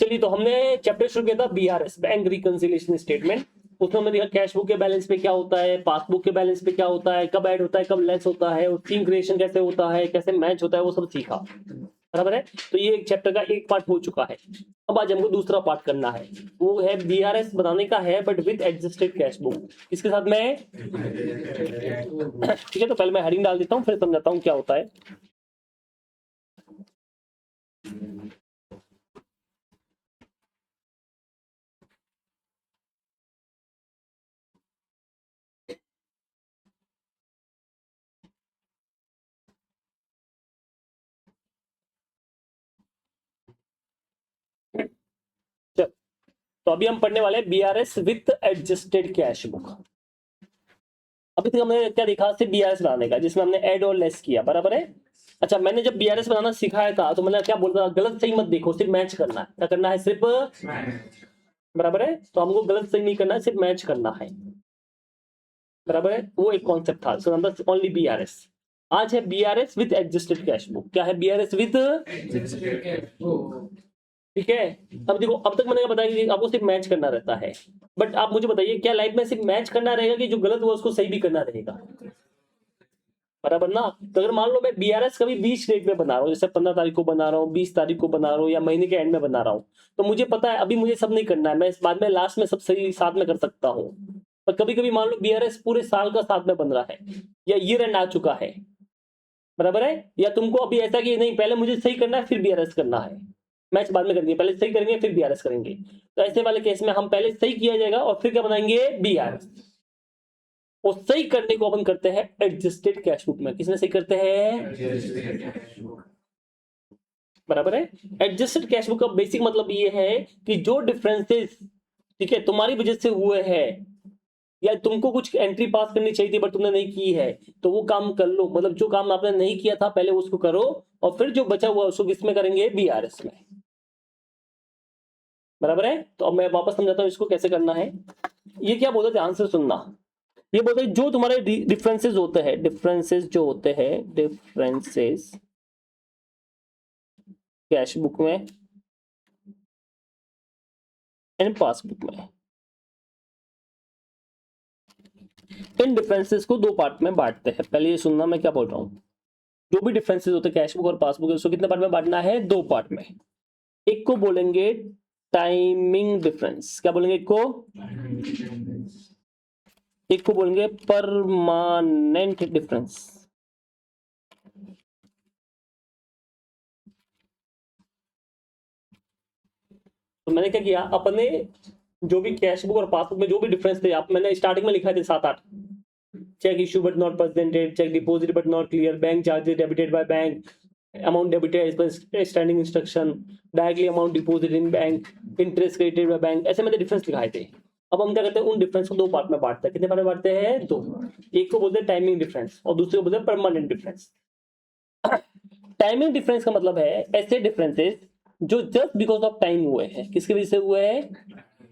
चलिए, तो हमने चैप्टर शुरू किया था बीआरएस, बैंक रिकंसिलिएशन स्टेटमेंट। उसमें हमने देखा कैश बुक के बैलेंस पे क्या होता है, पासबुक के बैलेंस पे क्या होता है, कब ऐड होता है, कब लेस होता है, और सीन क्रिएशन कैसे होता है, कैसे मैच होता है, वो सब सीखा। बराबर है। तो ये एक चैप्टर का एक पार्ट हो चुका है। अब आज हमको दूसरा पार्ट करना है, वो है बीआरएस बनाने का है, but with adjusted cash book. इसके साथ मैं ठीक है, तो पहले मैं हेडिंग डाल देता हूँ, फिर समझाता हूँ क्या होता है। तो अभी हम पढ़ने वाले हैं BRS with adjusted cash book. अभी तक हमने क्या देखा, सिर्फ बीआरएस बनाने का, जिसमें हमने ऐड और लेस किया। बराबर है। अच्छा, मैंने जब बीआरएस बनाना सिखाया था तो मैंने क्या बोलता था, गलत सही मत देखो, सिर्फ मैच करना है। क्या करना है? सिर्फ बराबर है। तो हमको गलत सही नहीं करना है, सिर्फ मैच करना है। बराबर है। वो एक कॉन्सेप्ट था, सो नंबर ओनली बीआरएस। आज है BRS with adjusted cash book. क्या है बीआरएस विद? ठीक है। अब देखो, अब तक मैंने क्या बताया कि आपको सिर्फ मैच करना रहता है, बट आप मुझे बताइए, क्या लाइफ में सिर्फ मैच करना रहेगा कि जो गलत हुआ उसको सही भी करना रहेगा? बराबर ना। तो अगर मान लो मैं बीआरएस कभी 20 डेट में बना रहा हूँ, जैसे 15 तारीख को बना रहा हूँ, 20 तारीख को बना रहा हूँ, या महीने के एंड में बना रहा हूँ, तो मुझे पता है अभी मुझे सब नहीं करना है, मैं इस बाद में लास्ट में सब सही साथ में कर सकता हूँ। पर कभी कभी मान लो बीआरएस पूरे साल का साथ में बन रहा है, या ईयर एंड आ चुका है। बराबर है। या तुमको अभी ऐसा कि नहीं, पहले मुझे सही करना है फिर बीआरएस करना है, मैच बाद में करेंगे, पहले सही करेंगे फिर बीआरएस करेंगे। तो ऐसे वाले केस में हम पहले सही किया जाएगा और फिर क्या बनाएंगे? बीआरएस। और सही करने को अपन करते हैं एडजस्टेड कैश बुक में। किसमें सही करते हैं? बराबर है। एडजस्टेड कैश बुक का बेसिक मतलब ये है कि जो डिफरेंसेस, ठीक है, तुम्हारी वजह से हुए हैं, या तुमको कुछ एंट्री पास करनी चाहिए थी बट तुमने नहीं की है, तो वो काम कर लो। मतलब जो काम आपने नहीं किया था पहले उसको करो, और फिर जो बचा हुआ उसको किसमें करेंगे? बीआरएस में। बराबर है। तो अब मैं वापस समझाता हूँ इसको कैसे करना है। ये क्या बोलते, ध्यान से सुनना। ये बोलते हैं जो तुम्हारे डिफरेंसेस होते हैं, डिफरेंसेस जो होते हैं, डिफरेंसेस कैश बुक में एंड पासबुक में, इन डिफरेंसेस को दो पार्ट में बांटते हैं। पहले ये सुनना मैं क्या बोल रहा हूँ। जो भी डिफरेंसेस होते हैं कैश बुक और पासबुक, उसको कितने पार्ट में बांटना है? दो पार्ट में। एक को बोलेंगे टाइमिंग डिफरेंस। क्या बोलेंगे? एक को बोलेंगे परमानेंट डिफरेंस। तो मैंने क्या किया, अपने जो भी कैश बुक और पासबुक में जो भी डिफरेंस थे, आप मैंने स्टार्टिंग में लिखा थे 7-8। Cheque issue but not presented, cheque deposit but not clear, bank charges debited by bank, amount debited as per standing instruction, directly amount deposit in bank, interest credited by bank. ऐसे मैंने difference दिखाए थे। अब हम क्या करते हैं, उन डिफरेंस को दो पार्ट में बांटते हैं। कितने पार्ट में बांटते हैं? दो। एक को बोलते हैं टाइमिंग डिफरेंस और दूसरे को बोलते हैं परमानेंट डिफरेंस। टाइमिंग डिफरेंस का मतलब है ऐसे डिफरेंसेस जो जस्ट बिकॉज ऑफ टाइम हुए हैं। किसकी वजह से हुए हैं?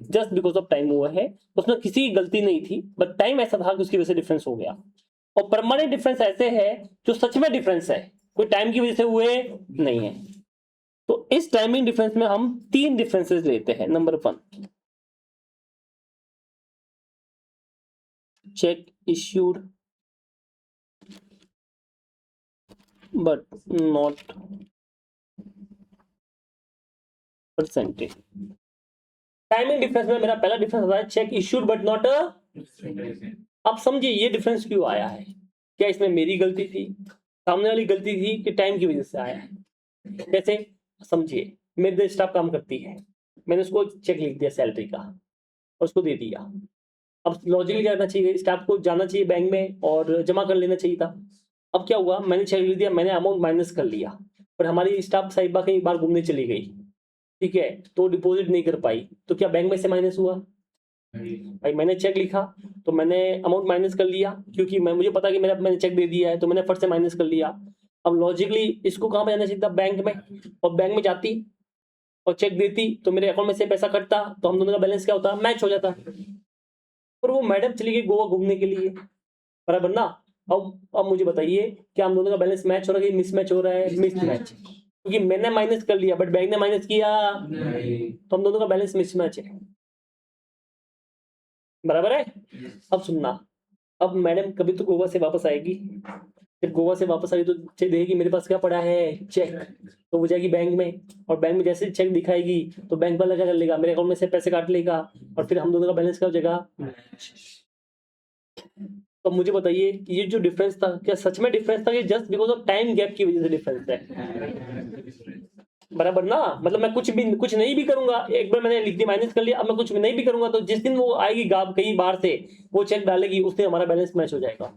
जस्ट बिकॉज ऑफ टाइम हुआ है। उसमें किसी की गलती नहीं थी, बट टाइम ऐसा था कि उसकी वजह से डिफरेंस हो गया। और परमानेंट डिफरेंस ऐसे है जो सच में डिफरेंस है, कोई टाइम की वजह से हुए नहीं है। तो इस टाइमिंग डिफरेंस में हम तीन डिफरेंसेस लेते हैं। Number 1, check issued but not percentage. Timing difference में मेरा पहला डिफरेंस आता है चेक इश्यूड बट नॉट। अब समझिए ये डिफरेंस क्यों आया है। क्या इसमें मेरी गलती थी, सामने वाली गलती थी, कि टाइम की वजह से आया है? कैसे? समझिए, मेरे स्टाफ काम करती है, मैंने उसको चेक लिख दिया सैलरी का और उसको दे दिया। अब लॉजिकली क्या करना चाहिए, स्टाफ को जाना चाहिए बैंक में और जमा कर लेना चाहिए था। अब क्या हुआ, मैंने चेक लिख दिया, मैंने अमाउंट माइनस कर लिया, पर हमारी स्टाफ साहिबा कहीं बार घूमने चली गई, ठीक है, तो डिपॉजिट नहीं कर पाई, तो क्या बैंक में से माइनस हुआ? भाई मैंने चेक लिखा तो मैंने अमाउंट माइनस कर लिया, क्योंकि मुझे पता कि मैंने चेक दे दिया है, तो मैंने फट से माइनस कर लिया। अब लॉजिकली इसको कहाँ पे जाना चाहिए था? बैंक में। और बैंक में जाती और चेक देती तो मेरे अकाउंट में से पैसा कटता, तो हम दोनों का बैलेंस क्या होता? मैच हो जाता। और वो मैडम चली गई गोवा घूमने के लिए। बराबर ना। अब मुझे बताइए, क्या हम दोनों का बैलेंस मैच हो रहा है कि मिसमैच हो रहा है? मिसमैच। क्योंकि मैंने माइनस कर लिया बट बैंक ने माइनस किया नहीं। तो हम दोनों का बैलेंस मिसमैच है। बराबर है। अब सुनना, अब मैडम कभी तो गोवा से वापस आएगी, फिर गोवा से वापस आई तो देखेगी मेरे पास क्या पड़ा है, चेक। तो वो जाएगी बैंक में, और बैंक में जैसे चेक दिखाएगी तो बैंक वाला क्या कर लेगा, मेरे अकाउंट में से पैसे काट लेगा, और फिर हम दोनों का बैलेंस क्या हो जाएगा। तो मुझे बताइए कि ये जो डिफरेंस था क्या सच में डिफरेंस था कि just because of time gap की वजह से डिफरेंस है। बराबर ना, मतलब मैं कुछ नहीं भी करूंगा, एक बार मैंने लिख दी माइनस कर लिया, अब मैं कुछ भी नहीं भी करूंगा तो जिस दिन वो आएगी गाब कहीं बाहर से वो चेक डालेगी उस दिन हमारा बैलेंस मैच हो जाएगा।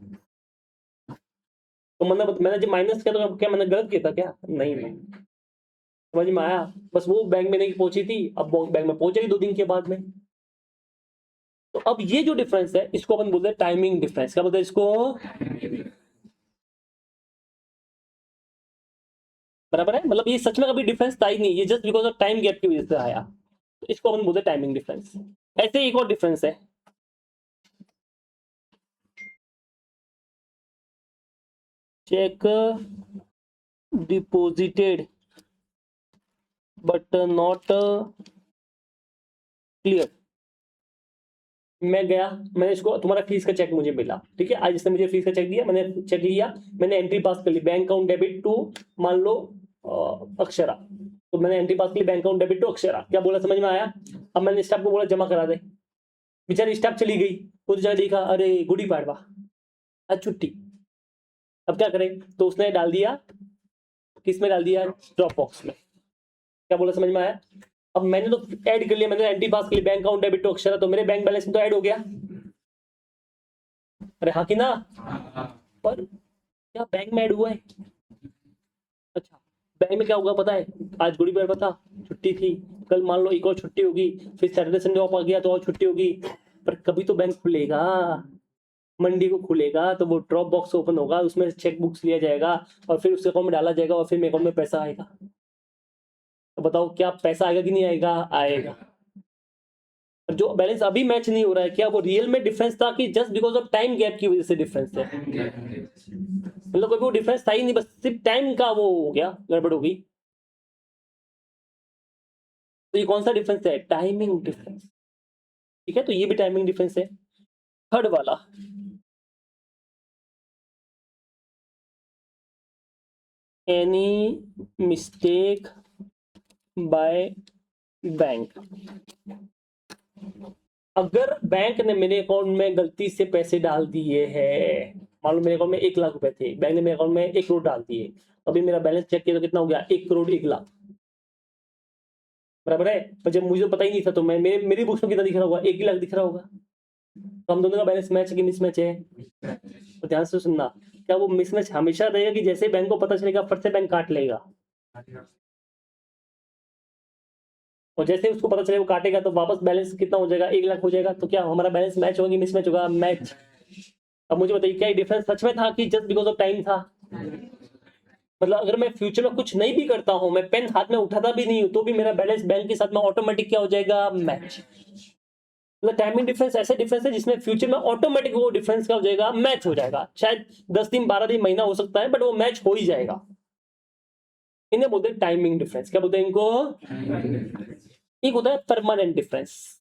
तो मतलब मैंने जब माइनस किया तो क्या मैंने गलत किया था क्या, नहीं समझ में आया। बस वो बैंक में नहीं पहुंची थी, अब वो बैंक में पहुंच जाएगी 2 दिन के बाद में। तो अब ये जो डिफरेंस है इसको अपन बोलते हैं टाइमिंग डिफरेंस। क्या बोलते हैं इसको, बराबर है। मतलब ये सच में कभी डिफरेंस था ही नहीं, ये just because of time gap की वजह से आया, तो इसको अपन बोलते हैं टाइमिंग डिफरेंस। ऐसे ही एक और डिफरेंस है, check deposited but not clear. मैं गया, मैंने इसको तुम्हारा फीस का चेक मुझे मिला, ठीक है, आज इसने मुझे फीस का चेक दिया, मैंने चेक लिया, मैंने एंट्री पास कर ली, बैंक अकाउंट डेबिट टू मान लो अक्षरा, तो मैंने एंट्री पास कर ली bank account debit to Akshara. क्या बोला, समझ में आया। अब मैंने स्टाफ को बोला जमा करा दे, बेचारी स्टाफ चली गई, उस जगह देखा अरे गुड़ी पाड़वा आज छुट्टी, अब क्या करें, तो उसने डाल दिया, किस में डाल दिया, ड्रॉप बॉक्स में। क्या बोला, समझ में आया। अब मैंने तो ऐड कर लिया, मैंने एंट्री पास कर ली bank account debit to Akshara, तो मेरे बैंक बैलेंस में तो ऐड हो गया, अरे हाँ कि ना। पर क्या बैंक में ऐड हुआ है, अच्छा बैंक में क्या होगा पता है, आज गुड़ी पाड़वा था, छुट्टी थी, कल मान लो एक और छुट्टी होगी, फिर सैटरडे संडे ऑफ आ गया तो और छुट्टी होगी, पर कभी तो बैंक खुलेगा, मंडी को खुलेगा तो वो ड्रॉप बॉक्स ओपन होगा, उसमें चेक बुक्स लिया जाएगा और फिर उसके अकाउंट में डाला जाएगा और फिर मेरे अकाउंट में पैसा आएगा। तो बताओ क्या पैसा आएगा कि नहीं आएगा, आएगा। जो बैलेंस अभी मैच नहीं हो रहा है क्या वो रियल में डिफरेंस था कि just because of time gap की वजह से डिफरेंस है, मतलब कोई वो डिफरेंस था ही नहीं, बस सिर्फ टाइम का वो हो गया, गड़बड़ हो गई। तो ये कौन सा डिफरेंस है, टाइमिंग डिफरेंस, ठीक है, तो ये भी टाइमिंग डिफरेंस है। थर्ड वाला, एनी मिस्टेक बाय बैंक। अगर बैंक ने मेरे अकाउंट में गलती से पैसे डाल दिए हैं, मान लो मेरे अकाउंट में 1 लाख रुपए थे, बैंक ने मेरे अकाउंट में 1 करोड़ डाल दिए, अभी मेरा बैलेंस चेक किया तो कितना हो गया, 1 करोड़ 1 लाख, बराबर है। पर जब मुझे पता ही नहीं था तो मैं मेरी बुक्स में कितना दिख रहा होगा, 1 ही लाख दिख रहा होगा। तो हम दोनों का बैलेंस मैच है कि मिसमैच है, तो ध्यान से सुनना, क्या वो मिसमैच हमेशा रहेगा कि जैसे बैंक को पता चलेगा फट से बैंक काट लेगा, और जैसे उसको पता चले वो काटेगा तो वापस बैलेंस कितना हो जाएगा, 1 लाख हो जाएगा, तो क्या हमारा बैलेंस मैच होगा कि मिसमैच होगा, मैच। अब मुझे बताइए क्या डिफरेंस सच में था कि जस्ट बिकॉज ऑफ टाइम था। मतलब अगर मैं फ्यूचर में कुछ नहीं भी करता हूं, मैं पेन हाथ में उठाता भी नहीं हूं, तो भी मेरा बैलेंस बैंक के साथ में ऑटोमेटिक क्या हो जाएगा, मैच। मतलब टाइमिंग डिफरेंस ऐसे डिफरेंस है जिसमें फ्यूचर में ऑटोमेटिक वो डिफरेंस क्या हो जाएगा, मैच हो जाएगा, शायद 10 दिन 12 दिन महीना हो सकता है बट वो मैच हो ही जाएगा। इन्हें बोलते हैं टाइमिंग डिफरेंस। क्या बोलते हैं इनको, एक होता है परमानेंट डिफरेंस।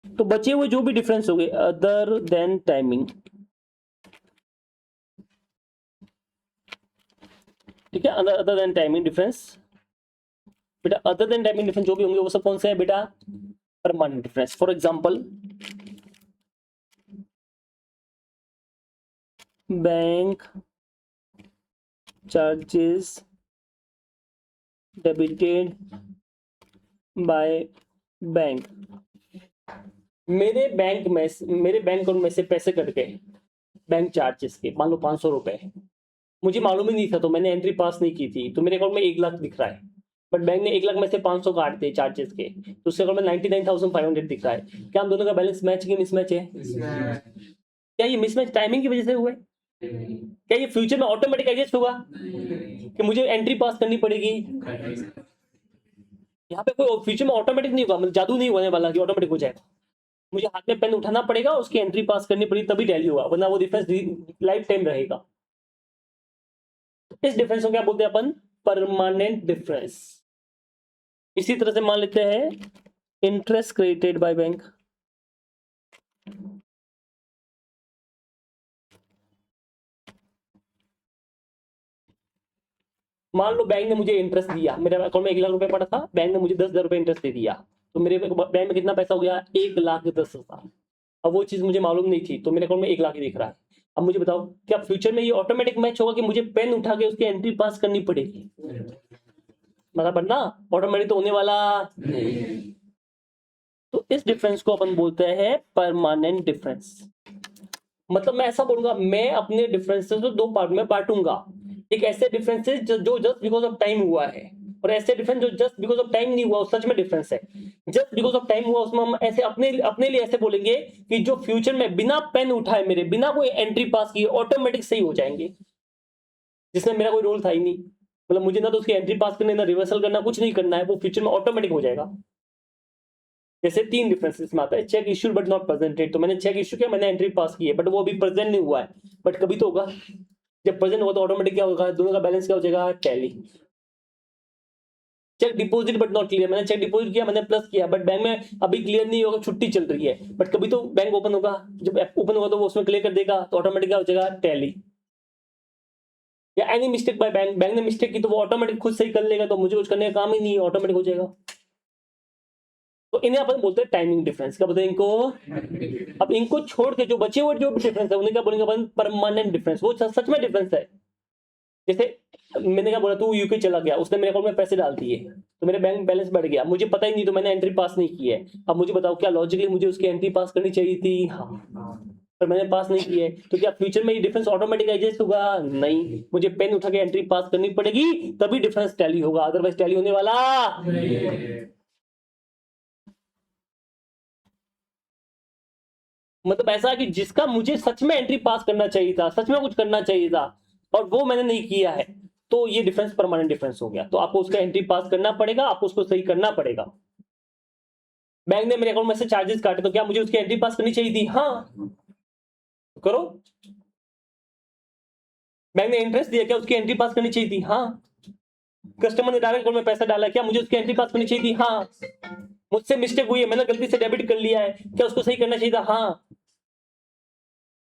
तो बचे हुए जो भी डिफरेंस हो गए अदर देन टाइमिंग, ठीक है, अदर देन टाइमिंग डिफरेंस, बेटा अदर देन टाइमिंग डिफरेंस जो भी होंगे वो सब कौन से है बेटा, permanent difference. For example bank charges debited by bank, मेरे बैंक अकाउंट में से पैसे कट गए बैंक चार्जेस के, मान लो 500 रुपए, मुझे मालूम ही नहीं था तो मैंने एंट्री पास नहीं की थी, तो मेरे अकाउंट में 1 लाख दिख रहा है, बट बैंक ने 1 लाख में से 500 काट दिए चार्जेस के, तो उसके अकाउंट में 99,500 दिख रहा है। क्या हम दोनों का बैलेंस मैच की मिसमैच है, क्या ये मिसमैच टाइमिंग की वजह से हुआ है, क्या ये फ्यूचर में ऑटोमेटिक एडजस्ट होगा कि मुझे एंट्री पास करनी पड़ेगी, यहाँ पे कोई फ्यूचर में ऑटोमेटिक नहीं होगा, मतलब जादू नहीं होने वाला कि ऑटोमेटिक हो जाएगा, मुझे हाथ में पेन उठाना पड़ेगा, उसकी एंट्री पास करनी पड़ेगी तभी टैली होगा, वरना वो डिफरेंस लाइफ टाइम रहेगा। इस डिफरेंस को क्या बोलते हैं अपन, परमानेंट डिफरेंस। इसी तरह से मान लेते हैं इंटरेस्ट क्रेडिटेड बाय बैंक। मान लो बैंक ने मुझे इंटरेस्ट दिया, मेरे अकाउंट में 1 लाख रुपए पड़ा था, बैंक ने मुझे 10,000 रुपए इंटरेस्ट दे दिया, तो मेरे बैंक में कितना पैसा हो गया? 1,10,000। अब वो चीज मुझे मालूम नहीं थी, तो मेरे अकाउंट में 1 लाख ही दिख रहा है। अब मुझे बताओ, क्या फ्यूचर में ये ऑटोमेटिक मैच होगा कि मुझे पेन उठा के उसकी एंट्री पास करनी पड़ेगी? बराबर ना, ऑटोमेटिक तो होने वाला नहीं। तो इस डिफरेंस को अपन बोलते हैं परमानेंट डिफरेंस। मतलब मैं ऐसा बोलूंगा, मैं अपने डिफरेंसेस को 2 पार्ट में बांटूंगा। एक ऐसे डिफरेंसेस जो जस्ट बिकॉज ऑफ टाइम हुआ है, और ऐसे डिफरेंस जो जस्ट बिकॉज ऑफ टाइम नहीं हुआ, सच में डिफरेंस है। जस्ट बिकॉज ऑफ टाइम हुआ उसमें हम ऐसे अपने लिए ऐसे बोलेंगे कि जो फ्यूचर में बिना पेन उठाए, मेरे बिना कोई एंट्री पास किए ऑटोमेटिक सही हो जाएंगे, जिसमें मेरा कोई रोल था ही नहीं। मतलब मुझे ना तो उसकी एंट्री पास करने, ना रिवर्सल करना, कुछ नहीं करना है, वो फ्यूचर में ऑटोमेटिक हो जाएगा। जैसे 3 डिफरेंसेस में आता है, check issued but not presented. तो मैंने चेक इश्यू किया, मैंने एंट्री पास की है, बट वो अभी प्रेजेंट नहीं हुआ है, बट कभी तो होगा। जब प्रेजेंट होगा तो ऑटोमेटिक क्या होगा? दोनों का बैलेंस क्या हो जाएगा? Tally. Cheque deposit but not clear, मैंने चेक डिपॉजिट किया, मैंने प्लस किया, बट बैंक में अभी क्लियर नहीं होगा, छुट्टी चल रही है, बट कभी तो बैंक ओपन होगा, जब ओपन होगा तो वो उसमें क्लियर कर देगा, तो ऑटोमेटिक क्या हो जाएगा? टैली। या any mistake by bank, bank ने मिस्टेक की तो वो ऑटोमेटिक खुद सही कर लेगा, तो मुझे कुछ करने का काम ही नहीं है, ऑटोमेटिक हो जाएगा। तो इन्हें अपन बोलते हैं टाइमिंग डिफरेंस। क्या बोलते हैं इनको? अब इनको छोड़ के जो बचे हुए जो डिफरेंस है उन्हें क्या बोलेंगे अपन? Permanent difference. वो सच में डिफरेंस है। जैसे मैंने क्या बोला, तू यूके चला गया, उसने मेरे अकाउंट में पैसे डाल दिए, तो मेरे बैंक बैलेंस बढ़ गया, मुझे पता ही नहीं, तो मैंने एंट्री पास नहीं की है। अब मुझे बताओ, क्या लॉजिकली मुझे उसकी एंट्री पास करनी चाहिए थी? हाँ, पर मैंने पास नहीं की है, तो क्या फ्यूचर में ये डिफरेंस ऑटोमेटिक एडजस्ट होगा? नहीं, मुझे पेन उठा के एंट्री पास करनी पड़ेगी, तभी डिफरेंस टैली होगा, अदरवाइज टैली होने वाला नहीं। मतलब ऐसा कि जिसका मुझे सच में एंट्री पास करना चाहिए था, सच में कुछ करना चाहिए था, और वो मैंने नहीं किया है, तो ये डिफरेंस परमानेंट डिफरेंस हो गया। तो आपको उसका एंट्री पास करना पड़ेगा, आपको उसको सही करना पड़ेगा। बैंक ने मेरे अकाउंट में से चार्जेस काटे, तो क्या मुझे उसकी एंट्री पास करनी चाहिए थी? हाँ, करो। बैंक ने इंटरेस्ट दिया, क्या उसकी एंट्री पास करनी चाहिए थी? हाँ। कस्टमर ने डायरेक्ट अकाउंट में पैसा डाला, क्या मुझे उसकी एंट्री पास करनी चाहिए थी? हाँ। मुझसे मिस्टेक हुई है, मैंने गलती से डेबिट कर लिया है, क्या उसको सही करना चाहिए था? हाँ।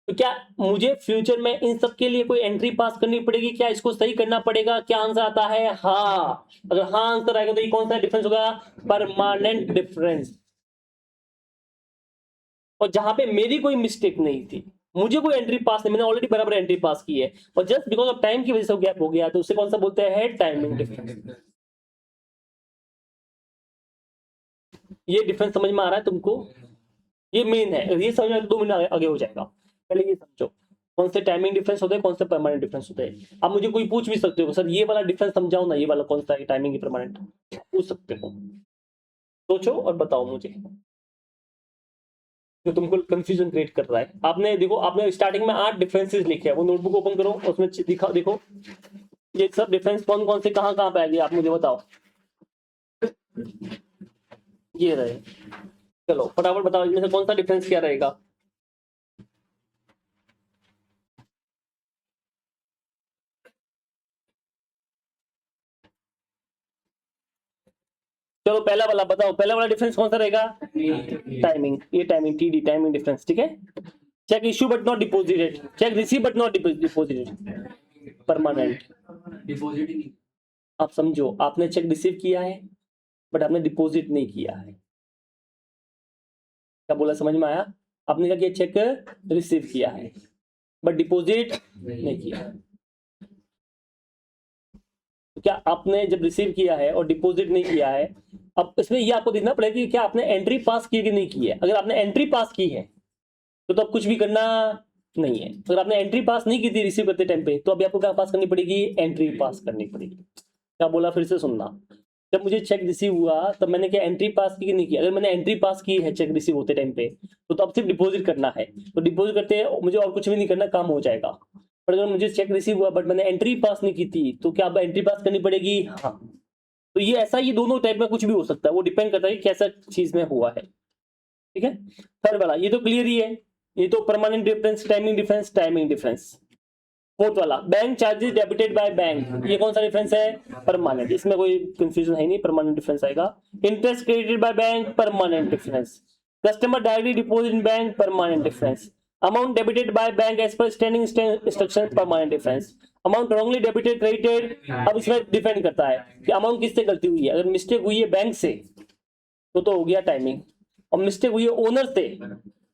तो क्या मुझे फ्यूचर में इन सब के लिए कोई एंट्री पास करनी पड़ेगी? क्या इसको सही करना पड़ेगा? क्या आंसर आता है? हाँ। अगर हाँ आंसर आएगा तो ये कौन सा डिफरेंस होगा? Permanent difference. और जहां पे मेरी कोई मिस्टेक नहीं थी, मुझे कोई एंट्री पास नहीं, मैंने ऑलरेडी बराबर एंट्री पास की है, और जस्ट बिकॉज ऑफ टाइम की वजह से गैप हो गया, तो उसे कौन सा बोलते हैं? Timing difference. ये डिफरेंस समझ में आ रहा है तुमको? ये मेन है, ये समझ में 2 मिनट आगे हो जाएगा। पहले ये समझो कौन से टाइमिंग डिफरेंस होते हैं, कौन से परमानेंट डिफरेंस होते हैं। आप मुझे कोई पूछ भी सकते हो, सर ये वाला डिफरेंस समझाओ ना, ये वाला कौन सा है टाइमिंग की परमानेंट, पूछ सकते हो। सोचो और बताओ मुझे, जो तुमको कंफ्यूजन क्रिएट कर रहा है। आपने देखो, आपने स्टार्टिंग में 8 डिफरेंसेस लिखे हैं, वो नोटबुक ओपन करो, उसमें दिखा, देखो ये सब डिफरेंस कौन कौन से कहाँ कहाँ पे आ गए, आप मुझे बताओ। ये रहे, चलो फटाफट बताओ, इनमें से कौन सा डिफरेंस क्या रहेगा? चलो पहला वाला बताओ, पहला वाला डिफरेंस कौन सा रहेगा? टाइमिंग। ये टाइमिंग, टीडी, टाइमिंग डिफरेंस, ठीक है। Cheque issue but not deposited, cheque receive but not deposited, permanent. Deposit, आप समझो, आपने चेक रिसीव किया है बट आपने डिपॉजिट नहीं किया है। क्या बोला, समझ में आया? आपने क्या किया? चेक रिसीव किया है बट डिपॉजिट नहीं किया है। तो क्या आपने जब रिसीव किया है और डिपॉजिट नहीं किया है, अब इसमें ये आपको देखना पड़ेगा कि क्या आपने एंट्री पास की कि नहीं की है। अगर आपने एंट्री पास की है तो अब कुछ भी करना नहीं है। अगर आपने एंट्री पास नहीं की थी रिसीव करते टाइम पे, तो अभी आपको क्या पास करनी पड़ेगी? एंट्री पास करनी पड़ेगी। क्या बोला, फिर से सुनना। जब मुझे चेक रिसीव हुआ तब मैंने क्या एंट्री पास की कि नहीं की? अगर मैंने एंट्री पास की है चेक रिसीव होते टाइम पे, तो अब सिर्फ डिपॉजिट करना है। तो डिपॉजिट करते मुझे और कुछ भी नहीं करना, काम हो जाएगा। पर अगर मुझे चेक रिसीव हुआ बट मैंने एंट्री पास नहीं की थी, तो क्या अब एंट्री पास करनी पड़ेगी? हाँ। तो ये ऐसा, ये दोनों टाइप में कुछ भी हो सकता है, वो डिपेंड करता है कि कैसा चीज में हुआ है, ठीक है। थर्ड वाला ये तो क्लियर ही है, ये तो permanent difference, timing difference, timing difference. Fourth वाला, bank charges debited by bank, ये कौन सा डिफरेंस है? परमानेंट, इसमें कोई कंफ्यूजन है नहीं, परमानेंट डिफरेंस आएगा। Interest credited by bank, permanent difference. Customer directly deposit in bank, permanent difference. Amount debited by bank as per standing instruction, permanent difference. Amount wrongly debited credited, अब इसमें depend करता है कि amount किससे गलती हुई है। अगर मिस्टेक हुई है बैंक से तो हो गया टाइमिंग, और मिस्टेक हुई है ओनर से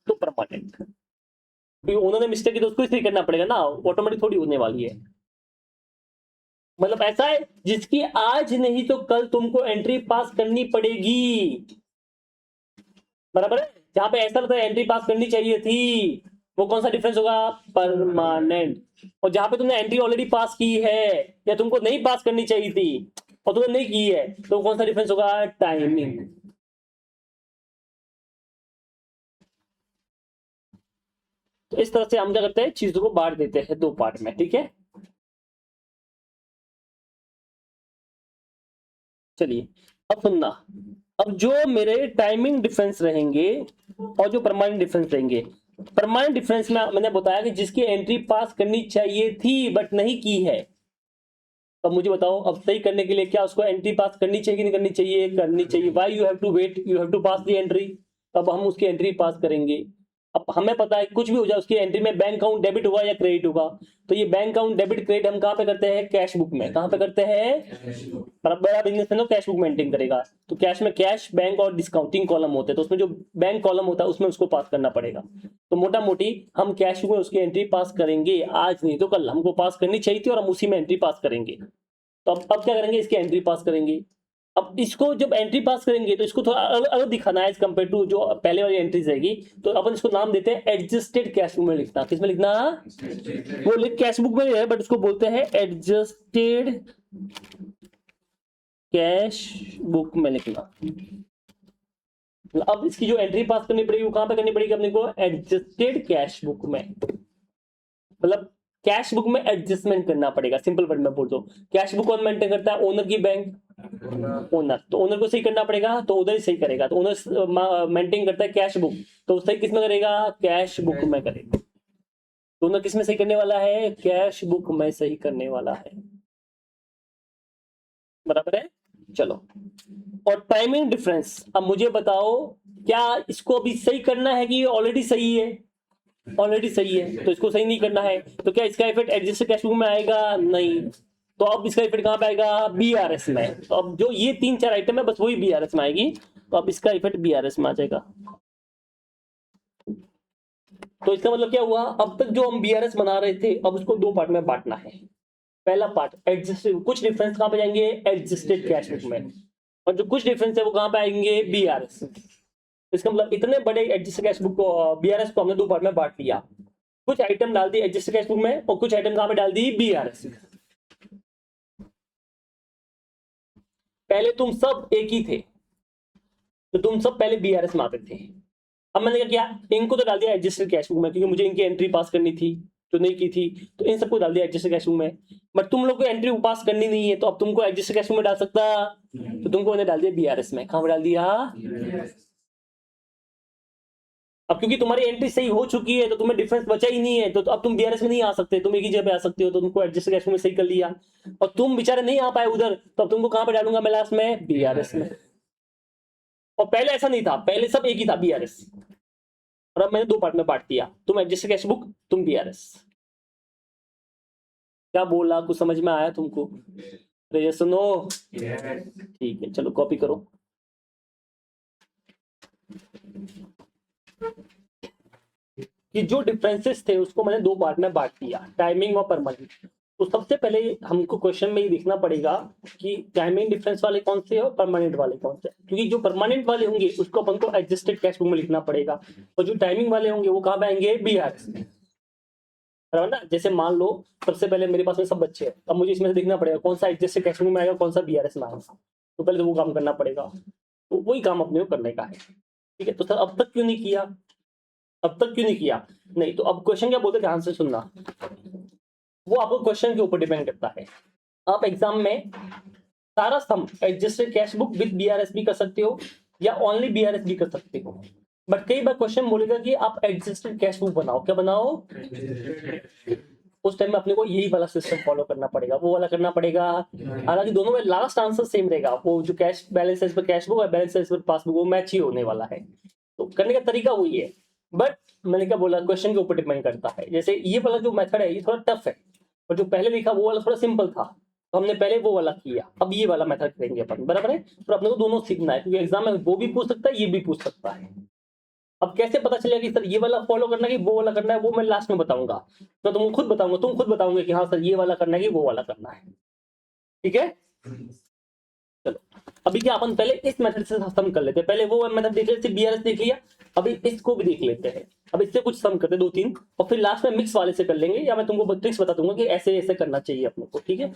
तो परमानेंट, क्योंकि ओनर ने मिस्टेक की तो उसको ही सही करना पड़ेगा ना, ऑटोमेटिक थोड़ी होने वाली है। मतलब ऐसा है जिसकी आज नहीं तो कल तुमको एंट्री पास करनी पड़ेगी, बराबर है। जहां पे ऐसा लगता है एंट्री पास करनी चाहिए थी, वो कौन सा डिफरेंस होगा? परमानेंट। और जहां पे तुमने एंट्री ऑलरेडी पास की है या तुमको नहीं पास करनी चाहिए थी और तुमने नहीं की है, तो कौन सा डिफरेंस होगा? टाइमिंग। तो इस तरह से हम क्या करते हैं, चीजों को बांट देते हैं दो पार्ट में, ठीक है। चलिए अब सुनना, अब जो मेरे टाइमिंग डिफरेंस रहेंगे और जो परमानेंट डिफरेंस रहेंगे, परमानेंट डिफरेंस में मैंने बताया कि जिसकी एंट्री पास करनी चाहिए थी बट नहीं की है, तो मुझे बताओ अब सही करने के लिए क्या उसको एंट्री पास करनी चाहिए कि नहीं करनी चाहिए? करनी चाहिए। Why you have to wait, you have to pass the entry. तब हम उसकी एंट्री पास करेंगे। अब हमें पता है कुछ भी हो जाए उसकी एंट्री में बैंक अकाउंट डेबिट होगा या क्रेडिट होगा, तो ये बैंक अकाउंट डेबिट क्रेडिट हम कहाँ पे करते हैं? कैश बुक में। कहाँ पे करते हैं? बड़ा बिजनेस है ना, कैश बुक मेंटेन करेगा, तो कैश में कैश, बैंक और डिस्काउंटिंग कॉलम होते हैं, तो उसमें जो बैंक कॉलम होता है उसमें उसको पास करना पड़ेगा। तो मोटा मोटी हम कैश बुक में उसकी एंट्री पास करेंगे, आज नहीं तो कल हमको पास करनी चाहिए थी और हम उसी में एंट्री पास करेंगे। तो अब क्या करेंगे, इसकी एंट्री पास करेंगे। अब इसको जब एंट्री पास करेंगे तो इसको थोड़ा अलग अलग दिखाना है एज कम्पेयर टू जो पहले वाली एंट्रीज रहेगी, तो अपन इसको नाम देते हैं एडजस्टेड कैश बुक में लिखना। किसमें लिखना? वो लिख कैश बुक में है बट उसको बोलते हैं एडजस्टेड कैश बुक में लिखना। अब इसकी जो एंट्री पास करनी पड़ेगी वो कहां पे करनी पड़ेगी अपने को? एडजस्टेड कैश बुक में। मतलब कैश बुक में एडजस्टमेंट करना पड़ेगा, सिंपल वर्ड में बोल दो। कैश बुक कौन मेंटेन करता है? ओनर की बैंक, ओनर। तो ओनर को सही करना पड़ेगा तो उधर ही सही करेगा। तो ओनर मेंटेन करता है कैश बुक, तो सही किस में करेगा? कैश बुक में करेगा। तो ओनर किस में सही करने वाला है? कैश बुक में सही करने वाला है, बराबर है। चलो, और टाइमिंग डिफरेंस, अब मुझे बताओ क्या इसको अभी सही करना है कि ऑलरेडी सही है? ऑलरेडी सही है, तो इसको सही नहीं करना है, तो क्या इसका इफेक्ट एडजस्ट कैश बुक में आएगा? नहीं। तो अब इसका इफेक्ट कहां पे आएगा? बीआरएस में। तो अब जो ये 3-4 आइटम है बस वही बीआरएस में आएगी, तो अब इसका इफेक्ट बीआरएस में आ जाएगा। तो इसका मतलब क्या हुआ, अब तक जो हम बीआरएस बना रहे थे अब उसको दो पार्ट में बांटना है। पहला पार्ट एडजस्टेड, कुछ डिफरेंस कहां पे जाएंगे? एडजस्टेड कैश बुक में, और जो कुछ डिफरेंस है वो कहां पे आएंगे? बीआरएस। इसका मतलब इतने बड़े एडजस्टेड कैश बुक को, बीआरएस को हमने दो पार्ट में बांट लिया। कुछ आइटम डाल दी एडजस्टेड कैश बुक में और कुछ आइटम कहां पे डाल दी? बीआरएस। पहले तुम सब एक ही थे, तो तुम सब पहले बीआरएस में आते थे। अब मैंने क्या किया, इनको तो डाल दिया एडजस्टेड कैश बुक में क्योंकि मुझे इनकी एंट्री पास करनी थी, जो नहीं की थी, तो इन सबको डाल दिया एडजस्टेड कैश बुक में। बट तुम लोग को एंट्री पास करनी नहीं है, तो अब तुमको एडजस्टेड कैश बुक में डाल सकता, तो तुमको मैंने डाल दिया बीआरएस में। कहां पे डाल दिया? अब क्योंकि तुम्हारी एंट्री सही हो चुकी है तो तुम्हें डिफरेंस बचा ही नहीं है, तो अब तुम बीआरएस में नहीं आ सकते, तुम एक ही जगह पे आ सकते हो, तो तुमको एडजस्ट कैश में सही कर लिया। और तुम बेचारे नहीं आ पाए उधर, तो अब तुमको कहां पे डालूंगा मैं लास्ट में? बीआरएस में। और पहले ऐसा नहीं था, पहले सब एक ही था, बीआरएस। और अब मैंने दो पार्ट में बांट दिया, तुम एडजस्ट कैश बुक, तुम बीआरएस। क्या बोला, कुछ समझ में आया तुमको? अरे सुनो, ठीक है चलो कॉपी करो। कि जो डिफरेंसेस थे उसको मैंने दो पार्ट में बांट दिया, टाइमिंग और परमानेंट। तो सबसे पहले हमको क्वेश्चन में ये देखना पड़ेगा कि टाइमिंग डिफरेंस वाले कौन से और परमानेंट वाले कौन से, क्योंकि जो परमानेंट वाले होंगे उसको अपन को एडजस्टेड कैश बुक में लिखना पड़ेगा, और जो टाइमिंग वाले होंगे वो कहाँ पे आएंगे? बीआरएस में, बराबर ना। जैसे मान लो सबसे पहले मेरे पास में सब बच्चे हैं, अब मुझे इसमें से देखना पड़ेगा कौन सा एडजस्टेड कैश बुक में आएगा, कौन सा बीआरएस में आएगा, तो पहले तो वो काम करना पड़ेगा। तो वही काम अपने को करने का है, ठीक है। तो सर अब तक क्यों नहीं किया, अब तक क्यों नहीं किया? नहीं, तो अब क्वेश्चन क्या बोलते, ध्यान से सुनना। वो आपको क्वेश्चन के ऊपर डिपेंड करता है। आप एग्जाम में सारा sum adjusted cash book with BRS भी कर सकते हो या ओनली बीआरएस भी कर सकते हो, बट कई बार क्वेश्चन बोलेगा कि आप एडजस्टेड कैश बुक बनाओ। क्या बनाओ? उस टाइम में अपने को यही वाला सिस्टम फॉलो करना पड़ेगा, वो वाला करना पड़ेगा। हालांकि दोनों में लास्ट आंसर सेम रहेगा, वो जो कैश बैलेंस है इस पर कैश बुक और बैलेंस है इस पर पासबुक, वो मैच ही होने वाला है। तो करने का तरीका वही है, बट मैंने क्या बोला, क्वेश्चन के ऊपर डिपेंड करता है। जैसे ये वाला जो मेथड है ये थोड़ा टफ है, और जो पहले लिखा वो वाला थोड़ा सिंपल था, तो हमने पहले वो वाला किया, अब ये वाला मेथड करेंगे अपन, बराबर है। तो अपने को दोनों सीखना है, क्योंकि एग्जाम में वो भी पूछ सकता है, ये भी पूछ सकता है। अब कैसे पता चलेगा कि सर ये वाला फॉलो करना है कि वो वाला करना है, वो मैं लास्ट में बताऊंगा। तो तुम खुद बताऊंगा, तुम खुद बताओगे कि हाँ सर ये वाला करना है कि वो वाला करना है, ठीक है। चलो अभी क्या अपन पहले इस मेथड से सम कर लेते हैं, पहले वो मेथड देख लेते, बीआरएस देख लिया, अभी इसको भी देख लेते हैं। अब इससे कुछ सम करते 2-3, और फिर लास्ट में मिक्स वाले से कर लेंगे, या मैं तुमको ट्रिक्स बता दूंगा कि ऐसे ऐसे करना चाहिए अपने को, ठीक है।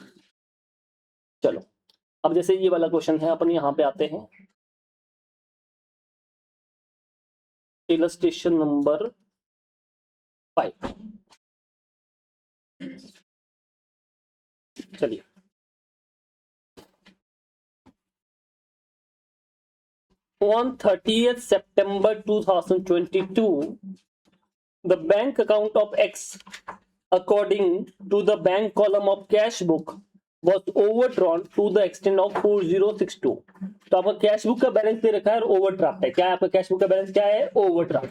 चलो अब जैसे ये वाला क्वेश्चन है, अपन यहाँ पे आते हैं, इलस्ट्रेशन नंबर 5। चलिए, on 30th September 2022, the bank account of X, according to the bank column of cash book, was overdrawn to the extent of 4062। तो आपका कैश बुक का बैलेंस दे रखा है और ओवरड्राफ्ट है। क्या है आपका कैश बुक का बैलेंस, क्या है, overdraft.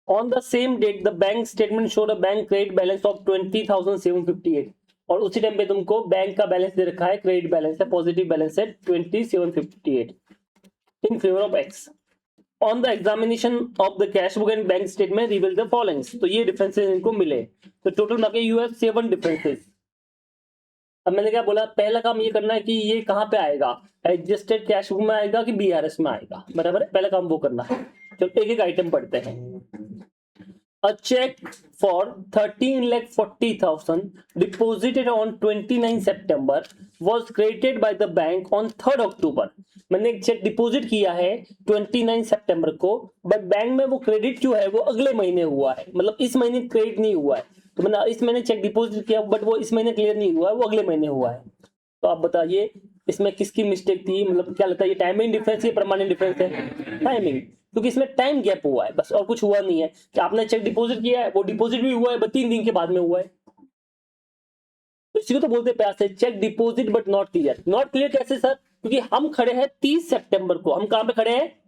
On the same date, the bank statement showed a bank credit balance of 20,758। और उसी टाइम पे तुमको बैंक का बैलेंस दे रखा है, क्रेडिट बैलेंस है, पॉजिटिव बैलेंस है 2758 in favor of X। On the examination of the cash book and bank statement reveal the following। तो ये डिफरेंसेस इनको मिले, तो टोटल मार्के यू हैव 7 डिफरेंसेस। अब मैंने क्या बोला, पहला काम ये करना है कि ये कहाँ पे आएगा, एडजस्टेड कैश बुक में आएगा कि बीआरएस में आएगा, बराबर है, पहला काम वो करना है। चलो एक एक आइटम पढ़ते हैं। A check for 13,40,000 deposited on 29 September was credited by the bank on 3rd October। मैंने एक चेक डिपॉजिट किया है 29 सितंबर को, बट बैंक में वो क्रेडिट जो है वो अगले महीने हुआ है, मतलब इस महीने क्रेडिट नहीं हुआ है। तो मैंने इस महीने चेक डिपॉजिट किया, बट वो इस महीने क्लियर नहीं हुआ है, वो अगले महीने हुआ है। तो आप बताइए इसमें किसकी मिस्टेक थी, मतलब क्या लगता है, ये टाइमिंग डिफरेंस या परमानेंट डिफरेंस है, टाइमिंग, क्योंकि इसमें टाइम गैप हुआ है बस, और कुछ हुआ नहीं है। कि आपने चेक डिपॉजिट किया है, वो डिपॉजिट भी हुआ है बट 3 दिन के बाद में हुआ है, तो इसी को तो बोलते हैं प्यार से cheque deposit but not clear. Not clear कैसे सर, क्योंकि हम खड़े हैं 30 सितंबर को, हम कहां पे खड़े हैं,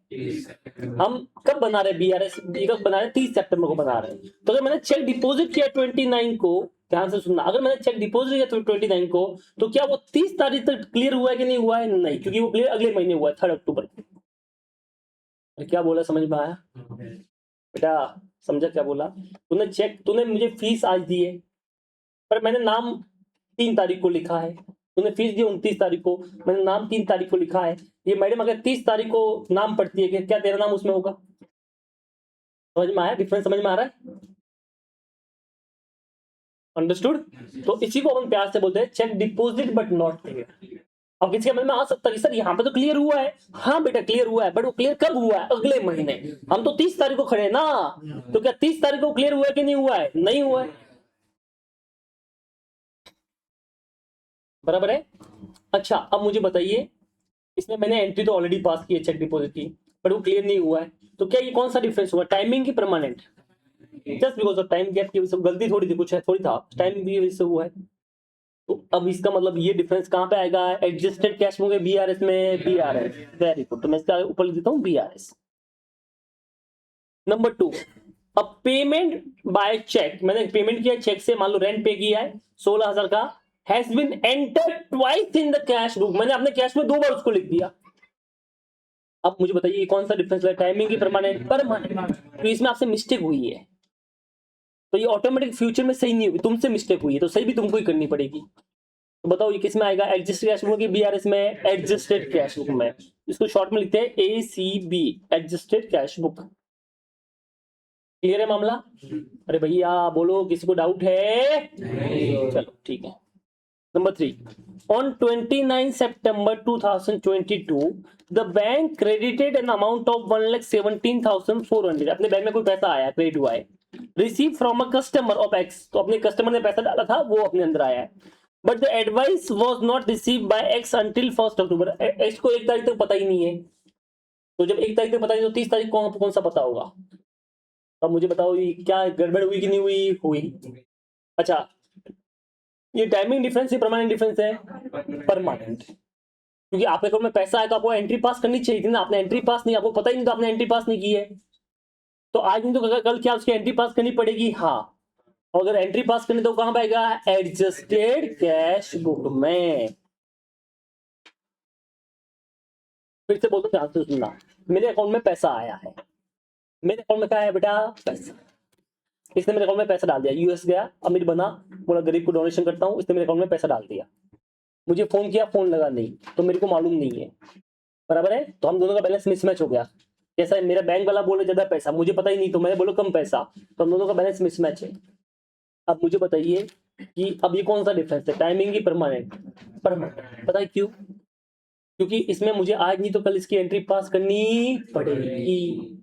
हम कब बना रहे बीआरएस, कब बना रहे, 30 सितंबर को बना रहे हैं। तो अगर मैंने चेक डिपॉजिट किया 29 को, ध्यान से सुनना, अगर मैंने चेक डिपॉजिट किया 29 को, तो क्या वो 30 तारीख तक क्लियर हुआ है कि नहीं हुआ है, नहीं, क्योंकि वो क्लियर अगले महीने हुआ है 3 अक्टूबर को। क्या बोला, समझ में आया बेटा, समझा क्या बोला। तूने चेक, तूने मुझे फीस आज दी है, पर मैंने नाम 3 तारीख को लिखा है, तूने फीस दी 29 तारीख को, मैंने नाम 3 तारीख को लिखा है। ये मैडम अगर 30 तारीख को नाम पढ़ती है, क्या तेरा नाम उसमें होगा, समझ में आया, डिफरेंस समझ में आ रहा है, अंडरस्टूड। तो इसी को हम प्यार से बोलते हैं cheque deposit but not clear. अब किसी समझ में आ सकता है सर यहाँ पे तो क्लियर हुआ है, हाँ बेटा क्लियर हुआ है, बट वो क्लियर कब हुआ है, अगले महीने। हम तो 30 तारीख को खड़े हैं ना, तो क्या 30 तारीख को क्लियर हुआ है कि नहीं हुआ है, नहीं हुआ है, बराबर है। अच्छा अब मुझे बताइए, इसमें मैंने एंट्री तो ऑलरेडी पास की है चेक डिपॉजिट की, बट वो क्लियर नहीं हुआ है, तो क्या ये कौन सा डिफरेंस हुआ, टाइमिंग की permanent, just because of time gap की वजह से, गलती थोड़ी थी, कुछ है थोड़ी था, टाइमिंग की वजह से हुआ है। तो अब इसका मतलब ये डिफरेंस कहां पे आएगा, एडजस्टेड कैश बुक बीआरएस में, बीआरएस, वेरी गुड, तो मैं इसका ऊपर लिख देता हूं बीआरएस। नंबर 2, अब पेमेंट बाय चेक, मैंने पेमेंट किया चेक से, मान लो रेंट पे किया है 16,000 का, has been entered twice in the cash book, मैंने अपने कैश में 2 बार उसको लिख दिया। अब मुझे बताइए कौन सा डिफरेंस है, टाइमिंग की परमानेंट, परमानेंट, तो इसमें आपसे मिस्टेक हुई है, तो ये ऑटोमेटिक फ्यूचर में सही नहीं होगी, तुमसे मिस्टेक हुई है, तो सही भी तुमको ही करनी पड़ेगी। तो बताओ ये किस में आएगा, एडजस्टेड कैश बुक की बीआरएस में, एडजस्टेड कैश बुक में, इसको शॉर्ट में लिखते हैं ACB, adjusted cash book. Clear है मामला, अरे भैया बोलो किसी को डाउट है, चलो ठीक है। Number 3, on 29 September 2022 the bank credited an amount of 1,17,400, अपने बैंक में कोई पैसा आया, क्रेडिट हुआ है, receive from a customer of x, तो अपने कस्टमर ने पैसा डाला था वो अपने अंदर आया है, but the advice was not receive by x until 1 October, x को 1 तारीख तक पता ही नहीं है, तो जब 1 तारीख तक पता नहीं तो 30 तारीख को कौन सा पता होगा। अब मुझे बताओ ये क्या गड़बड़ हुई कि नहीं हुई, हुई। अच्छा ये टाइमिंग डिफरेंस, ये परमानेंट डिफरेंस है, परमानेंट। क्योंकि आपके अकाउंट में पैसा आया तो आपको एंट्री पास करनी चाहिए थी ना, आपने एंट्री पास नहीं, आपको पता ही नहीं तो आपने एंट्री पास नहीं की है, तो आज नहीं तो कल क्या उसकी एंट्री पास करनी पड़ेगी। हाँ, और अगर एंट्री पास करनी तो कहां पाएगा, एडजस्टेड कैश बुक में। फिर से बोलते ध्यान से सुनना, मेरे अकाउंट में पैसा आया है, मेरे अकाउंट में क्या है बेटा, पैसा। इसने मेरे अकाउंट में पैसा डाल दिया, यूएस गया, अमीर बना, बोला गरीब को डोनेशन करता हूं, इसने मेरे अकाउंट में पैसा डाल दिया, मुझे फोन किया, फोन लगा नहीं, तो मेरे को मालूम नहीं है, बराबर है, तो हम दोनों का बैलेंस मिसमैच हो गया। जैसा मेरा बैंक वाला बोले ज्यादा पैसा, मुझे पता ही नहीं, तो मैं बोलो कम पैसा, तो हम दोनों का बैलेंस मिसमैच है। अब मुझे बताइए कि अब ये कौन सा डिफरेंस है, टाइमिंग की परमानेंट, परमानेंट। पता है क्यों, क्योंकि इसमें मुझे आज नहीं तो कल इसकी एंट्री पास करनी पड़ेगी।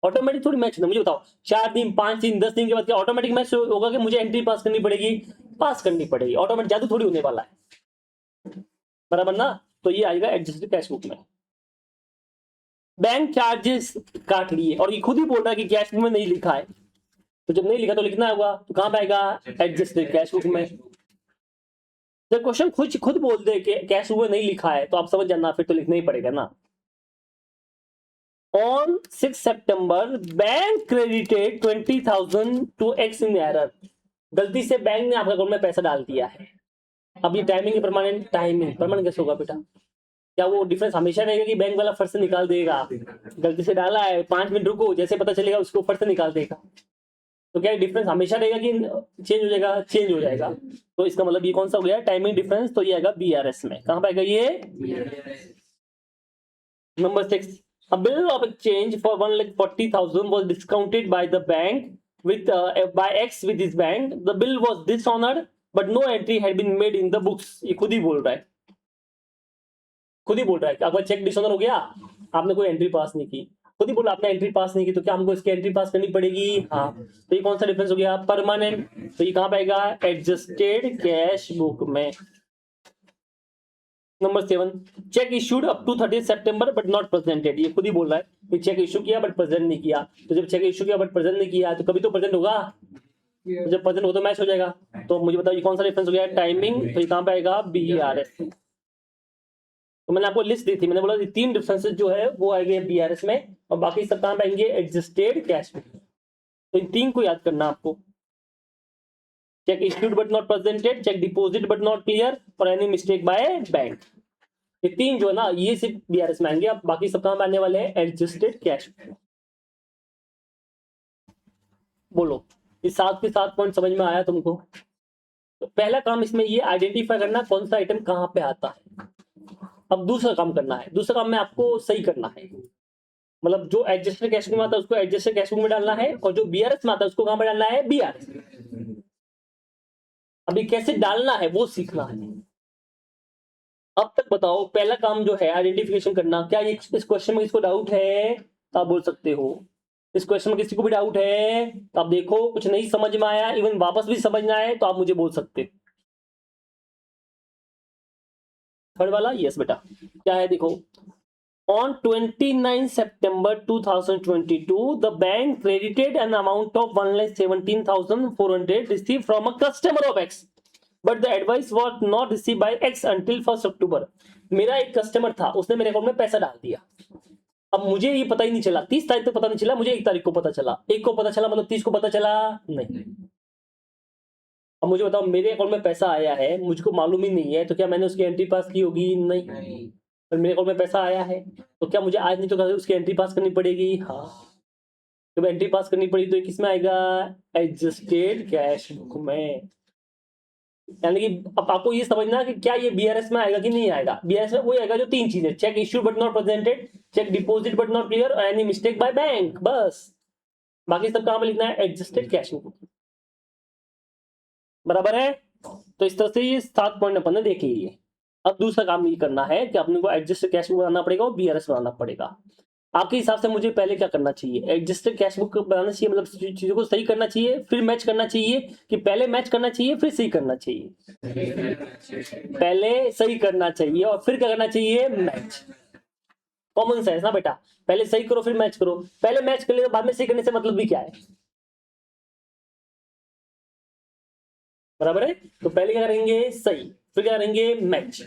ऑटोमेटिक थोड़ी मैच होता, मुझे बताओ 4 दिन 5 दिन 10 दिन के बाद क्या ऑटोमेटिक मैच होगा कि मुझे एंट्री पास करनी पड़ेगी, पास करनी पड़ेगी, ऑटोमेटिक जादू थोड़ी होने वाला है, बराबर ना। तो ये आएगा एडजस्टेड कैश बुक में। बैंक चार्जेस काट लिए, और ये खुद ही बोल रहा है कि कैश बुक में नहीं लिखा है, तो जब नहीं लिखा तो लिखना होगा, तो कहां पे आएगा, एडजस्टेड कैश बुक में। जब क्वेश्चन खुद बोल दे कि कैश बुक में नहीं लिखा है तो आप समझ जाना, फिर तो लिखना ही पड़ेगा ना। ऑन 6 सितंबर bank credited 20,000 to X in error, गलती से बैंक ने आपके अकाउंट में पैसा डाल दिया है। अब ये टाइमिंग है परमानेंट, टाइमिंग परमानेंट कैसे होगा बेटा, क्या वो डिफरेंस हमेशा रहेगा कि बैंक वाला फर्स्ट से निकाल देगा, गलती से डाला है 5 मिनट रुको, जैसे पता चलेगा उसको फर्स्ट से निकाल देगा, तो क्या डिफरेंस हमेशा रहेगा कि चेंज हो जाएगा, चेंज हो जाएगा। तो इसका मतलब ये कौन सा हो गया, टाइमिंग डिफरेंस, तो ये आएगा बीआरएस में। कहां पाएगा ये, number 6, a bill of exchange for 1,40,000 was discounted by the bank with by X with his bank. The bill was dishonored but no entry had been made in the books. ये खुद ही बोल रहा है, खुद ही बोल रहा है कि आपका चेक डिसऑनर हो गया, आपने कोई एंट्री पास नहीं की, खुद ही बोला आपने एंट्री पास नहीं की, तो क्या हमको इसकी एंट्री पास करनी पड़ेगी। हाँ, तो ये कौन सा डिफरेंस हो गया, परमानेंट, तो ये कहां पाएगा, एडजस्टेड कैश बुक में। Number 7, cheque issued up to 30 सितंबर बट नॉट प्रेजेंटेड, ये खुद ही बोल रहा है कि चेक इशू किया बट प्रेजेंट नहीं किया, तो जब चेक इशू किया बट प्रेजेंट नहीं किया तो कभी तो प्रेजेंट होगा, तो जब प्रेजेंट हो तो मैच हो जाएगा। तो मुझे बताओ ये कौन सा डिफरेंस हो गया, टाइमिंग, तो ये कहां पे आएगा, बीआरएस। तो मैंने आपको लिस्ट दी थी, मैंने बोला ये 3 डिफरेंसेस जो है वो आएंगे बीआरएस में, और बाकी सब कहां पे आएंगे, एडजस्टेड कैश बुक। तो इन 3 को याद करना आपको, cheque issued but not presented, cheque deposit but not clear, और एनी मिस्टेक बाय बैंक। ये 3 जो है ना, ये सिर्फ बीआरएस में आएंगे, अब बाकी सब कहां आने वाले हैं, एडजस्टेड कैश। बोलो ये 7 के 7 पॉइंट समझ में आया तुमको। तो पहला काम इसमें ये आइडेंटिफाई करना कौन सा आइटम कहां पे आता है। अब दूसरा काम करना है, दूसरा काम में आपको सही करना है, मतलब जो एडजस्टेड कैश बुक में आता है उसको एडजस्टेड कैश बुक में डालना है, और जो बीआरएस में आता है उसको कहां पे डालना है, बीआरएस। अभी कैसे डालना है वो सीखना है। अब तक बताओ, पहला काम जो है आइडेंटिफिकेशन करना, क्या ये इस क्वेश्चन में किसको डाउट है, तो आप बोल सकते हो। इस क्वेश्चन में किसी को भी डाउट है तो आप देखो, कुछ नहीं समझ में आया, इवन वापस भी समझना है तो आप मुझे बोल सकते। थर्ड वाला, यस बेटा, क्या है देखो, on 29 September 2022 the bank credited an amount of 1,17,400 received from a customer of X but the advice was not received by X until 1st October। मेरा एक कस्टमर था, उसने मेरे अकाउंट में पैसा डाल दिया, अब मुझे ये पता ही नहीं चला, 30 तारीख को पता नहीं चला, मुझे 1 तारीख को पता चला, 1 को पता चला मतलब 30 को पता चला नहीं। अब मुझे बताओ मेरे अकाउंट में पैसा आया है, मुझको मालूम ही नहीं है, तो क्या मैंने उसकी एंट्री पास की होगी, नहीं। पर मेरे अकाउंट में पैसा आया है तो क्या मुझे आज नहीं तो कल उसकी एंट्री पास करनी पड़ेगी। हाँ, जब एंट्री पास करनी पड़ी तो किस में आएगा, एडजस्टेड कैश बुक में। यानी कि अब आपको ये समझना कि क्या ये बीआरएस में आएगा कि नहीं आएगा। बीआरएस में वो आएगा जो 3 चीजें, cheque issue but not presented, cheque deposit but not clear, और एनी मिस्टेक बाय बैंक, बस। बाकी सब कहां पे लिखना है, एडजस्टेड कैश बुक, बराबर है। तो इस तरह से ये 7 पॉइंट अपन ने देख लिए। अब दूसरा काम ये करना है कि अपने को एडजस्टेड कैश बुक बनाना पड़ेगा और बीआरएस बनाना पड़ेगा। आपके हिसाब से मुझे पहले क्या करना चाहिए, एडजस्टेड कैश बुक बनाना चाहिए, मतलब चीजों को सही करना चाहिए फिर मैच करना चाहिए, कि पहले मैच करना चाहिए फिर सही करना चाहिए, पहले सही करना चाहिए और फिर क्या करना चाहिए, मैच। कॉमन सेंस ना बेटा, पहले सही करो फिर मैच करो, पहले मैच कर ले बाद में सही करने से मतलब भी क्या है, बराबर है। तो पहले क्या करेंगे, सही, फिर क्या करेंगे, मैच।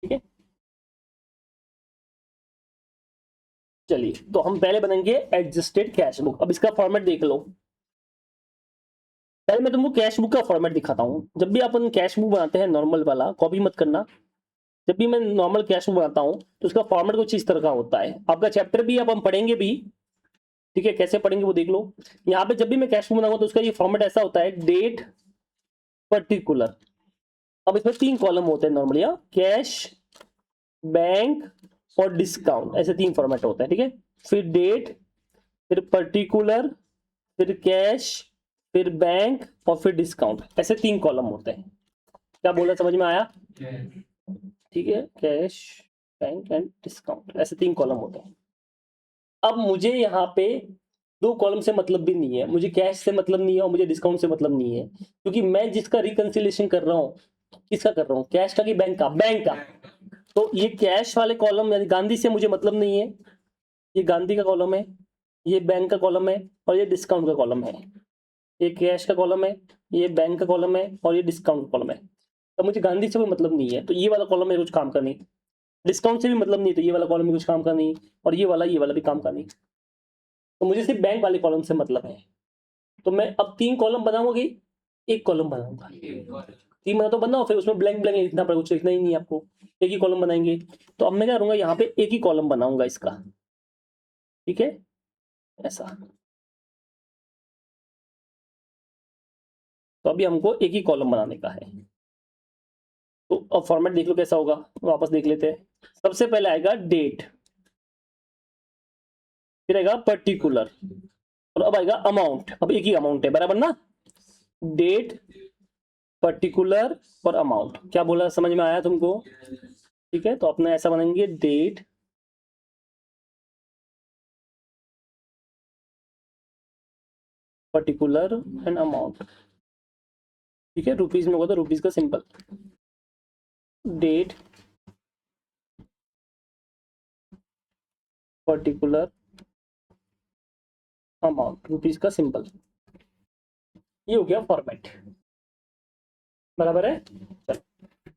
ठीक है, चलिए तो हम पहले बनाएंगे एडजस्टेड कैश बुक। अब इसका फॉर्मेट देख लो। पहले मैं तुमको कैश बुक का फॉर्मेट दिखाता हूं। जब भी अपन कैश बुक बनाते हैं, नॉर्मल वाला, कॉपी मत करना, जब भी मैं नॉर्मल कैश बुक बनाता हूं तो उसका फॉर्मेट कुछ इस तरह का होता है। आपका चैप्टर भी अब हम पढ़ेंगे भी, ठीक है, कैसे पढ़ेंगे वो देख लो। यहाँ पे जब भी मैं कैश बुक बनाऊंगा तो उसका ये फॉर्मेट ऐसा होता है, डेट, पर्टिकुलर। अब इसमें 3 कॉलम होते हैं नॉर्मली, कैश, बैंक और डिस्काउंट, ऐसे 3 फॉर्मेट होते हैं। ठीक है, फिर डेट, फिर पर्टिकुलर, फिर कैश, फिर बैंक और फिर डिस्काउंट, ऐसे 3 कॉलम होते हैं। क्या बोला, समझ में आया? ठीक है, कैश, बैंक एंड डिस्काउंट, ऐसे 3 कॉलम होते हैं। अब मुझे यहाँ पे 2 कॉलम से मतलब भी नहीं है, मुझे कैश से मतलब नहीं है और मुझे डिस्काउंट से मतलब नहीं है, क्योंकि मैं जिसका रिकंसिलिएशन कर रहा हूँ, किसका कर रहा हूँ, कैश का कि बैंक का? बैंक का। तो ये कैश वाले कॉलम यानी गांधी से मुझे मतलब नहीं है, ये गांधी का कॉलम है, ये बैंक का कॉलम है और ये डिस्काउंट का कॉलम है। ये कैश का कॉलम है, ये बैंक का कॉलम है और ये डिस्काउंट का कॉलम है। तो मुझे गांधी से कोई मतलब नहीं है, तो ये वाला कॉलम में कुछ काम का नहीं। डिस्काउंट से भी मतलब नहीं, तो ये वाला कॉलम भी कुछ काम का नहीं, और ये वाला भी काम का नहीं। तो मुझे सिर्फ बैंक वाले कॉलम से मतलब है। तो मैं अब 3 कॉलम बनाऊंगी, 1 कॉलम बनाऊंगा। 3 बना तो बनाओ, फिर उसमें ब्लैंक ब्लैंक लिखना पड़ेगा, कुछ लिखना ही नहीं है आपको, एक ही कॉलम बनाएंगे। तो अब मैं क्या करूंगा, यहाँ पे एक ही कॉलम बनाऊंगा इसका। ठीक है, ऐसा। तो अभी हमको एक ही कॉलम बनाने का है। तो अब फॉर्मेट देख लो कैसा होगा, वापस देख लेते हैं। सबसे पहले आएगा डेट, फिर आएगा पर्टिकुलर, और अब आएगा अमाउंट। अब एक ही अमाउंट है, बराबर ना? डेट, पर्टिकुलर और अमाउंट। क्या बोला, समझ में आया तुमको? ठीक है, तो अपने ऐसा बनाएंगे, डेट, पर्टिकुलर एंड अमाउंट। ठीक है, रुपीज में होगा तो रुपीज का simple, date, particular, amount, rupees का सिंपल। ये हो गया फॉर्मेट, बराबर है। चल,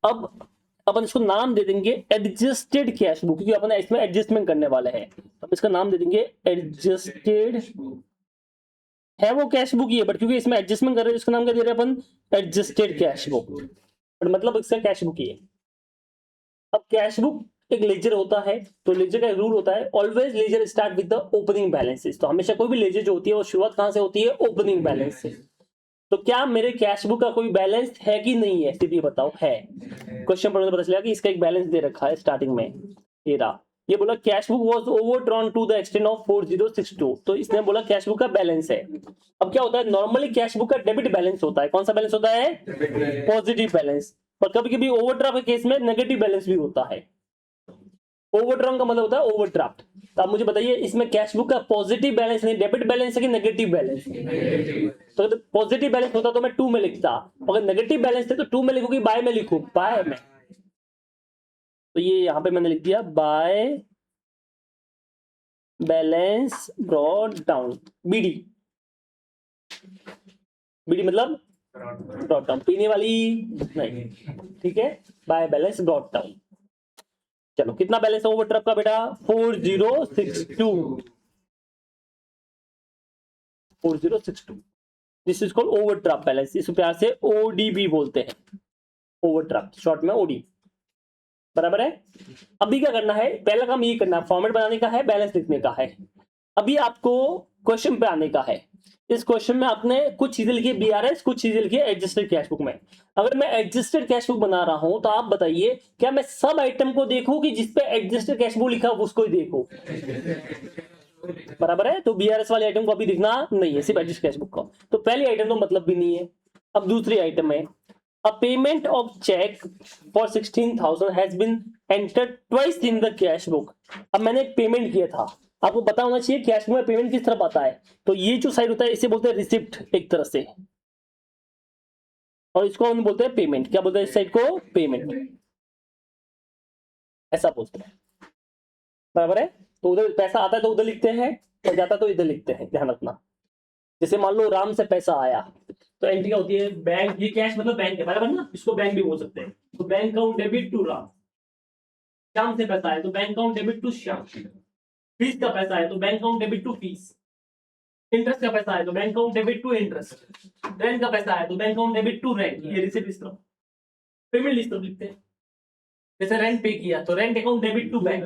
अब अपन इसको नाम दे देंगे एडजस्टेड कैश बुक, क्योंकि अपन इसमें एडजस्टमेंट करने वाले हैं। तो इसका नाम दे देंगे एडजस्टेड, है वो कैश बुक ही है, बट क्योंकि इसमें एडजस्टमेंट कर रहे हैं, इसका नाम क्या दे रहे हैं अपन, एडजस्टेड कैश बुक, बट मतलब इसका कैश बुक ही है। अब कैश बुक एक लेजर होता है, तो लेजर का रूल होता है, always ledger start with the opening balances. तो हमेशा कोई भी लेजर जो होती है वो शुरुआत कहां से होती है, ओपनिंग बैलेंस से। तो क्या मेरे कैश बुक का कोई बैलेंस है कि नहीं है, सिर्फ ये बताओ, है। क्वेश्चन पढ़ने पता चला कि इसका एक बैलेंस दे रखा है स्टार्टिंग में, ये रहा। ये बोला cash book was overdrawn to the extent of 4062, तो इसने बोला कैश बुक का बैलेंस है। अब क्या होता है, नॉर्मली कैश बुक का डेबिट बैलेंस होता है। कौन सा बैलेंस होता है, पॉजिटिव बैलेंस। पर कभी कभी ओवरड्राफ्ट के केस में नेगेटिव बैलेंस भी होता है। ओवरड्रॉन का मतलब होता है ओवरड्राफ्ट। तो आप मुझे बताइए, इसमें कैश बुक का पॉजिटिव बैलेंस नहीं, डेबिट बैलेंस है कि नेगेटिव बैलेंस? तो पॉजिटिव बैलेंस होता तो मैं 2 में लिखता, अगर नेगेटिव बैलेंस थे तो 2 में लिखूं कि बाय में लिखूं, बाय में। तो ये यहां पे मैंने लिख दिया, by balance brought down, BD. BD मतलब ब्रॉट डाउन, पीने वाली नहीं। ठीक है, बाय बैलेंस ब्रॉट डाउन। चलो, कितना बैलेंस है ओवरड्राफ्ट का बेटा, 4062, 4062। This is called overdraft balance, इस प्यार से ओडीबी बोलते हैं, ओवरड्राफ्ट शॉर्ट में ओडी, बराबर है। अभी क्या करना है, पहला काम ये करना है, फॉर्मेट बनाने का है, बैलेंस लिखने का है। अभी आपको क्वेश्चन पे आने का है। इस क्वेश्चन में आपने कुछ चीजें लिखी है बीआरएस, कुछ चीजें लिखी है एडजस्टेड कैश बुक में। अगर मैं एडजस्टेड कैश बुक बना रहा हूं तो आप बताइए, क्या मैं सब आइटम को देखूं कि जिसपे एडजस्टेड कैश बुक लिखा उसको ही देखूं? बराबर है, तो बीआरएस वाले आइटम को अभी दिखना नहीं है, सिर्फ एडजस्ट कैश बुक का। तो पहली आइटम तो मतलब भी नहीं है। अब दूसरी आइटम है, a payment of cheque for 16,000 has been entered twice in the cash book. अब मैंने एक पेमेंट किया था, आपको पता होना चाहिए कैश बुक में पेमेंट किस तरफ आता है। तो ये जो साइड होता है इसे बोलते हैं रिसिप्ट एक तरह से, और इसको हम बोलते हैं पेमेंट। क्या बोलते हैं इस साइड को, पेमेंट, ऐसा बोलते हैं, बराबर है। तो उधर पैसा आता है तो उधर लिखते हैं, और जाता तो इधर लिखते हैं, ध्यान रखना। जैसे मान लो राम से पैसा आया तो एंट्री क्या होती है, बैंक, ये कैश मतलब बैंक है बराबर ना, इसको बैंक भी बोल सकते हैं। तो bank account debit to Ram. Shyam से पैसा है तो bank account debit to Shyam. Fees का पैसा है तो bank account debit to fees. Interest का पैसा है तो bank account debit to interest. Rent का पैसा है तो bank account debit to rent. ये रिसिप्ट इस तरफ, पेमेंट इस तरफ लिखते हैं। जैसे रेंट पे किया तो rent account debit to bank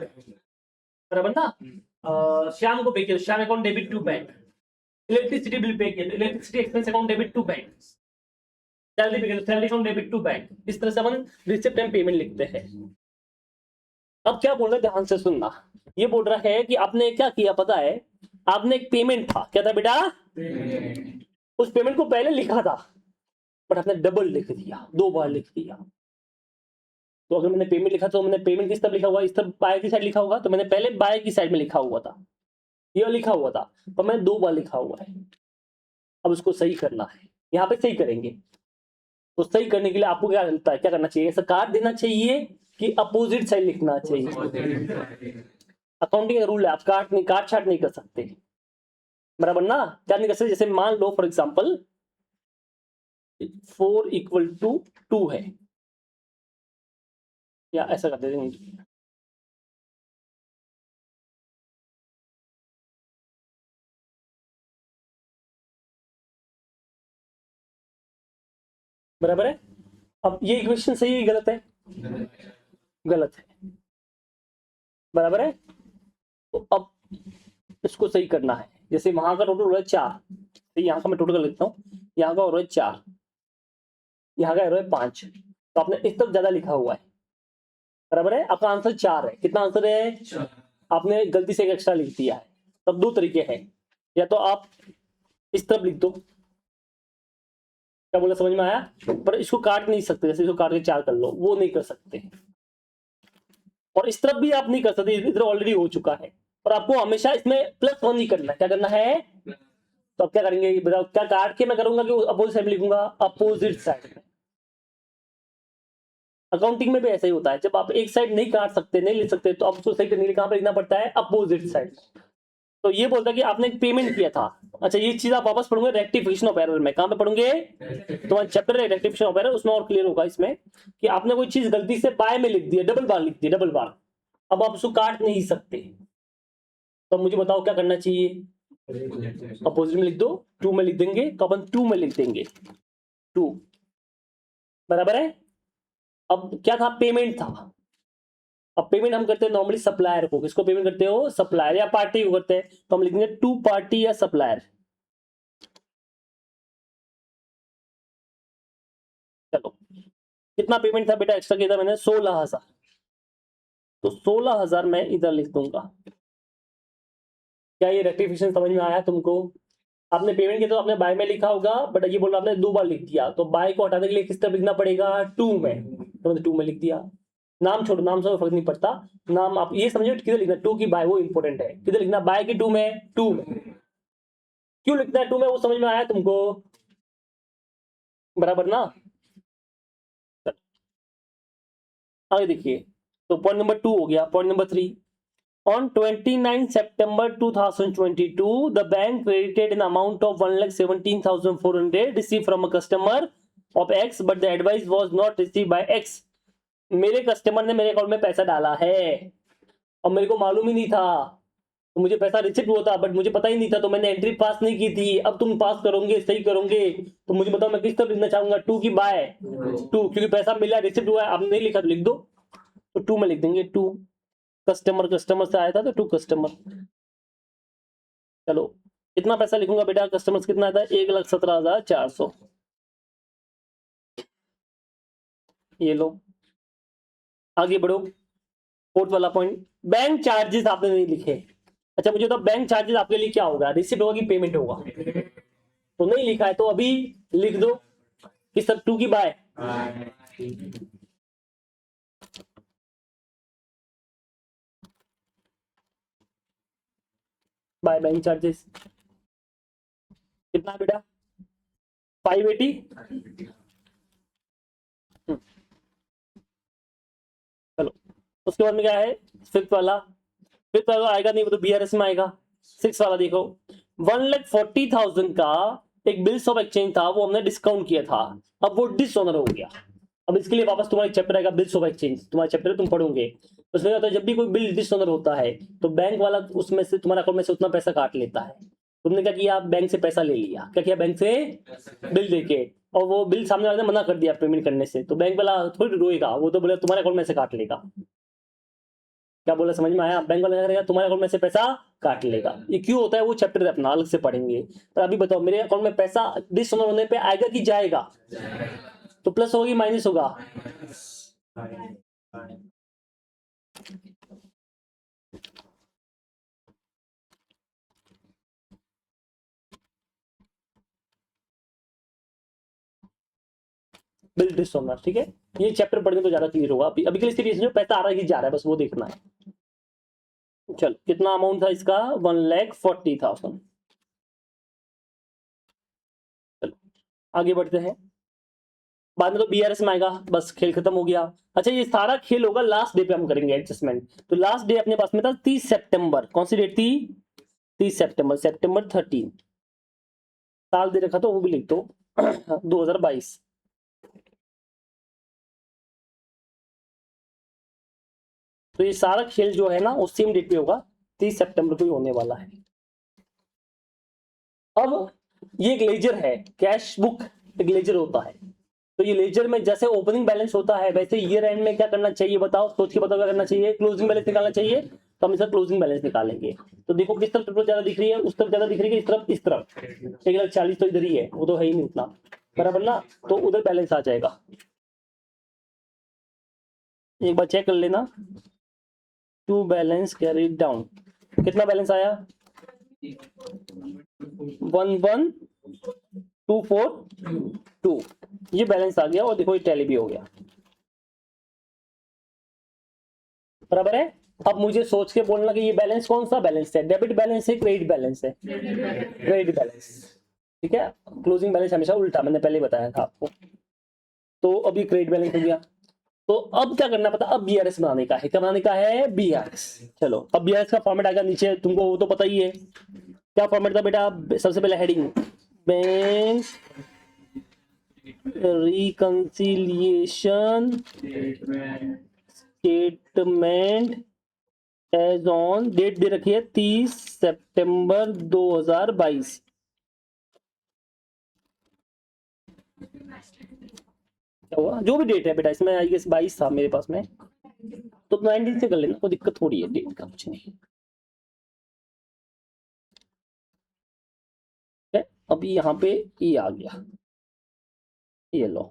बराबर ना। श्याम को पे किया तो Shyam account debit to bank. Electricity bill pay किया तो electricity expense account debit to bank. Salary pay किया तो salary account debit to bank. इस तरह से अपन रिसिप्ट एंड पेमेंट लिखते हैं। अब क्या बोल रहा है, ध्यान से सुनना। ये बोल रहा है कि आपने क्या किया पता है, आपने एक पेमेंट था, क्या था बेटा, उस पेमेंट को पहले लिखा था बट आपने डबल लिख दिया, 2 बार लिख दिया। तो अगर मैंने पेमेंट लिखा तो मैंने पेमेंट किस तरफ लिखा हुआ, इस तरफ बाय की साइड लिखा होगा, तो मैंने पहले बाय की साइड में लिखा हुआ था, ये लिखा हुआ था, तो मैंने 2 बार लिखा हुआ है। अब उसको सही करना है, यहाँ पे सही करेंगे। तो सही करने के लिए आपको क्या लगता है, क्या करना चाहिए, ऐसा काट देना चाहिए कि अपोजिट साइड लिखना चाहिए। अकाउंटिंग का रूल है, आप काट छाट नहीं कर सकते बराबर ना। क्या नहीं कर सकते, जैसे मान लो फॉर एग्जांपल 4 = 2 है, या ऐसा कर देते, बराबर है। अब ये इक्वेशन सही है गलत है, गलत है बराबर है। तो अब इसको सही करना है। जैसे वहां का टोटल हो रहा है 4, तो यहाँ का मैं टोटल कर लेता हूँ, यहाँ का हो रहा है 4, यहाँ का हो रहा है 5, तो आपने इस तरफ ज्यादा लिखा हुआ है बराबर है। आपका आंसर 4 है, कितना आंसर है, आपने गलती से एक एक्स्ट्रा लिख दिया है। तब 2 तरीके हैं, या तो आप इस तरफ लिख दो, क्या बोला समझ में आया, पर इसको काट नहीं सकते, जैसे इसको काट के 4 कर लो, वो नहीं कर सकते। और इस तरफ भी आप नहीं कर सकते, इधर ऑलरेडी हो चुका है। और आपको हमेशा इसमें +1 ही करना है, क्या करना है, तो अब क्या करेंगे बताओ, क्या काट के मैं करूंगा कि अपोजिट साइड में लिखूंगा, अपोजिट साइड में। अकाउंटिंग में भी ऐसा ही होता है, जब आप एक साइड नहीं काट सकते, नहीं लिख सकते, तो आप उसको सही करने के लिए कहां पर लिखना पड़ता है, अपोजिट साइड। तो ये बोलता है कि आपने एक पेमेंट किया था। अच्छा, ये चीज आप वापस पढ़ोगे रेक्टिफिकेशन ऑफ एरर में, कहां पे पढ़ोगे, तो चैप्टर है रेक्टिफिकेशन ऑफ एरर, उसमें और क्लियर होगा इसमें कि आपने कोई चीज गलती से बाय में लिख दी है, डबल बार लिख दी, डबल बार, अब आप उसको काट नहीं सकते। तो मुझे बताओ क्या करना चाहिए, अपोजिट में लिख दो, 2 में लिख देंगे, तो अपन 2 में लिख देंगे 2 बराबर है। अब क्या था, पेमेंट था। अब पेमेंट हम करते हैं नॉर्मली सप्लायर को, किसको पेमेंट करते हो, सप्लायर या पार्टी को करते हैं, तो हम लिखेंगे 2 पार्टी या सप्लायर। चलो, कितना पेमेंट था बेटा, एक्स्ट्रा किया था मैंने 16,000, तो 16,000 मैं इधर लिख दूंगा। क्या ये रेक्टिफिकेशन समझ में आया तुमको, आपने पेमेंट किया तो आपने बाय में लिखा होगा, बट ये बोल रहा आपने 2 बार लिख दिया, तो बाय को हटाने के लिए किस तरह लिखना पड़ेगा, 2 में, तो मैंने 2 में लिख दिया। नाम छोड़ो, नाम से फर्क नहीं पड़ता, नाम आप ये समझो किधर लिखना, 2 की बाय, वो इंपॉर्टेंट है, किधर लिखना, बाय की 2 में, 2 में। क्यों लिखना है 2 में, वो समझ में आया तुमको, बराबर ना। आगे देखिए, तो पॉइंट नंबर 2 हो गया। Point number 3, on 29 September 2022 the bank credited an amount of 1,17,400 received from a customer of X but the advice was not received by X। मेरे कस्टमर ने मेरे अकाउंट में पैसा डाला है और मेरे को मालूम ही नहीं था, तो मुझे पैसा रिसिप्ट हुआ था बट मुझे पता ही नहीं था, तो मैंने एंट्री पास नहीं की थी। अब तुम पास करोगे, सही करोगे, तो मुझे बताओ मैं किस तरह लिखना चाहूंगा, 2 की बाय 2, क्योंकि पैसा मिला, रिसिप्ट हुआ है, आपने नहीं लिखा तो लिख दो, तो 2 में लिख देंगे 2। कस्टमर से आया था तो 2 कस्टमर। चलो, कितना पैसा लिखूंगा बेटा, कस्टमर्स कितना आता है, 1,17,400, ये लो। आगे बढ़ो, 4th वाला पॉइंट, बैंक चार्जेस आपने नहीं लिखे। अच्छा मुझे तो बैंक चार्जेस आपके लिए क्या होगा, रिसिप्ट होगा कि पेमेंट होगा, तो नहीं लिखा है, तो अभी लिख दो कि सब 2 की बाय, बाय बैंक चार्जेस कितना बेटा, 580। चलो, उसके बाद में क्या है, फिफ्थ वाला आएगा नहीं, वो तो BRS में आएगा, 6 वाला देखो, 1,40,000 का एक बिल्स ऑफ एक्सचेंज था, वो हमने डिस्काउंट किया था, अब वो डिसऑनर हो गया। अब इसके लिए वापस तुम्हारा चैप्टर आएगा बिल्स ऑफ एक्सचेंज, तुम्हारा चैप्टर तुम पढ़ोगे, उसमें होता है जब भी कोई बिल डिसऑनर होता है तो बैंक वाला उसमें से तुम्हारे अकाउंट में से उतना पैसा काट लेता है। तुमने क्या किया, बैंक से पैसा ले लिया, क्या किया, बैंक से बिल देके, और वो बिल सामने वाले ने मना कर दिया पेमेंट करने से, तो बैंक वाला थोड़ी रोएगा, वो तो बोले तुम्हारे अकाउंट में से काट लेगा। क्या बोला, समझ में आया? बैंक वाला क्या करेगा, तुम्हारे अकाउंट में से पैसा काट लेगा। ये क्यों होता है वो चैप्टर अपना अलग से पढ़ेंगे। पर अभी बताओ, मेरे अकाउंट में पैसा डिसऑनर होने पे आएगा कि जाएगा? तो प्लस होगी माइनस होगा? बिल डिसऑनर, ठीक है। ये चैप्टर पढ़ने तो ज्यादा क्लियर होगा। अभी के लिए सिर्फ पैसा आ रहा है कि जा रहा है, बस वो देखना है। चलो, कितना अमाउंट था इसका, 1,40,000। चलो आगे बढ़ते हैं। बाद में तो बीआरएस में आएगा, बस खेल खत्म हो गया। अच्छा, ये सारा खेल होगा लास्ट डे पे हम करेंगे एडजस्टमेंट। तो लास्ट डे अपने पास में था 30 सितंबर। कौन सी डेट थी? 30 सितंबर, सितंबर 13। साल दे रखा तो वो भी लिख दो 2022। तो ये सारा खेल जो है ना वो सेम डेट पे होगा, 30 सितंबर को ही होने वाला है। अब ये एक लेजर है, कैश बुक एक लेजर होता है। तो ये लेजर में जैसे ओपनिंग बैलेंस होता है, वैसे ईयर एंड में क्या करना चाहिए बताओ, सोच के बताओ क्या करना चाहिए। क्लोजिंग बैलेंस निकालना चाहिए, तो हम इसका क्लोजिंग बैलेंस निकालेंगे। तो देखो किस तरफ ज्यादा दिख रही है, उस तरफ ज्यादा दिख रही है, इस तरफ, इस तरफ। 1,40,000 तो इधर ही है, वो तो है ही नहीं उतना, बराबर ना। तो उधर बैलेंस आ जाएगा, एक बार चेक कर लेना। टू बैलेंस कैरी डाउन, कितना बैलेंस आया? 11,242, ये बैलेंस आ गया। और देखो ये टैली भी हो गया, बराबर है। अब मुझे सोच के बोलना कि ये बैलेंस कौन सा बैलेंस है, डेबिट बैलेंस है, क्रेडिट बैलेंस है? क्रेडिट बैलेंस, ठीक है। क्लोजिंग बैलेंस हमेशा उल्टा, मैंने पहले बताया था आपको। तो अभी क्रेडिट बैलेंस हो गया। तो अब क्या करना पता, अब बीआरएस बनाने का है। क्या बनाने का है? बीआरएस। चलो, अब बीआरएस का फॉर्मेट आएगा नीचे, तुमको वो तो पता ही है क्या फॉर्मेट था बेटा। सबसे पहले heading, bank reconciliation statement as on, date दे रखी है 30 सितंबर 2022। क्या हुआ, जो भी डेट है बेटा इसमें, आई गेस 22 था मेरे पास में, तो 19 से कर लेना, कोई दिक्कत थोड़ी है, डेट का कुछ नहीं है। अभी यहाँ पे ये आ गया, ये लो,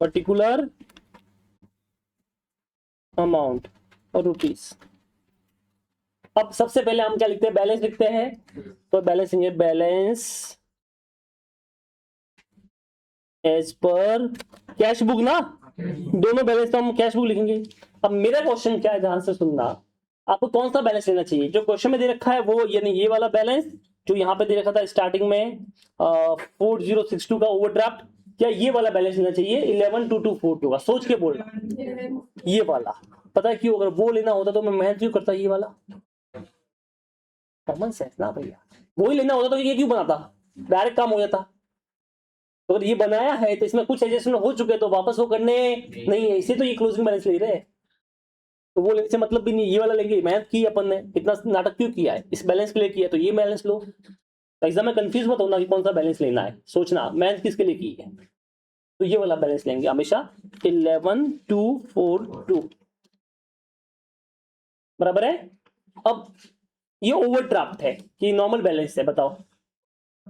पर्टिकुलर अमाउंट और रुपीस। अब सबसे पहले हम क्या लिखते हैं, बैलेंस लिखते हैं। तो बैलेंस लिखेंगे, balance as per cash book ना, दोनों बैलेंस तो हम कैश बुक लिखेंगे। अब मेरा क्वेश्चन क्या है, ध्यान से सुनना, आपको कौन सा बैलेंस लेना चाहिए? जो क्वेश्चन में दे रखा है वो, यानी ये वाला बैलेंस जो यहाँ पे दे रखा था स्टार्टिंग में 4062 का ओवरड्राफ्ट, क्या ये वाला बैलेंस लेना चाहिए 11,224 का? सोच के बोलना, ये वाला। पता है क्यों? अगर वो लेना होता तो मैं मेहनत क्यों करता, ये वाला कॉमन सेंस ना भैया। वो ही लेना होता तो ये क्यों बनाता, डायरेक्ट काम हो जाता। तो अगर ये बनाया है तो इसमें कुछ एडजस्टमेंट हो चुके, तो वापस वो करने नहीं है, इसे तो ये क्लोजिंग बैलेंस ले रहे हैं। तो वो लेने से मतलब भी नहीं, ये वाला लेंगे। मेहनत की अपन ने, इतना नाटक क्यों किया है, इस बैलेंस के लिए किया, तो ये बैलेंस लो। तो एग्जाम में कंफ्यूज मत होना कि कौन सा बैलेंस लेना है, सोचना मेहनत किसके लिए की है। तो ये वाला बैलेंस लेंगे हमेशा, 11,242, बराबर है। अब ये ओवरड्राफ्ट है कि नॉर्मल बैलेंस है, बताओ।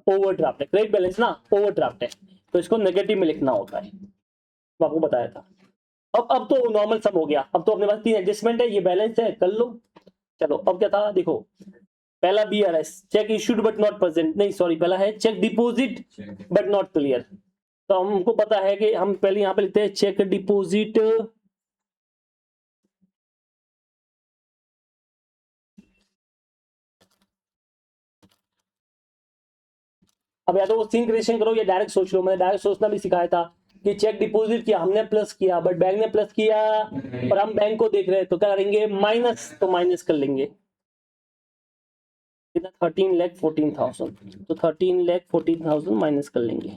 ओवरड्राफ्ट है, क्रेडिट बैलेंस ना, ओवरड्राफ्ट है, तो इसको नेगेटिव में लिखना होता है, मैं आपको बताया था। अब तो नॉर्मल सम हो गया। अब तो अपने पास 3 एडजस्टमेंट है, ये बैलेंस है, कर लो। चलो अब क्या था देखो, पहला BRS, cheque issued but not present, नहीं सॉरी, पहला है cheque deposit but not clear. तो हमको पता है कि हम पहले यहाँ पे लिखते हैं चेक डिपॉजिट अब या तो वो सिंक रेशन करो या डायरेक्ट सोच लो, मैंने डायरेक्ट सोचना भी सिखाया था। कि चेक डिपॉजिट किया हमने प्लस किया, बट बैंक ने प्लस किया और हम बैंक को देख रहे हैं, तो क्या करेंगे माइनस, तो माइनस कर लेंगे। 13,14,000, तो 13,14,000 माइनस कर लेंगे।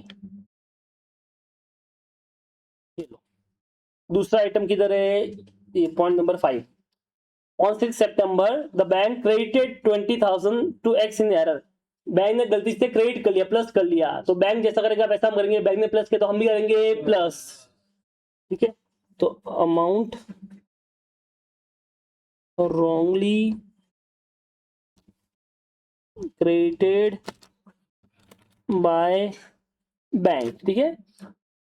दूसरा आइटम किधर है, ये point number 5। On 6 September the bank credited 20,000 to X in error. Bank ने गलती से क्रेडिट कर लिया, प्लस कर लिया, तो बैंक जैसा करेगा वैसा हम करेंगे। बैंक ने प्लस किया तो हम भी करेंगे प्लस, ठीक है। तो amount wrongly credited by bank, ठीक है।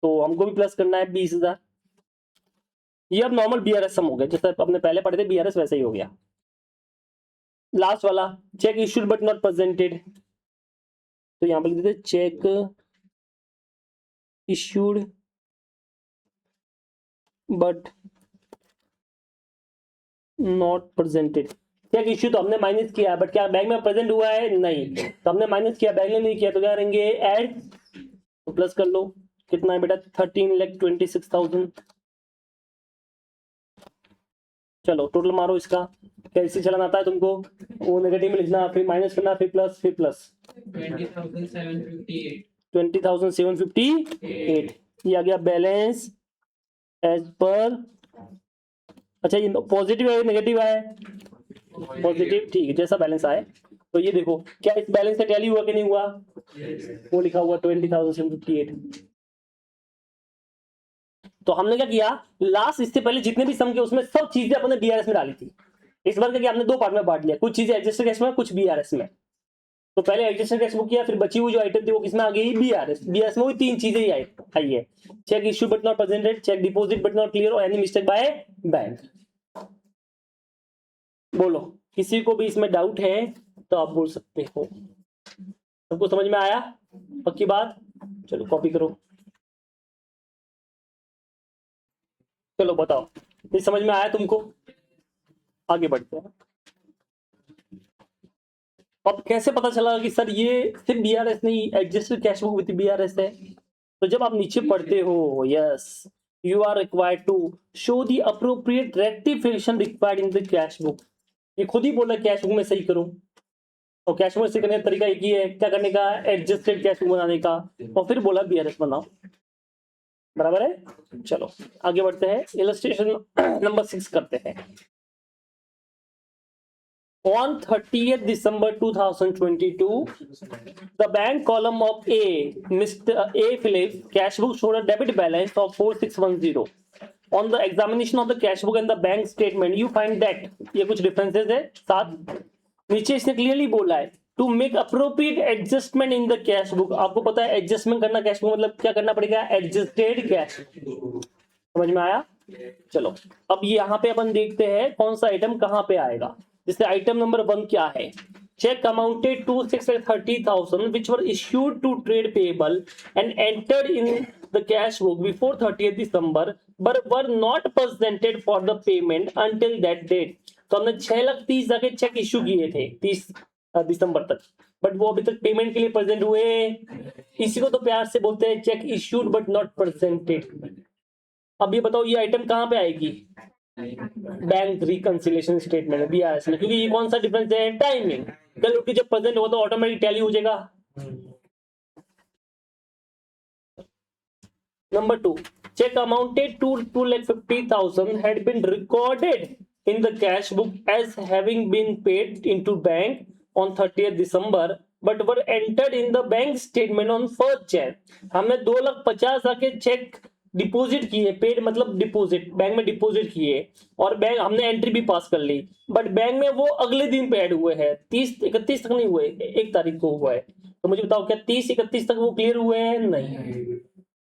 तो हमको भी प्लस करना है 20,000। ये अब नॉर्मल बीआरएस सम हो गया, जैसे अपने पहले पढ़े थे बीआरएस वैसे ही हो गया। लास्ट वाला cheque issued but not presented, तो यहां पर लिख देते cheque issued but not presented. Cheque issue तो हमने माइनस किया, बट क्या बैंक में प्रेजेंट हुआ है, नहीं, तो हमने माइनस किया, बैंक ने नहीं किया, तो क्या करेंगे ऐड, तो प्लस कर लो। कितना है बेटा 13,26,000। चलो टोटल मारो इसका, कैसे चलाना आता है तुमको, वो नेगेटिव में लिखना, फिर माइनस करना, फिर प्लस, फिर प्लस 20,758। ये आ गया बैलेंस एज पर, अच्छा ये पॉजिटिव है नेगेटिव है, पॉजिटिव, ठीक है, जैसा बैलेंस आए। तो ये देखो क्या इस बैलेंस से टैली हुआ कि नहीं हुआ, वो लिखा हुआ 20,758। तो हमने क्या किया, लास्ट इससे पहले जितने भी सम के उसमें सब चीजें अपने बीआरएस में डाली थी। इस बार क्या हमने दो पार्ट में बांट लिया, कुछ चीजें एडजस्टेड कैश में, कुछ बीआरएस में। तो पहले एडजस्टेड कैश बुक किया, फिर बची हुई जो आइटम थी वो किसमें आ गई, बीआरएस। बीआरएस में वही तीन चीजें ही आई है, cheque issue but not presented, cheque deposit but not clear, और एनी मिस्टेक बाय बैंक। बोलो किसी को भी इसमें डाउट है तो आप बोल सकते हो। सबको समझ में आया, पक्की बात। चलो कॉपी करो, चलो बताओ ये समझ में आया तुमको, आगे बढ़ते हैं। अब कैसे पता चला कि सर ये सिर्फ बीआरएस नहीं, adjusted cash book with BRS है। तो जब आप नीचे पढ़ते हो, yes you are required to show the appropriate rectification required in the cash book. ये खुद ही बोला कैश बुक में सही करो, और कैश बुक में सही करने का तरीका एक ही है, क्या करने का, एडजस्टेड कैश बुक बनाने का, और फिर बोला बीआरएस बनाओ, बराबर है। चलो आगे बढ़ते हैं, इलस्ट्रेशन नंबर 6 करते हैं। On 30th December 2022, the bank column of A, Mr. A. Phillips, cash book showed a debit balance of 4610. On the examination of the cash book and the bank statement, you find that ये कुछ differences है साथ। नीचे इसने clearly बोला है to make appropriate adjustment in the cash book। आपको पता है adjustment करना कैश बुक मतलब क्या करना पड़ेगा, adjusted cash। समझ में आया। चलो अब यहाँ पे अपन देखते हैं कौन सा आइटम कहाँ पे आएगा। जैसे आइटम नंबर 1 क्या है, cheque amounted to 630,000 which were issued to trade payable and entered in the cash book before 30th December but were not presented for the payment until that date। तो हमने 6,30,000 के check issue किए थे 30 दिसंबर तक, but वो अभी तक payment के लिए प्रेजेंट हुए, इसी को तो प्यार से बोलते हैं check issued but not presented. अब ये बताओ ये आइटम कहाँ पे आएगी, बैंक रिकंसिलिएशन स्टेटमेंट में, बीआरएस में, क्योंकि ये कौन सा डिफरेंस है, टाइमिंग। कल उठ के जब प्रेजेंट हो तो ऑटोमेटिक टैली हो जाएगा। Number 2, cheque amounted to 2,50,000 had been recorded in the cash book as having been paid into bank on 30th December but were entered in the bank statement on 1st Jan। हमने 2,50,000 के check deposit किए, paid मतलब deposit, bank में deposit किए, और bank हमने entry भी पास कर ली, बट बैंक में वो अगले दिन पे ऐड हुए हैं, 30-31 तक नहीं हुए, 1 तारीख को हुआ है। तो मुझे बताओ क्या 30-31 तक वो क्लियर हुए हैं, नहीं,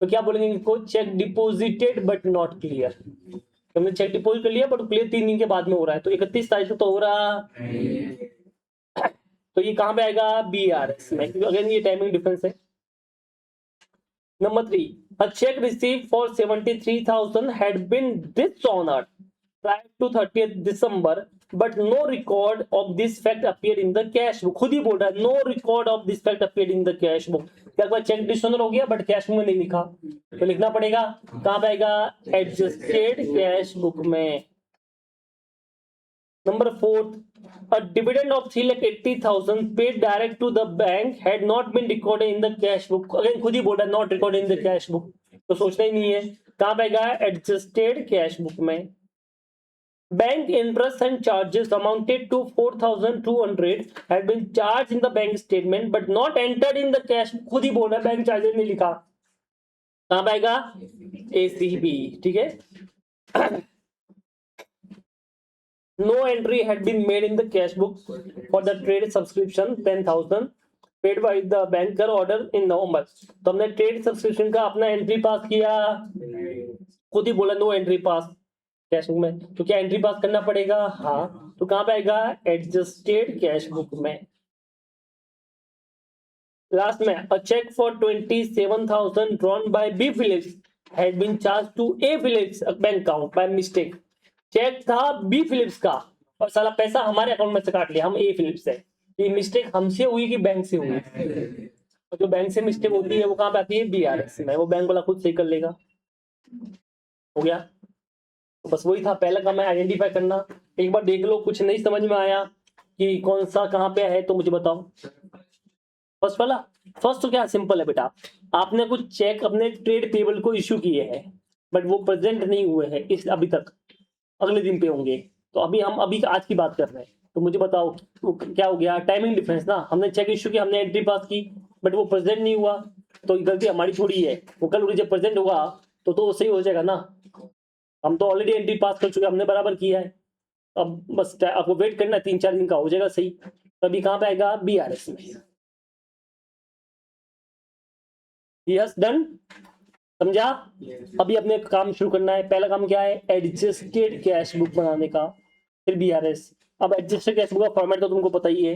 तो क्या बोलेंगे इनको, check deposited but not clear. हमने चेक डिपॉजिट कर लिया बट क्लियर 3 दिन के बाद में हो रहा है, तो 31 तारीख को तो हो रहा, तो ये कहां पे आएगा, बीआरएस में, क्योंकि अगेन ये टाइमिंग डिफरेंस है। Number 3, a check received for 73,000 had been dishonored prior to 30th December, but no record of this fact appeared in the cash book. खुद ही बोल रहा है no record of this fact appeared in the cash book. क्या हुआ, check dishonour हो गया but cash book में नहीं लिखा, तो लिखना पड़ेगा, कहां पे आएगा, एडजस्टेड कैश बुक में. Number 4, a dividend of 3,80,000 paid direct to the bank had not been recorded in the cash book. Again खुद ही बोल रहा है not recorded in the cash book, तो सोचना ही नहीं है, कहां पे आएगा, एडजस्टेड कैश बुक में. Bank interest and charges amounted to 4,200 had been charged in the bank statement but not entered in the cash. खुद ही बोल रहा है बैंक चार्जेस नहीं लिखा, कहां पे आएगा, ACB. ठीक है. No entry had been made in the cash book for the trade subscription 10,000 paid by the banker order in November. तो हमने ट्रेड सब्सक्रिप्शन का अपना एंट्री पास किया, खुद ही बोला no entry pass cash book में, तो क्या एंट्री पास करना पड़ेगा, हाँ, तो कहां पे आएगा, एडजस्टेड कैश बुक में. लास्ट में, a cheque for 27,000 drawn by B Phillips had been charged to A Phillips bank account by mistake. Cheque था बी फिलिप्स का और साला पैसा हमारे अकाउंट में से काट लिया, हम ए फिलिप्स है. ये मिस्टेक हमसे हुई कि बैंक से हुई, और जो बैंक से मिस्टेक होती है वो कहां पे आती है, BRS में, वो बैंक वाला खुद सही कर लेगा. हो गया, तो बस वही था, पहला काम है आइडेंटिफाई करना. एक बार देख लो, कुछ नहीं समझ में आया कि कौन सा कहां पे है तो मुझे बताओ. फर्स्ट वाला, फर्स्ट तो क्या सिंपल है बेटा, आपने कुछ चेक अपने ट्रेड पेबल को इश्यू किए हैं बट वो प्रेजेंट नहीं हुए हैं इस अभी तक, अगले दिन पे होंगे. तो अभी हम अभी आज की बात कर रहे हैं, तो मुझे बताओ वो क्या हो गया, टाइमिंग डिफरेंस ना. हमने चेक इश्यू किया, हमने एंट्री पास की बट वो प्रेजेंट नहीं हुआ, तो गलती हमारी थोड़ी है. वो कल जब प्रेजेंट होगा तो सही हो जाएगा ना. हम तो ऑलरेडी एंट्री पास कर चुके, हमने बराबर किया है, अब बस आपको वेट करना है, 3-4 दिन का हो जाएगा सही. तभी कहां पे आएगा, BRS में. यस, डन, समझा. अभी अपने काम शुरू करना है. पहला काम क्या है, एडजस्टेड कैश बुक बनाने का, फिर BRS. अब एडजस्टेड कैश बुक का फॉर्मेट तो तुमको पता ही है.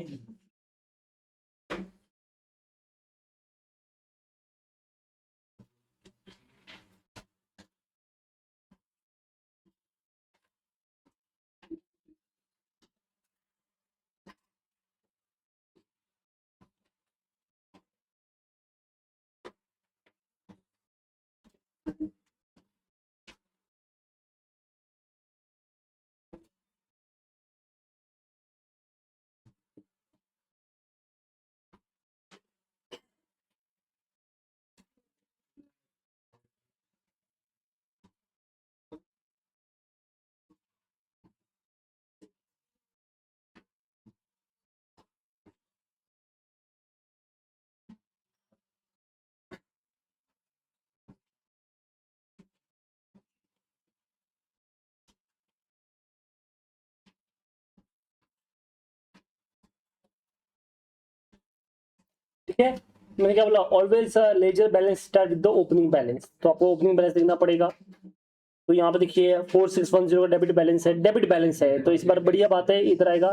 ठीक है, मैंने क्या बोला, always ledger balance start with the opening balance. तो आपको ओपनिंग बैलेंस देखना पड़ेगा. तो यहाँ पे देखिए 4610 का डेबिट बैलेंस है, डेबिट बैलेंस है, तो इस बार बढ़िया बात है, इधर आएगा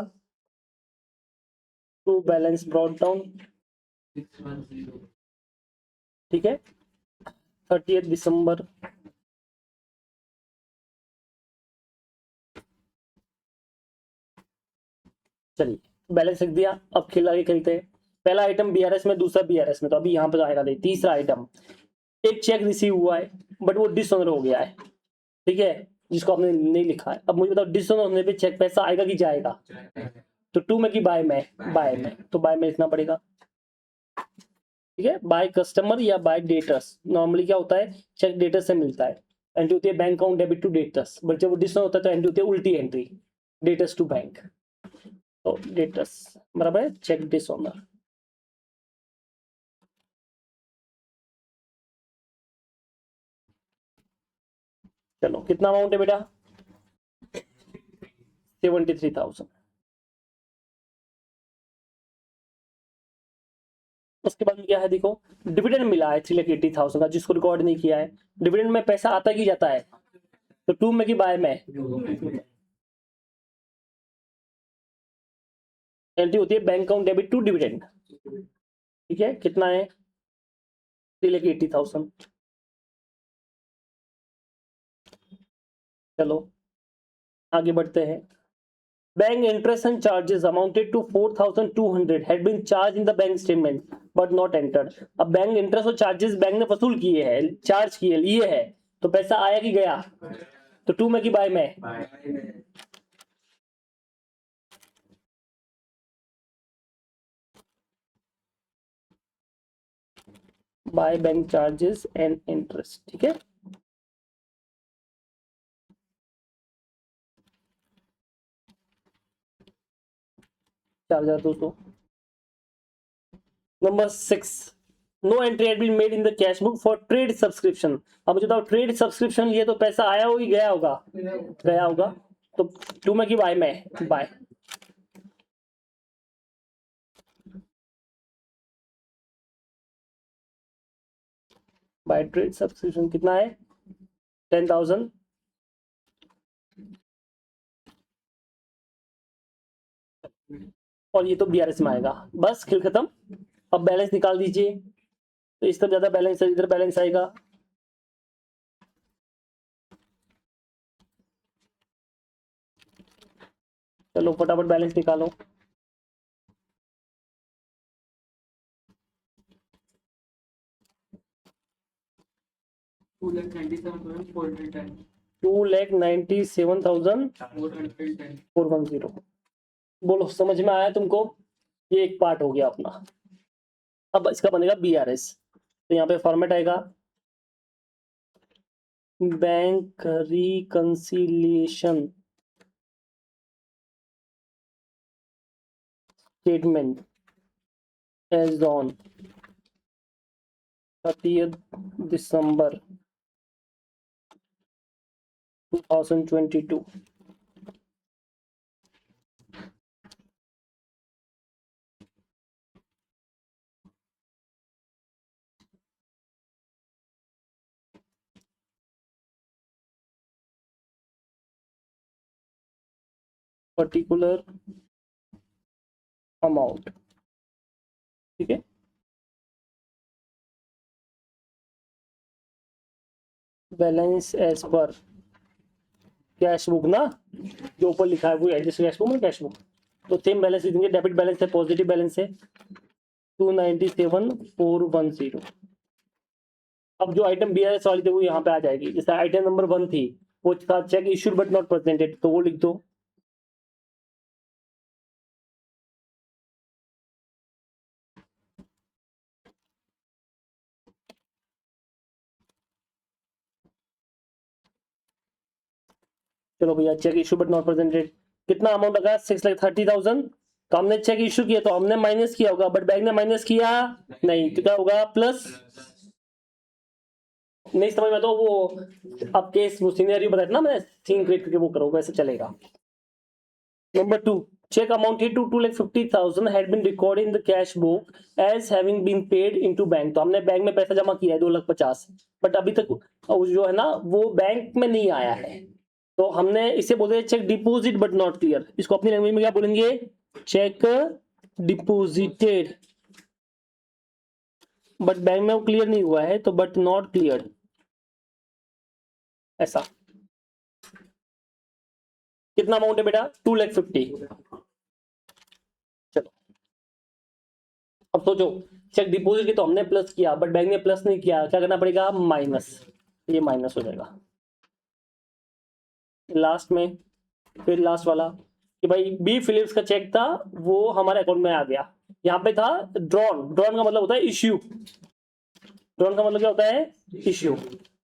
टू बैलेंस ब्रॉट डाउन. ठीक है, 30 दिसंबर. चलिए बैलेंस लिख दिया, अब खेल आगे खेलते हैं. पहला आइटम BRS में, दूसरा BRS में, तो अभी यहाँ पे आएगा. तीसरा आइटम, एक चेक रिसीव हुआ है बट वो डिसऑनर हो गया है. ठीक है, जिसको आपने नहीं लिखा है. अब मुझे बताओ डिसऑनर होने पे चेक पैसा आएगा कि जाएगा, तो टू में कि बाय में, बाय में, तो बाय में लिखना पड़ेगा. ठीक है, बाय कस्टमर या बाय डेटर्स. नॉर्मली क्या होता है, चेक डेटर से मिलता है, एंट्री होती है bank account debit to debtors, but जब वो डिसऑनर होता है तो एंट्री होती है उल्टी एंट्री, डेटर्स टू बैंक. तो डेटर्स बराबर है चेक डिसऑनर. चलो कितना अमाउंट है बेटा, 73,000. उसके बाद में क्या है, देखो डिविडेंड मिला है 3,80,000 का, जिसको रिकॉर्ड नहीं किया है. डिविडेंड में पैसा आता ही जाता है, तो टू में कि बाय में, एंट्री होती है bank account debit to dividend. ठीक है, कितना है, 3,80,000. चलो आगे बढ़ते हैं। Bank interest and charges amounted to 4,200 had been charged in the bank statement but not entered. अब बैंक इंटरेस्ट और चार्जेस बैंक ने वसूल किए हैं, चार्ज किए, लिए है, तो पैसा आया कि गया? तो टू में कि बाय में? By bank charges and interest, ठीक है। 4,200। Number 6, no entry had been made in the cash book for trade subscription. अब मुझे बताओ, ट्रेड सब्सक्रिप्शन लिए तो पैसा आया होगी, गया होगा? गया होगा। तो टू में कि बाय में? बाय। बाय ट्रेड सब्सक्रिप्शन कितना है? 10,000। और ये तो बीआरएस में आएगा। बस खेल खत्म। अब बैलेंस निकाल दीजिए। तो इस तरफ ज्यादा बैलेंस है, इधर बैलेंस आएगा। चलो फटाफट बैलेंस निकालो। 2,97,410। बोलो समझ में आया तुमको? ये एक पार्ट हो गया अपना। अब इसका बनेगा बीआरएस। तो यहाँ पे फॉर्मेट आएगा bank reconciliation statement as on 30th December 2022। Particular amount, ठीक है। Balance as per cash book ना, जो ऊपर लिखा है वो एडजस्ट कैश बुक में कैश बुक। तो सेम बैलेंस लिखेंगे, डेबिट बैलेंस है, पॉजिटिव बैलेंस है 297,410। अब जो आइटम बीआरएस वाली थी वो यहाँ पे आ जाएगी। जैसे आइटम नंबर 1 थी, वो था cheque issued but not presented, तो वो लिख दो। चलो भैया, cheque issue but not presented कितना अमाउंट लगा? 6,30,000। तो हमने चेक इशू किया तो हमने माइनस किया होगा, बट बैंक ने माइनस किया नहीं, तो क्या होगा? प्लस। नहीं समझ में तो वो अब केस वो सिनेरियो बताया था ना मैंने, सीन क्रिएट करके वो करो, वैसे चलेगा। Number 2, check amounted to 2,50,000 had been recorded in the cash book as having been paid into bank। तो हमने बैंक में पैसा जमा किया है 2,50,000, बट अभी तक जो है ना वो बैंक में नहीं आया है। तो हमने इसे बोलते हैं cheque deposit but not clear. इसको अपनी लैंग्वेज में क्या बोलेंगे? चेक डिपोजिटेड, बट बैंक में वो क्लियर नहीं हुआ है, तो बट नॉट क्लियर, ऐसा। कितना अमाउंट है बेटा? 2,50,000। चलो अब सोचो, चेक डिपोजिट की तो हमने प्लस किया, बट बैंक ने प्लस नहीं किया, क्या करना पड़ेगा? माइनस। ये माइनस हो जाएगा लास्ट में। फिर लास्ट वाला कि भाई बी फिलिप्स का चेक था, वो हमारे अकाउंट में आ गया। यहाँ पे था ड्रॉन, ड्रॉन का मतलब होता है इश्यू। ड्रॉन का मतलब क्या होता है? इश्यू।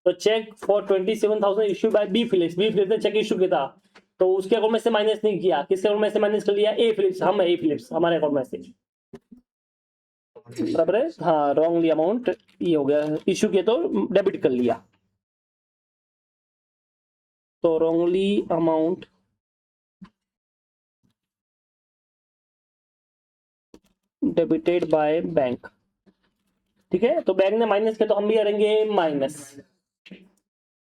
तो cheque for 27,000 issue by B Phillips. B Phillips ने चेक इश्यू किया था, तो उसके अकाउंट में से माइनस नहीं किया। किसके अकाउंट में से माइनस कर लिया? ए फिलिप्स। हम ए फिलिप्स, हमारे अकाउंट में से, बराबर है। हाँ, रॉन्गली अमाउंट ये हो गया, इश्यू किया तो डेबिट कर लिया। तो wrongly amount debited by bank, ठीक है। तो बैंक ने माइनस किया तो हम भी करेंगे माइनस।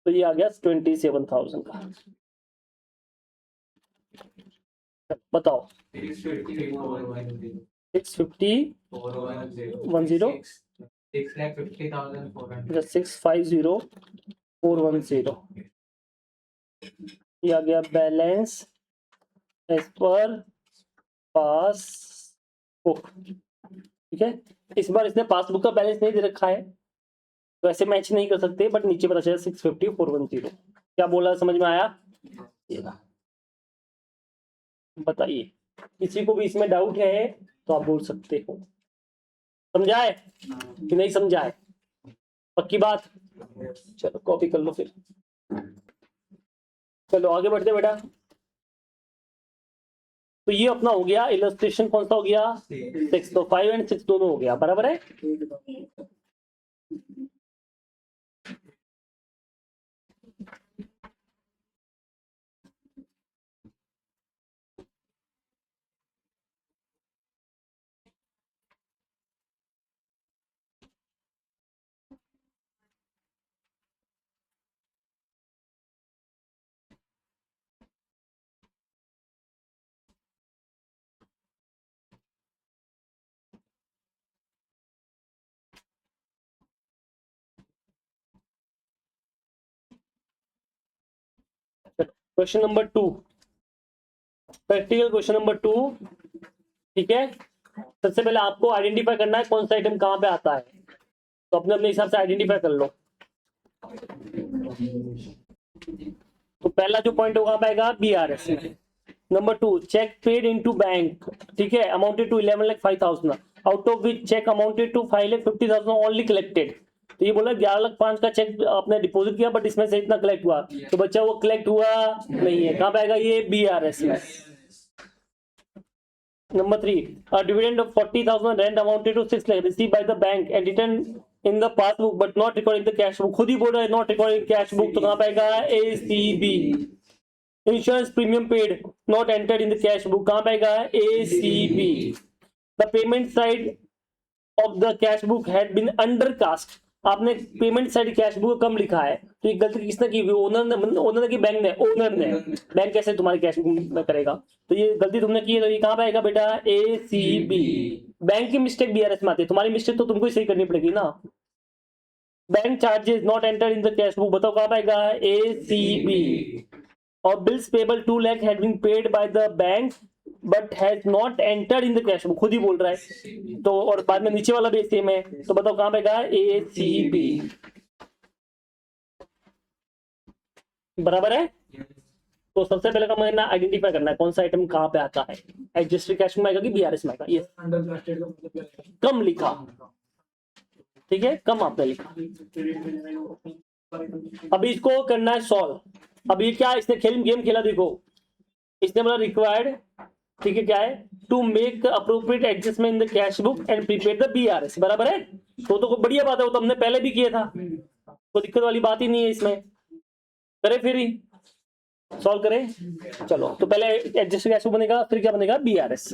तो ये आ गया 27,000 का। बताओ 650,410 650,410 ये आ गया बैलेंस एज पर पास बुक। ठीक है, इस बार इसने पासबुक का बैलेंस नहीं दे रखा है तो ऐसे मैच नहीं कर सकते, बट नीचे पता चला 650,410। क्या बोला, समझ में आया? बताइए, किसी को भी इसमें डाउट है तो आप बोल सकते हो। समझाए कि नहीं समझाए? पक्की बात? चलो कॉपी कर लो फिर। चलो आगे बढ़ते बेटा। तो ये अपना हो गया इलस्ट्रेशन, कौन सा हो गया? 6। तो 5 और 6 दोनों हो गया, बराबर है। Question number 2, practical question number 2। ठीक है, सबसे पहले आपको आइडेंटिफाई करना है कौन सा आइटम कहां पे आता है, तो अपने अपने हिसाब से आइडेंटिफाई कर लो। तो पहला जो पॉइंट होगा पाएगा BRS में। Number 2, cheque paid into bank. ठीक है, amounted to 11,05,000 out of which cheque amounted to 5,50,000 only collected. तो ये बोला 11,05,000 का चेक आपने डिपॉजिट किया, बट इसमें से इतना कलेक्ट हुआ, तो बच्चा वो कलेक्ट हुआ नहीं है, कहां पाएगा ये? BRS में। Number 3, a dividend of 40,000 rent amounted to 6 lakh received by the bank and written in the passbook but not recorded in the cash book। खुद ही बोल रहा है not recording in cash book, तो कहां पाएगा? ACB। Insurance premium paid not entered in the cash book, कहां पाएगा? ACB। The payment side of the cash book had been undercast. आपने पेमेंट साइड कैश बुक कम लिखा है, तो ये गलती किसने की? ओनर ने, ओनर की बैंक ने, ओनर ने। बैंक कैसे तुम्हारे कैश बुक में करेगा? तो ये गलती तुमने की है, तो ये कहां पे आएगा बेटा? ACB। बैंक की मिस्टेक BRS में आती है, तुम्हारी मिस्टेक तो तुमको ही सही करनी पड़ेगी ना। Bank charges not enter in the cash book, बताओ कहां पाएगा? ACB। और bills payable 2 lakh had been paid by the bank but has not entered in the cash book, खुद ही बोल रहा है तो, और बाद में नीचे वाला भी सेम है, तो बताओ कहां पाएगा? ACB। बराबर है। तो सबसे पहले का मैंने आइडेंटिफाई करना है कौन सा आइटम कहां पे आता है, एडजस्टेड कैश में आएगा कि BRS में आएगा? ये कम लिखा, ठीक है, कम आपने लिखा। अभी इसको करना है सॉल्व। अभी क्या इसने गेम खेला, देखो इसने बोला रिक्वायर्ड, ठीक है, क्या है? To make appropriate adjustment in the cash book and prepaid the BRS, बराबर है। तो बढ़िया बात है, वो तो हमने पहले भी किया था, तो दिक्कत वाली बात ही नहीं है इसमें। करे फिर ही सॉल्व करें। चलो, तो पहले एडजस्ट कैश बुक बनेगा, फिर क्या बनेगा? BRS।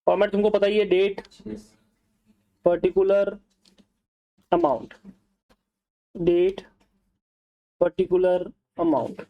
फॉर्मेट तुमको पता ही है, date, particular amount, date, particular amount.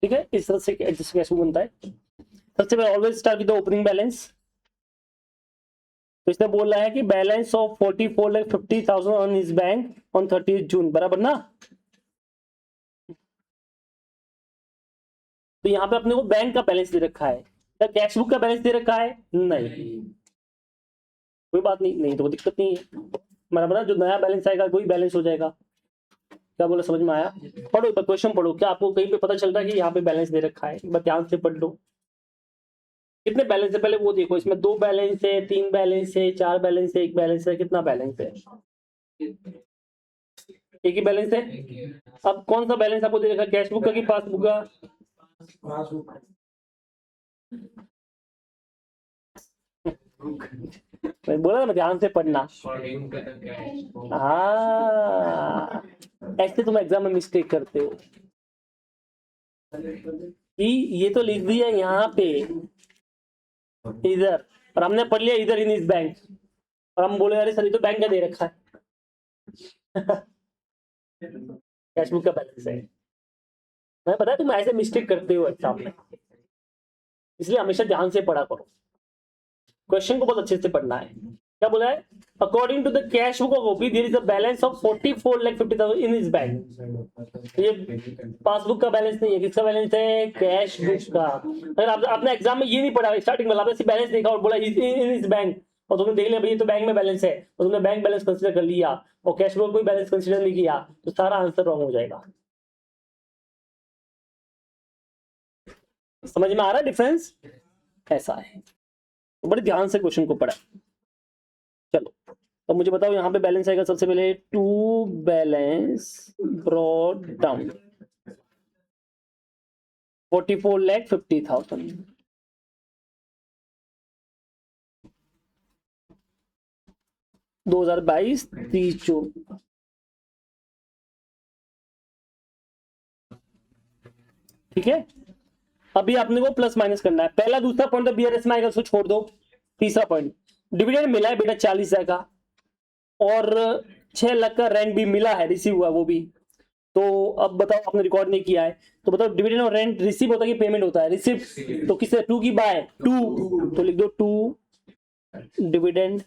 ठीक है, इस तरह से एडजस्ट कैश बुक बनता है। सबसे पहले always start with the opening balance. तो इसने बोल रहा है कि balance of 44,50,000 on his bank on 30 जून, बराबर ना। तो यहाँ पे अपने को बैंक का बैलेंस दे रखा है, क्या कैश बुक का बैलेंस दे रखा है? नहीं, कोई बात नहीं, नहीं तो कोई दिक्कत नहीं है, बराबर ना। जो नया बैलेंस आएगा वही बैलेंस हो जाएगा। क्या बोला, समझ में आया? पढ़ो क्वेश्चन पढ़ो, क्या आपको कहीं पे पता चल रहा है कि यहाँ पे बैलेंस दे रखा है? बस ध्यान से पढ़ लो। कितने बैलेंस है पहले वो देखो, इसमें 2 बैलेंस है, 3 बैलेंस है, 4 बैलेंस है, 1 बैलेंस है, कितना बैलेंस है? एक ही बैलेंस है। अब कौन सा बैलेंस आपको दे रखा है, कैश बुक का कि पासबुक का? मैं बोला ना ध्यान से पढ़ना। हाँ, ऐसे तुम एग्जाम में मिस्टेक करते हो कि ये तो लिख दिया यहाँ पे इधर, और हमने पढ़ लिया इधर इन इस बैंक, और हम बोले अरे सर ये तो बैंक का दे रखा है। कैश बुक का बैलेंस है। मैं पता है तुम ऐसे मिस्टेक करते हो एग्जाम में, इसलिए हमेशा ध्यान से पढ़ा करो, क्वेश्चन को बहुत अच्छे से पढ़ना है। क्या बोला है? According to the cash book of OP there is a balance of 44,50,000 in his bank. ये पासबुक का बैलेंस नहीं है, किसका बैलेंस है? कैश बुक का। अगर आपने एग्जाम में ये नहीं पढ़ा स्टार्टिंग में, आपने बैलेंस देखा और बोला इन हिज बैंक, और तुमने देख लिया भाई ये तो बैंक में बैलेंस है, और तुमने बैंक बैलेंस कंसीडर कर लिया और कैश बुक कोई बैलेंस कंसीडर नहीं किया, तो सारा आंसर रॉन्ग हो जाएगा। समझ में आ रहा है डिफरेंस? ऐसा है, तो बड़े ध्यान से क्वेश्चन को पढ़ा। चलो तो मुझे बताओ यहाँ पे बैलेंस आएगा सबसे पहले, टू बैलेंस ब्रॉड डाउन 44,50,000। 2022 30 जून। ठीक है, अभी आपने को प्लस माइनस करना है। पहला दूसरा पॉइंट तो बीआरएस में आएगा, उसको छोड़ दो। तीसरा पॉइंट, डिविडेंड मिला है बेटा 40,000 का, और 6 लाख का रेंट भी मिला है, रिसीव हुआ वो भी। तो अब बताओ, आपने रिकॉर्ड नहीं किया है तो बताओ, डिविडेंड और रेंट रिसीव होता है कि पेमेंट होता है? रिसीव। तो किससे? टू की बाय टू, तो लिख दो टू डिविडेंड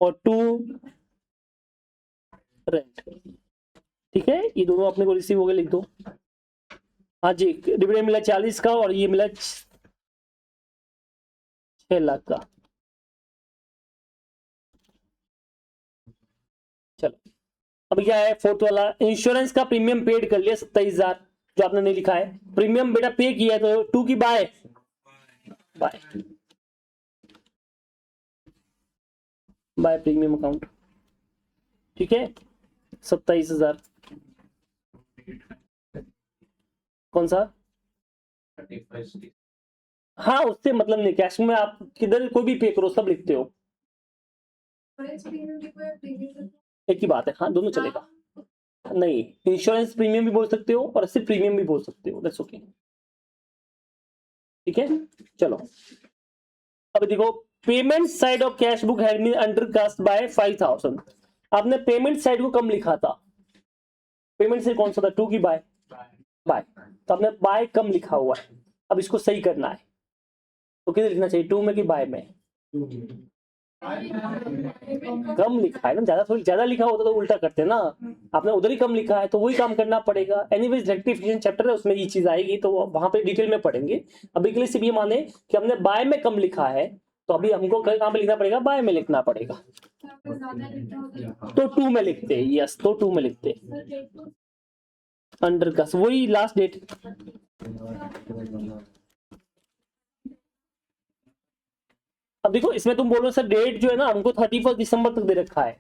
और टू रेंट। ठीक है, ये दोनों अपने को रिसीव हो गए, लिख दो। हाँ जी, डिविडेंड मिला 40 का और ये मिला 6 लाख का। चलो अब क्या है फोर्थ वाला, इंश्योरेंस का प्रीमियम पेड कर लिया 27,000, जो आपने नहीं लिखा है। प्रीमियम बेटा पे किया है तो टू की by by by premium account. ठीक है, 27,000। कौन सा? हाँ, उससे मतलब नहीं, कैश में आप किधर कोई भी पे करो सब लिखते हो, एक ही बात है। हाँ, दोनों चलेगा। नहीं, इंश्योरेंस प्रीमियम भी बोल सकते हो और सिर्फ प्रीमियम भी बोल सकते हो, दैट्स ओके। ठीक है, चलो अब देखो, payment side of cash book had been undercast by 5,000। आपने पेमेंट साइड को कम लिखा था, पेमेंट से कौन सा था? टू की बाय बाय, तो आपने बाय कम लिखा हुआ है। अब इसको सही करना है तो किधर लिखना चाहिए, टू में कि बाय में? कम लिखा है ना, ज्यादा थोड़ी, ज्यादा लिखा होता तो उल्टा करते ना, आपने उधर ही कम लिखा है तो वही काम करना पड़ेगा। एनीवेज रेक्टिफिकेशन चैप्टर है, उसमें ये चीज आएगी तो वहां पे डिटेल में पढ़ेंगे। अभी के लिए सिर्फ ये माने कि हमने बाय में कम लिखा है, तो अभी हमको कहाँ पे लिखना पड़ेगा? बाय में लिखना पड़ेगा। तो टू में लिखते, यस, तो टू में लिखते अंडर का वही लास्ट डेट। अब देखो इसमें तुम बोलो सर डेट जो है ना, हमको 31 दिसंबर तक दे रखा है।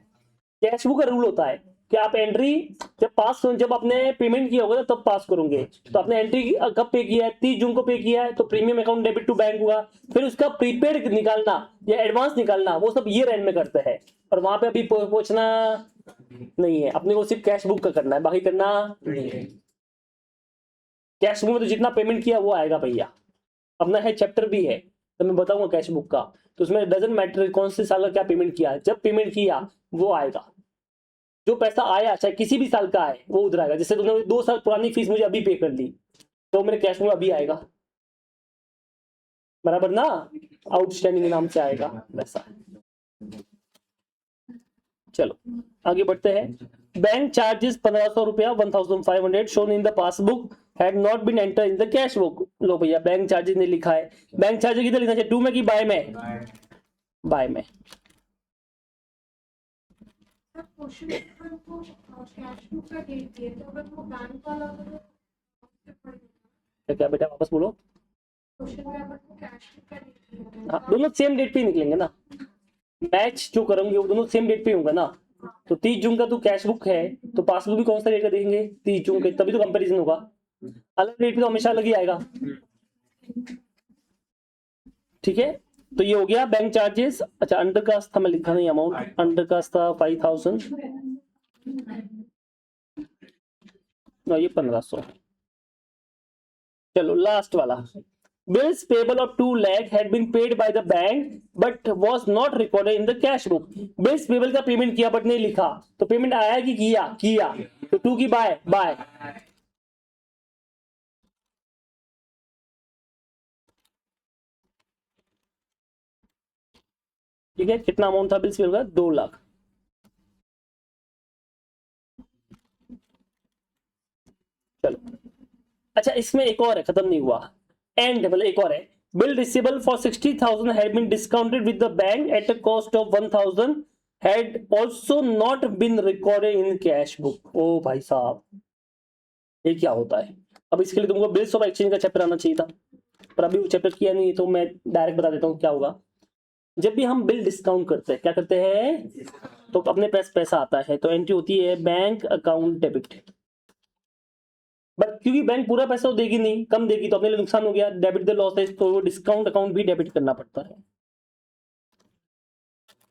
कैश बुक का रूल होता है कि आप एंट्री जब आपने पेमेंट किया होगा तब पास करोगे। तो आपने एंट्री कब पे किया है? 30 जून को पे किया है, तो premium account debit to bank हुआ। फिर उसका प्रीपेड निकालना या एडवांस निकालना वो सब ईयर एंड में करते हैं, और वहां पे अभी पहुंचना नहीं है। अपने को सिर्फ कैश बुक का करना है, बाकी करना नहीं है। कैश बुक में तो जितना पेमेंट किया वो आएगा भैया। अपना है चैप्टर भी है, तो मैं बताऊंगा कैश बुक का, तो उसमें डजंट मैटर कौन से साल का क्या पेमेंट किया है, जब पेमेंट किया वो आएगा। जो पैसा आया चाहे किसी भी साल का आए वो उधर आएगा। जैसे तुमने 2 साल पुरानी फीस मुझे अभी पे कर दी, तो मेरे कैश में अभी आएगा, बराबर ना, आउटस्टैंडिंग नाम से आएगा वैसा। चलो आगे बढ़ते हैं। बैंक चार्जेस 1,500 रुपया 1,500 shown in the passbook had not been enter in the cash book. लो भैया, बैंक चार्जेस नहीं लिखा है। बैंक चार्जेस किधर लिखना चाहिए? टू में कि बाय में? बाय में। क्या बेटा वापस बोलो। हाँ, दोनों सेम डेट पे ही निकलेंगे ना। मैच जो करेंगे वो दोनों सेम डेट पे होगा ना। तो 30 जून का तो कैश बुक है, तो पासबुक भी कौन सा डेट का देंगे, 30 जून के, तभी तो कंपैरिजन होगा। अलग डेट पे तो हमेशा अलग ही आएगा। ठीक है, तो ये हो गया बैंक चार्जेस। अच्छा, अंडरकास्ट था, मैं लिखा नहीं अमाउंट, अंडरकास्ट था 5000 और ये 1500। चलो लास्ट वाला, bills payable of 2 lakh had been paid by the bank but was not recorded in the cash book। bills payable का पेमेंट किया बट नहीं लिखा, तो पेमेंट आया कि किया, किया, तो 2 की बाय बाय। ठीक है, कितना अमाउंट था बिल्स पेबल का, 2 लाख। चलो, अच्छा इसमें एक और है, खत्म नहीं हुआ, एंड मतलब एक और है, bill receivable for 60,000 had been discounted with the bank at a cost of 1000 had also not been recorded in cash book. ओ भाई साहब, ये क्या होता है। अब इसके लिए तुमको बिल्स ऑफ एक्सचेंज का चैप्टर आना चाहिए था, पर अभी वो चैप्टर किया नहीं है, तो मैं डायरेक्ट बता देता हूँ क्या होगा। जब भी हम बिल डिस्काउंट करते हैं, क्या करते हैं, तो अपने पास पैसा आता है तो एंट्री होती है बैंक अकाउंट डेबिट। बट क्योंकि बैंक पूरा पैसा तो देगी नहीं, कम देगी, तो अपने लिए नुकसान हो गया, डेबिट द लॉस है, तो वो डिस्काउंट अकाउंट भी डेबिट करना पड़ता है,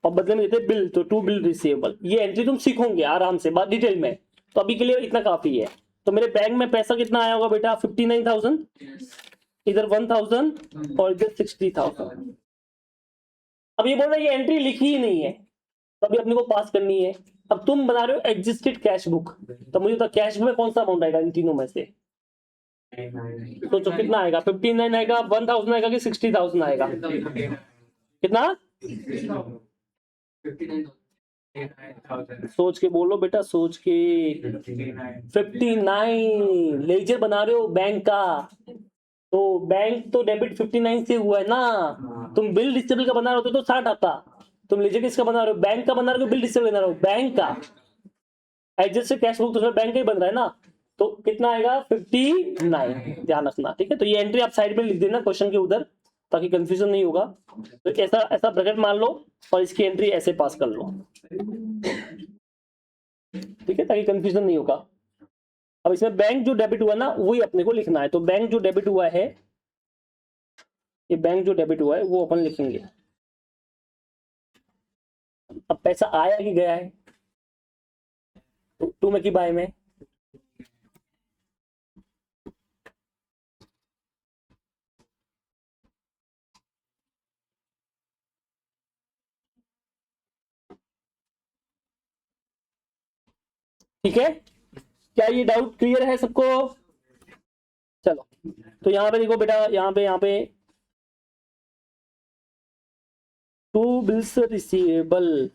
और बदले में देते बिल, तो टू बिल रिसीवेबल। ये एंट्री तुम सीखोगे आराम से बात डिटेल में, तो अभी के लिए इतना काफी है। तो मेरे बैंक में पैसा कितना आया होगा बेटा, 59,000, इधर 1000 और इधर 60,000। अब ये बोल रहा है ये एंट्री लिखी ही नहीं है, तो अभी अपने को पास करनी है। अब तुम बना रहे हो एग्जिस्टेड कैश बुक, तो मुझे तो कैश बुक में कौन सा अमाउंट आएगा इन तीनों में से, तो कितना आएगा, 59 आएगा, 1000 आएगा कि 60,000 आएगा, कितना, सोच के बोलो बेटा, सोच के। 59 लेजर बना रहे हो बैंक का, तो बैंक तो डेबिट 59 से हुआ है ना। तुम बिल डिसेबल का बना रहे हो तो 60 आता। तुम लेजर किसका बना रहे हो, बैंक का बना रहे हो, बिल डिसेबल बना रहे हो, बैंक का। एडजस्ट कैश बुक तो उसमें बैंक का ही बन रहा है ना, तो कितना आएगा, 59, ध्यान रखना। ठीक है, तो ये एंट्री आप साइड में लिख देना क्वेश्चन के उधर, ताकि कंफ्यूजन नहीं होगा। तो ऐसा ऐसा ब्रैकेट मान लो और इसकी एंट्री ऐसे पास कर लो। ठीक है, ताकि कंफ्यूजन नहीं होगा। अब इसमें बैंक जो डेबिट हुआ ना वही अपने को लिखना है, तो बैंक जो डेबिट हुआ है, ये बैंक जो डेबिट हुआ है वो अपन लिखेंगे। अब पैसा आया कि गया है, तो टू में की बाय में, ठीक है। क्या ये डाउट क्लियर है सबको। चलो, तो यहाँ पे देखो बेटा, यहाँ पे to bills receivable,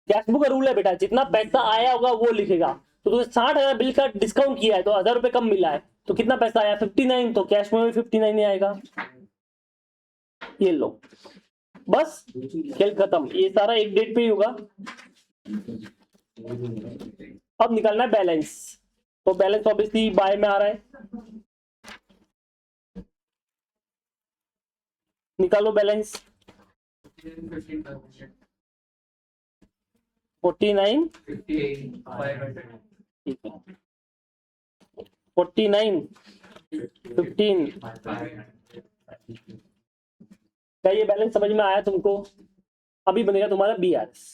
cash book का रूल है बेटा, जितना पैसा आया होगा वो लिखेगा। तो तुमने 60,000 बिल का डिस्काउंट किया है, तो 1000 रुपए कम मिला है, तो कितना पैसा आया, 59, तो कैश में भी 59 ही आएगा। ये लो, बस खेल खत्म, ये सारा एक डेट पे ही होगा। अब निकालना है बैलेंस, तो बैलेंस ऑब्वियसली बाय में आ रहा है, निकालो बैलेंस। 49, ठीक है, 49, 15, क्या ये बैलेंस समझ में आया तुमको। अभी बनेगा तुम्हारा BRS।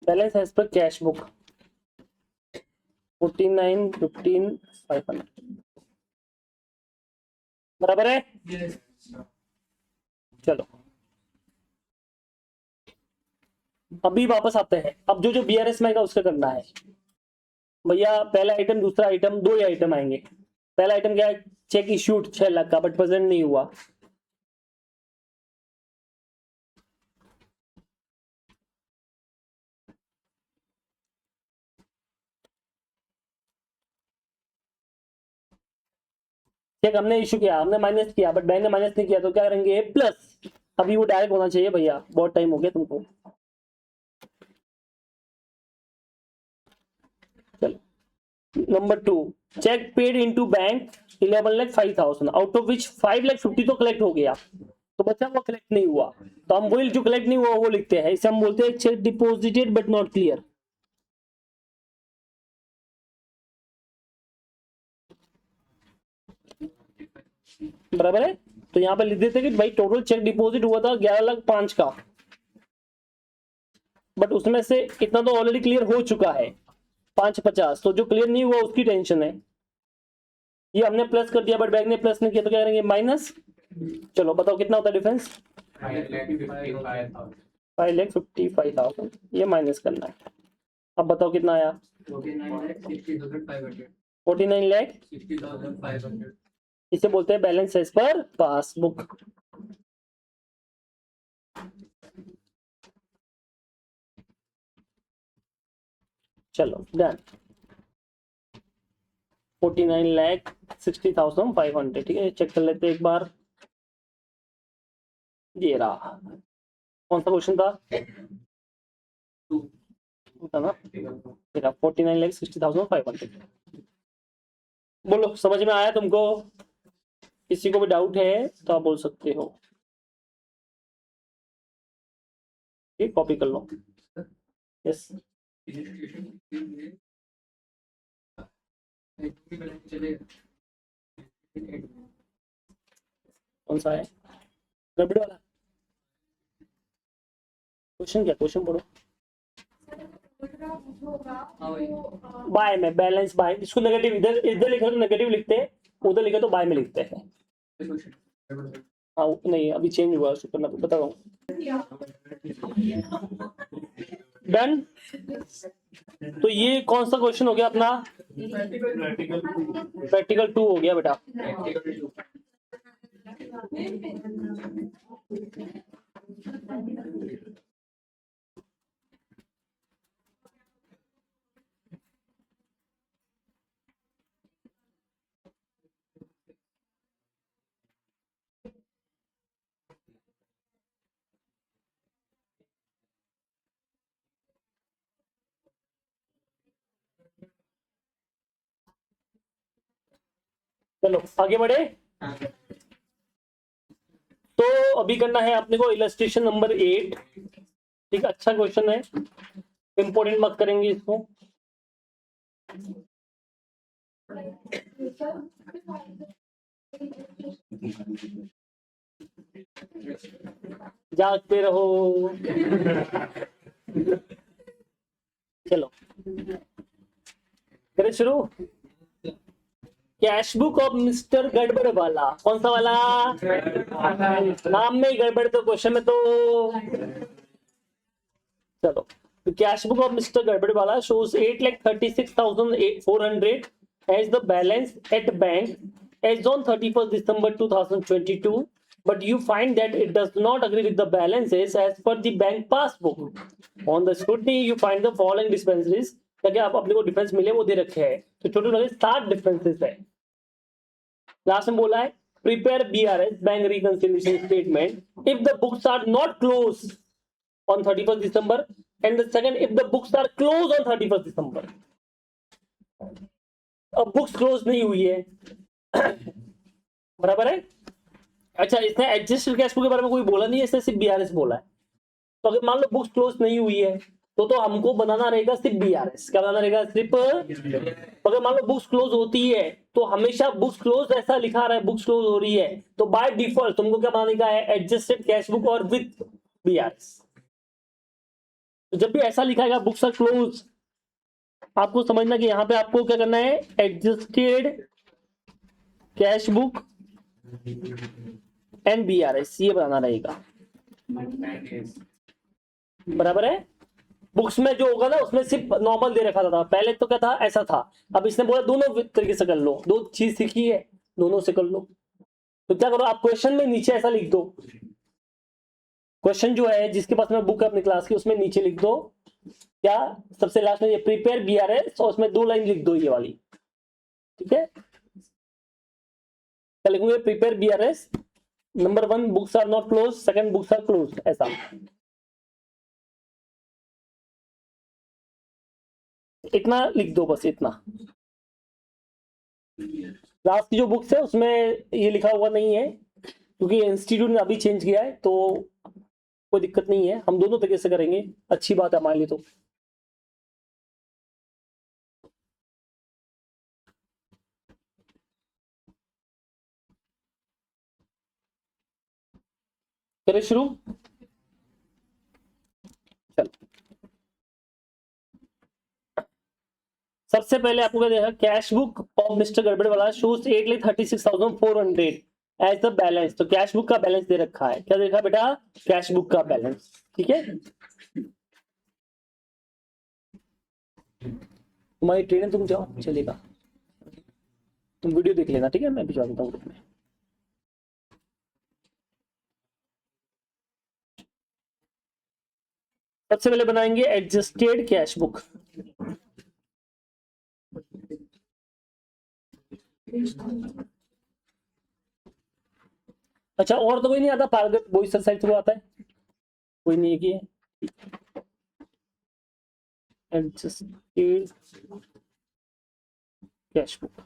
Balance as per cash book 49,15,500 बराबर है। चलो अभी वापस आते हैं। अब जो जो बीआरएस में आएगा उसका करना है भैया। पहला आइटम, दूसरा आइटम, दो ही आइटम आएंगे। पहला आइटम क्या है? चेक इश्यूड 6 लाख का बट प्रेजेंट नहीं हुआ। चेक हमने इशू किया, हमने माइनस किया बट बैंक ने माइनस नहीं किया, तो क्या करेंगे? प्लस। अभी वो डायरेक्ट होना चाहिए भैया, बहुत टाइम हो गया तुमको। चलो number 2, cheque paid into bank 11,05,000 out of which 5,50,000 तो कलेक्ट हो गया, तो बच्चा वो कलेक्ट नहीं हुआ, तो हम वही जो कलेक्ट नहीं हुआ वो लिखते हैं। इसे हम बोलते हैं check deposited but not clear. बराबर है। तो यहाँ पे लिख देते कि भाई टोटल चेक डिपॉजिट हुआ था 11,05,000 का, बट उसमें से इतना तो ऑलरेडी क्लियर हो चुका है 550, तो जो क्लियर नहीं हुआ उसकी टेंशन है। ये हमने प्लस कर दिया बट बैंक ने प्लस नहीं किया, तो क्या करेंगे? माइनस। चलो बताओ कितना होता है डिफरेंस? 5,55,000, ये माइनस करना है। अब बताओ कितना आया? 49,60,500। इसे बोलते हैं बैलेंस एज पर पासबुक। चलो डन। 49,60,500, ठीक है। चेक कर लेते हैं एक बार। ये रहा। कौन सा क्वेश्चन था? ना 49,60,500। बोलो समझ में आया तुमको? किसी को भी डाउट है तो आप बोल सकते हो। ठीक, कॉपी कर लो। यस। कौन सा है गड़बड़ वाला क्वेश्चन? क्या क्वेश्चन पढ़ो। बाय में बैलेंस बाय, इसको नेगेटिव, इधर इधर लिखा तो नेगेटिव लिखते हैं, उधर लिखा तो बाय में लिखते हैं। हाँ नहीं अभी चेंज हुआ, उसको करना बता रहा हूँ। डन। तो ये कौन सा क्वेश्चन हो गया अपना? प्रैक्टिकल 2 हो गया बेटा। चलो आगे बढ़े। तो अभी करना है अपने को इलस्ट्रेशन नंबर 8। ठीक, अच्छा क्वेश्चन है, इंपोर्टेंट मत करेंगे इसको। जागते रहो। चलो करें शुरू। कैश बुक ऑफ मिस्टर गड़बड़ वाला, कौन सा वाला? नाम में ही गड़बड़ तो क्वेश्चन में तो। चलो तो कैश बुक ऑफ मिस्टर गड़बड़ वाला shows 8,36,400 as the balance at bank as on 31st December 2022, but you find that it does not agree with the balances as per the bank passbook. On the scrutiny you find the following discrepancies। ताकि आप अपने को difference मिले वो दे रखे हैं, तो total वाले 7 डिफरेंसेस है। लास्ट में बोला है prepare BRS bank reconciliation statement if the books are not close on 31st December and the second if the books are closed on 31st December। अब बुक्स क्लोज नहीं हुई है। बराबर है। अच्छा इसने एडजस्टेड कैश बुक के बारे में कोई बोला नहीं है, इसने सिर्फ बीआरएस बोला है। तो अगर मान लो बुक्स क्लोज नहीं हुई है तो हमको बनाना रहेगा सिर्फ बीआरएस। क्या बनाना रहेगा? सिर्फ। अगर मान लो बुक्स क्लोज होती है तो हमेशा बुक्स क्लोज ऐसा लिखा रहा है, बुक्स क्लोज हो रही है, तो बाय डिफॉल्ट तुमको क्या बनाने का है? एडजस्टेड कैश बुक और विद बीआरएस। तो जब भी ऐसा लिखाएगा बुक्स आर क्लोज, आपको समझना कि यहाँ पे आपको क्या करना है, adjusted cash book and BRS ये बनाना रहेगा। बराबर है। बुक्स में जो होगा ना उसमें सिर्फ नॉर्मल दे रखा था, पहले तो क्या था, ऐसा था। अब इसने बोला दोनों तरीके से कर लो, दो चीज सीखी है, दोनों से कर लो। तो क्या करो, आप क्वेश्चन में नीचे ऐसा लिख दो, क्वेश्चन जो है जिसके पास में बुक है अपनी क्लास की, उसमें नीचे लिख दो क्या, सबसे लास्ट में ये प्रिपेयर BRS, और उसमें 2 लाइन लिख दो ये वाली, ठीक है। क्या लिखूंगे, prepare BRS, number 1 books are not close, second books are close, ऐसा इतना लिख दो, बस इतना। लास्ट की जो बुक्स है उसमें ये लिखा हुआ नहीं है, क्योंकि इंस्टीट्यूट ने अभी चेंज किया है, तो कोई दिक्कत नहीं है, हम दोनों तरीके से करेंगे, अच्छी बात है हमारे लिए। तो करें शुरू, चल। सबसे पहले आपको क्या देखा, कैश बुक ऑफ मिस्टर गड़बड़ वाला शोज 8,36,400 एज द बैलेंस। तो कैश बुक का बैलेंस दे रखा है, क्या देखा बेटा, कैश बुक का बैलेंस, ठीक है। तुम्हारी ट्रेन है, तुम जाओ, चलेगा, तुम वीडियो देख लेना, ठीक है, मैं भिजवा देता हूँ ग्रुप में। सबसे पहले बनाएंगे एडजस्टेड कैश बुक। अच्छा, और तो कोई नहीं आता, पारगत बोईसर साइड से वो आता है, कोई नहीं है कि adjusted cash book.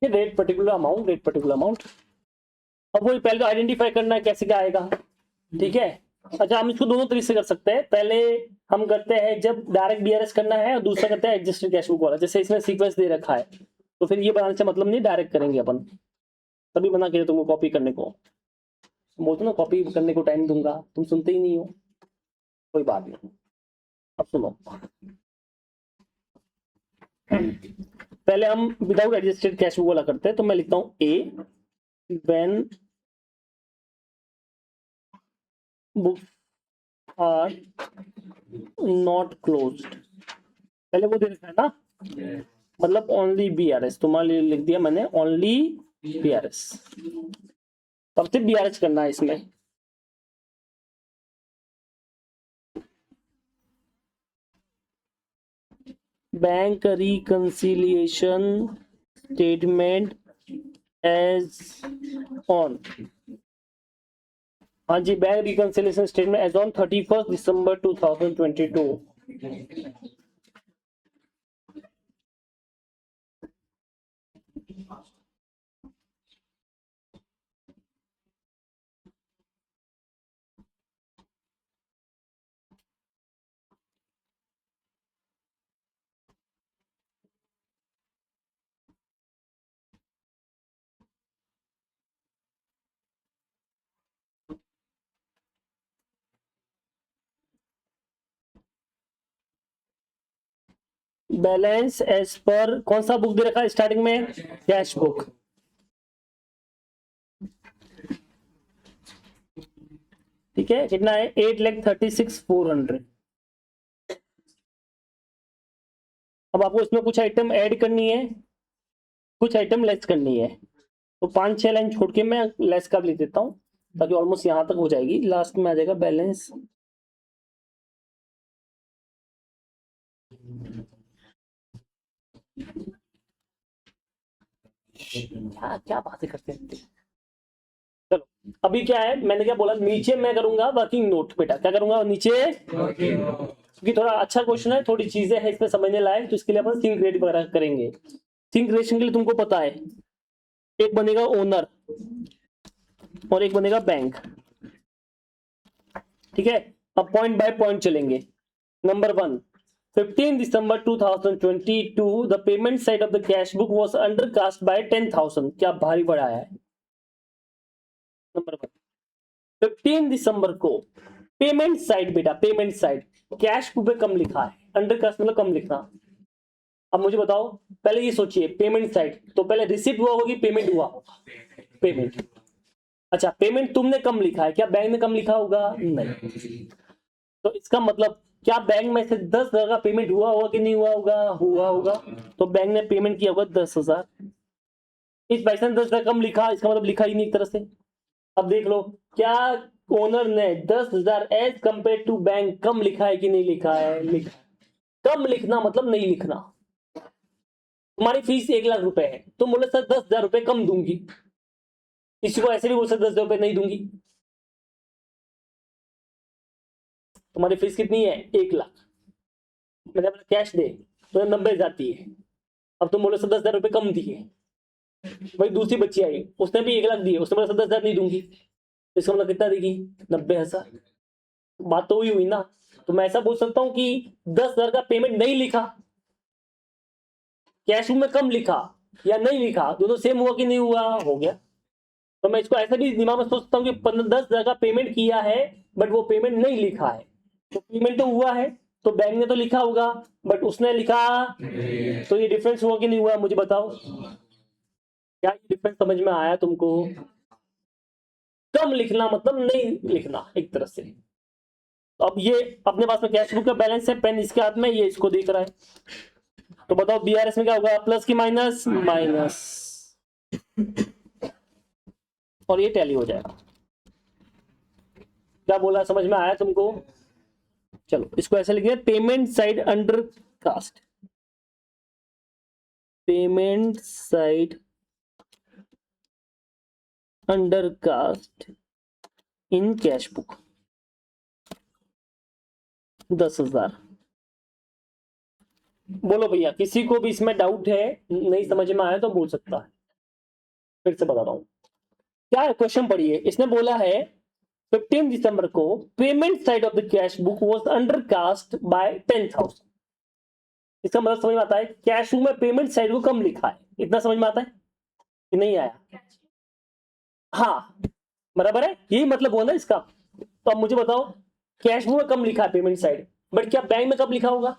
Rate particular amount, rate particular amount. अब वही पहले तो आइडेंटिफाई करना है कैसे क्या आएगा, ठीक है। अच्छा, हम इसको दोनों तरीके से कर सकते हैं, पहले हम करते हैं जब डायरेक्ट BRS करना है, और दूसरा करते हैं एडजस्टेड कैश बुक वाला। जैसे इसमें सीक्वेंस दे रखा है, तो फिर ये बनाने से मतलब नहीं, डायरेक्ट करेंगे अपन, तभी मना किया तुमको कॉपी करने को। बोलते ना कॉपी करने को टाइम दूंगा, तुम सुनते ही नहीं हो, कोई बात नहीं। अब सुनो, पहले हम विदाउट एडजस्टेड कैश बुक वाला करते हैं, तो मैं लिखता हूं a when books are not closed, पहले वो दे रखा है ना, मतलब ओनली BRS, तुम्हारे लिए लिख दिया मैंने ओनली BRS, तब से BRS करना है इसमें। Bank reconciliation statement as on, हाँ जी, bank reconciliation statement as on 31 दिसंबर 2022। बैलेंस एज पर कौन सा बुक दे रखा है स्टार्टिंग में, कैश बुक, ठीक है। कितना है, 8,36,400। अब आपको इसमें कुछ आइटम ऐड करनी है, कुछ आइटम लेस करनी है, तो 5-6 लाइन छोड़ के मैं लेस कर लिख देता हूँ, ताकि ऑलमोस्ट यहाँ तक हो जाएगी, लास्ट में आ जाएगा बैलेंस क्या क्या बातें करते हैं। चलो अभी क्या है, मैंने क्या बोला, नीचे मैं करूंगा वर्किंग नोट। बेटा क्या करूंगा नीचे, क्योंकि थोड़ा अच्छा क्वेश्चन है, थोड़ी चीजें हैं इसमें समझने लायक, तो इसके लिए अपन सिंक रेट वगैरह करेंगे। सिंक रेशन के लिए तुमको पता है, एक बनेगा ओनर और एक बनेगा बैंक। ठीक है, अब पॉइंट बाय पॉइंट चलेंगे। Number 1, 15 December 2022 the payment side of the cash book was undercast by 10,000। क्या भारी बढ़ाया है। नंबर 1, 15 दिसंबर को पेमेंट साइड, बेटा पेमेंट साइड कैश बुक पे कम लिखा है, अंडरकास्ट मतलब कम लिखना। अब मुझे बताओ, पहले ये सोचिए पेमेंट साइड, तो पहले रिसीव हुआ होगी, पेमेंट हुआ होगा, पेमेंट। अच्छा पेमेंट तुमने कम लिखा है, क्या बैंक ने कम लिखा होगा, नहीं। तो इसका मतलब क्या बैंक में से 10,000 का पेमेंट हुआ होगा कि नहीं हुआ होगा, हुआ होगा। तो बैंक ने पेमेंट किया होगा 10,000। इस पैसे ने 10,000 कम लिखा, इसका मतलब लिखा ही नहीं एक तरह से। अब देख लो, क्या ओनर ने 10,000 एज कंपेयर टू बैंक कम लिखा है कि नहीं लिखा है, लिखा। कम लिखना मतलब नहीं लिखना। तुम्हारी फीस 1,00,000 रुपए है, तुम बोले सर 10,000 रुपए कम दूंगी, किसी को ऐसे भी बोल सकते 10,000 रुपए नहीं दूंगी। तुम्हारी फीस कितनी है, 1,00,000, मैंने अपना कैश दे तो 90 जाती है। अब तुम बोले सर 10,000 रुपए कम दिए, वही दूसरी बच्ची आई उसने भी 1,00,000 दिए, उसने बोला 10,000 नहीं दूंगी, तो इसका मतलब कितना देगी, 90,000। बात तो हुई ना। तो मैं ऐसा बोल सकता हूं कि 10,000 का पेमेंट नहीं लिखा, कैश में कम लिखा या नहीं लिखा, दोनों सेम हुआ कि नहीं हुआ, हो गया। तो मैं इसको ऐसा भी दिमाग में सोच सकता हूँ कि 10,000 का पेमेंट किया है बट वो पेमेंट नहीं लिखा है। तो पेमेंट तो हुआ है, तो बैंक ने तो लिखा होगा बट उसने लिखा, तो ये डिफरेंस हुआ कि नहीं हुआ, मुझे बताओ। क्या ये डिफरेंस समझ में आया तुमको। कम लिखना मतलब नहीं लिखना एक तरह से। तो अब ये अपने पास में कैश बुक का बैलेंस है, पेन इसके हाथ में, ये इसको देख रहा है। तो बताओ बीआरएस में क्या होगा, प्लस की माइनस, माइनस, और ये टैली हो जाएगा। क्या बोला, समझ में आया तुमको। चलो इसको ऐसे लिखिए, payment side undercast, payment side undercast in cash book 10,000। बोलो भैया, किसी को भी इसमें डाउट है, नहीं समझ में आया तो बोल सकता है। फिर से बता रहा हूं, क्या है क्वेश्चन पढ़िए। इसने बोला है 15 दिसंबर को payment side of the cash book was undercast bye 10,000। इसका मतलब समझ में आता है, कैश बुक में पेमेंट साइड को कम लिखा है, इतना समझ में आता है कि नहीं आया। हाँ बराबर है, यही मतलब हुआ ना इसका। तो अब मुझे बताओ, कैश बुक में कम लिखा है पेमेंट साइड, बट क्या बैंक में कब लिखा होगा।